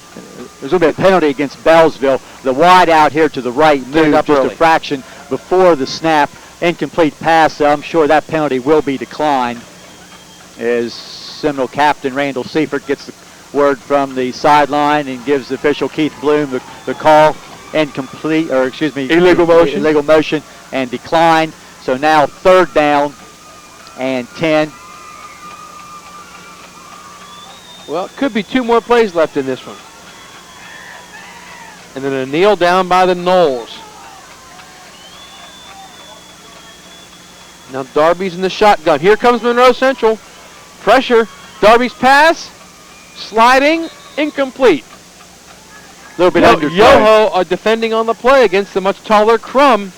There's going to be a penalty against Beallsville. The wide out here to the right moved up just early. a fraction before the snap. Incomplete pass, so I'm sure that penalty will be declined as Seminole captain Randall Seifert gets the word from the sideline and gives the official Keith Bloom the call. Illegal motion and declined. So now 3rd down and 10. Well, it could be 2 more plays left in this one. And then a kneel down by the Knowles. Now Darby's in the shotgun. Here comes Monroe Central. Pressure. Darby's pass. Sliding. Incomplete. A little bit underthrown. Yoho defending on the play against the much taller Crum.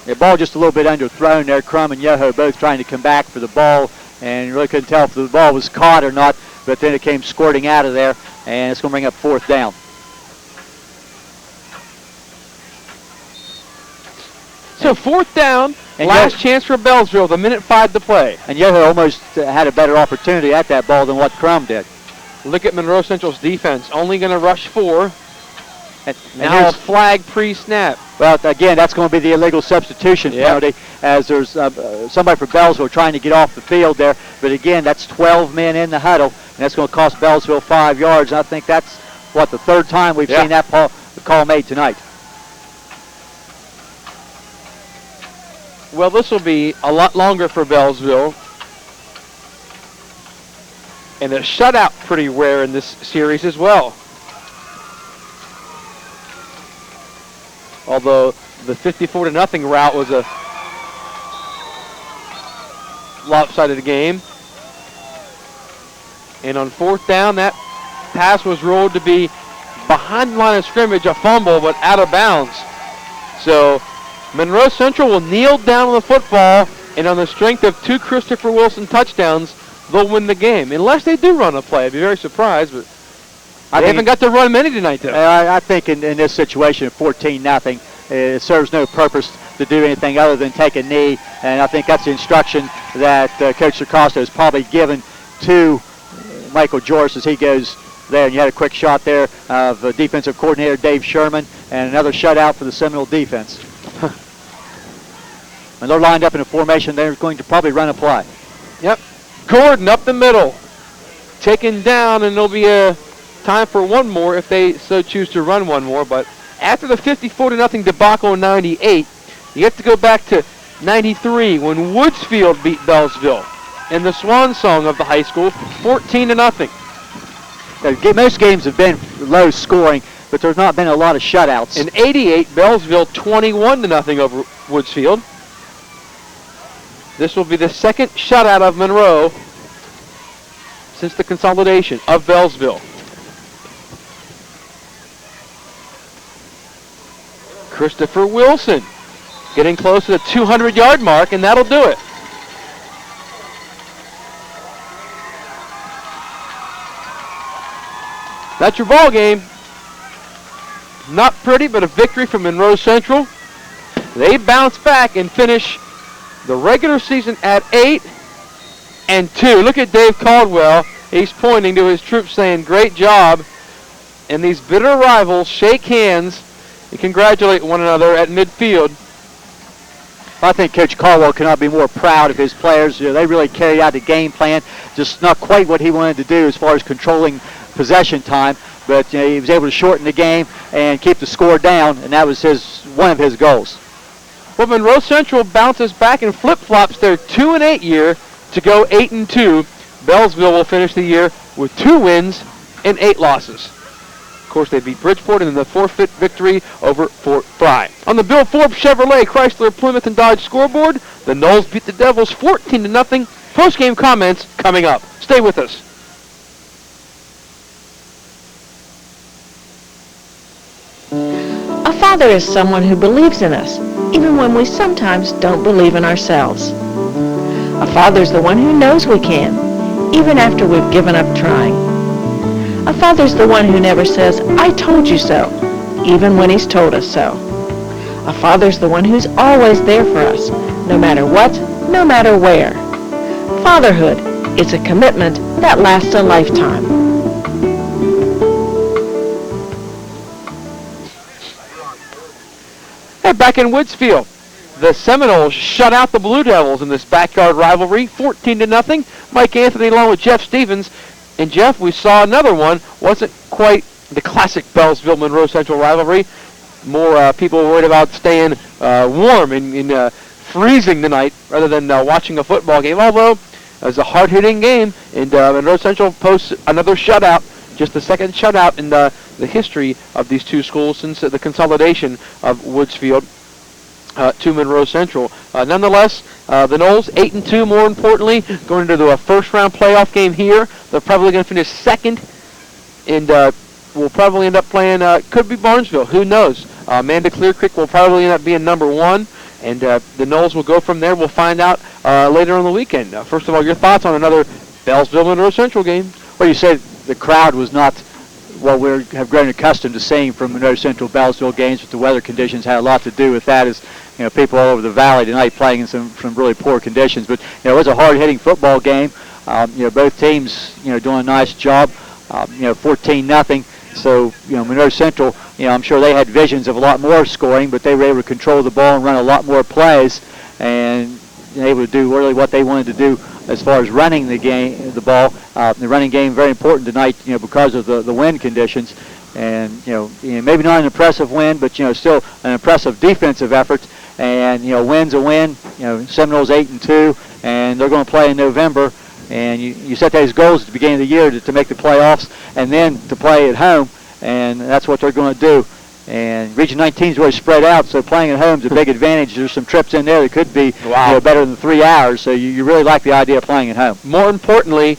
The ball just a little bit underthrown there. Crum and Yoho both trying to come back for the ball, and you really couldn't tell if the ball was caught or not, but then it came squirting out of there, and it's going to bring up 4th down. So 4th down, and last chance for Beallsville, the minute 5 to play. And Yoho almost had a better opportunity at that ball than what Crum did. Look at Monroe Central's defense, only going to rush 4. And now a flag pre-snap. Well, again, that's going to be the illegal substitution penalty, as there's somebody for Beallsville trying to get off the field there. But again, that's 12 men in the huddle, and that's going to cost Beallsville 5 yards. And I think that's, the 3rd time we've seen that call made tonight. Well, this will be a lot longer for Beallsville. And a shutout pretty rare in this series as well. Although the 54-0 route was a lopsided game. And on 4th down, that pass was ruled to be behind the line of scrimmage, a fumble, but out of bounds. So Monroe Central will kneel down on the football, and on the strength of 2 Christopher Wilson touchdowns, they'll win the game. Unless they do run a play. I'd be very surprised, but they haven't got to run many tonight, though. I think in this situation, 14-0, it serves no purpose to do anything other than take a knee, and I think that's the instruction that Coach Sarcosta has probably given to Michael Joris as he goes there. And you had a quick shot there of defensive coordinator Dave Sherman, and another shutout for the Seminole defense. When they're lined up in a formation, they're going to probably run a play. Yep. Gordon up the middle. Taken down, and there'll be a time for one more if they so choose to run one more. But after the 54-0 debacle in 98, you have to go back to 93 when Woodsfield beat Beallsville in the swan song of the high school, 14-0. Most games have been low scoring, but there's not been a lot of shutouts. In 88, Beallsville 21-0 over Woodsfield. This will be the second shutout of Monroe since the consolidation of Beallsville. Christopher Wilson getting close to the 200-yard mark, and that'll do it. That's your ball game. not pretty, but a victory for Monroe Central. They bounce back and finish the regular season at 8-2. Look at Dave Caldwell. He's pointing to his troops saying, great job. And these bitter rivals shake hands and congratulate one another at midfield. I think Coach Caldwell cannot be more proud of his players. They really carried out the game plan, just not quite what he wanted to do as far as controlling possession time, but he was able to shorten the game and keep the score down, and that was one of his goals. Well, Monroe Central bounces back and flip-flops their 2-8 year to go 8-2. Beallsville will finish the year with 2 wins and 8 losses. Of course, they beat Bridgeport in the forfeit victory over Fort Fry. On the Bill Forbes Chevrolet, Chrysler, Plymouth, and Dodge scoreboard, the Noles beat the Devils 14-0. Post-game comments coming up. Stay with us. A father is someone who believes in us, even when we sometimes don't believe in ourselves. A father's the one who knows we can, even after we've given up trying. A father's the one who never says, I told you so, even when he's told us so. A father's the one who's always there for us, no matter what, no matter where. Fatherhood is a commitment that lasts a lifetime. Hey, back in Woodsville, the Seminoles shut out the Blue Devils in this backyard rivalry, 14-0. Mike Anthony along with Jeff Stevens. And Jeff, we saw another one. Wasn't quite the classic Beallsville-Monroe Central rivalry. More people worried about staying warm in freezing tonight rather than watching a football game. Although it was a hard-hitting game, and Monroe Central posts another shutout, just the second shutout in the history of these two schools since the consolidation of Woodsville to Monroe Central. Nonetheless, the Noles 8-2. More importantly, going into the first-round playoff game here. They're probably going to finish second, and will probably end up playing. Could be Barnesville. Who knows? Amanda Clear Creek will probably end up being number 1, and the Noles will go from there. We'll find out later on the weekend. First of all, your thoughts on another Beallsville-Monroe Central game? Well, you said the crowd was not what we have grown accustomed to seeing from Monroe Central Beallsville games, but the weather conditions had a lot to do with that. As people all over the valley tonight playing in some really poor conditions. But it was a hard-hitting football game. Both teams doing a nice job. 14-0. So Monroe Central, I'm sure they had visions of a lot more scoring, but they were able to control the ball and run a lot more plays, and able to do really what they wanted to do as far as running the ball. The running game very important tonight, because of the wind conditions. And maybe not an impressive win, but still an impressive defensive effort. And win's a win. Seminoles 8-2, and they're going to play in November. And you set those goals at the beginning of the year to make the playoffs, and then to play at home, and that's what they're going to do. And Region 19 is really spread out, so playing at home is a big advantage. There's some trips in there that could be better than 3 hours, so you really like the idea of playing at home. More importantly,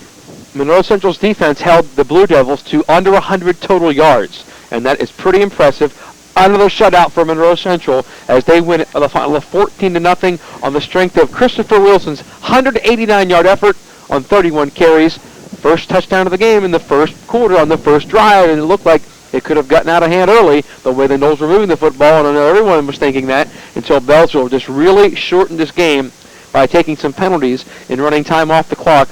Monroe Central's defense held the Blue Devils to under 100 total yards, and that is pretty impressive. Another shutout for Monroe Central as they win at the final of 14-0 on the strength of Christopher Wilson's 189-yard effort on 31 carries. First touchdown of the game in the first quarter on the first drive, and it looked like it could have gotten out of hand early the way the Noles were moving the football, and I know everyone was thinking that until Beallsville just really shortened this game by taking some penalties and running time off the clock.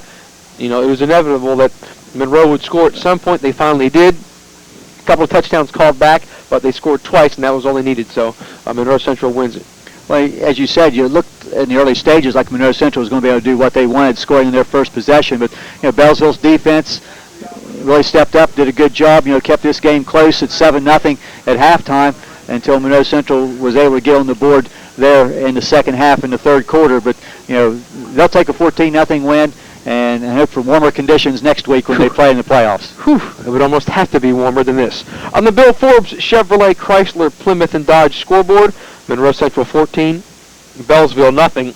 It was inevitable that Monroe would score at some point. They finally did. A couple of touchdowns called back, but they scored twice, and that was all they needed. So Monroe Central wins it. Well, as you said, you looked in the early stages like Monroe Central was going to be able to do what they wanted, scoring in their first possession. But Beallsville's defense really stepped up, did a good job. Kept this game close at 7-0 at halftime until Monroe Central was able to get on the board there in the second half in the third quarter. But they'll take a 14-0 win. And I hope for warmer conditions next week when they play in the playoffs. It would almost have to be warmer than this. On the Bill Forbes Chevrolet, Chrysler, Plymouth, and Dodge scoreboard, Monroe Central 14, Beallsville nothing.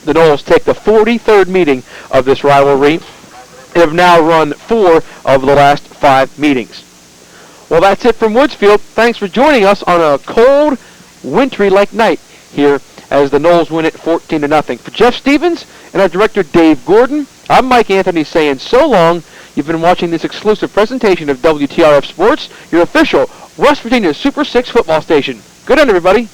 The Noles take the 43rd meeting of this rivalry and have now run 4 of the last 5 meetings. Well, that's it from Woodsville. Thanks for joining us on a cold, wintry-like night here as the Noles win it 14-0. For Jeff Stevens and our director Dave Gordon, I'm Mike Anthony saying so long. You've been watching this exclusive presentation of WTRF Sports, your official West Virginia's Super 6 football station. Good night, everybody.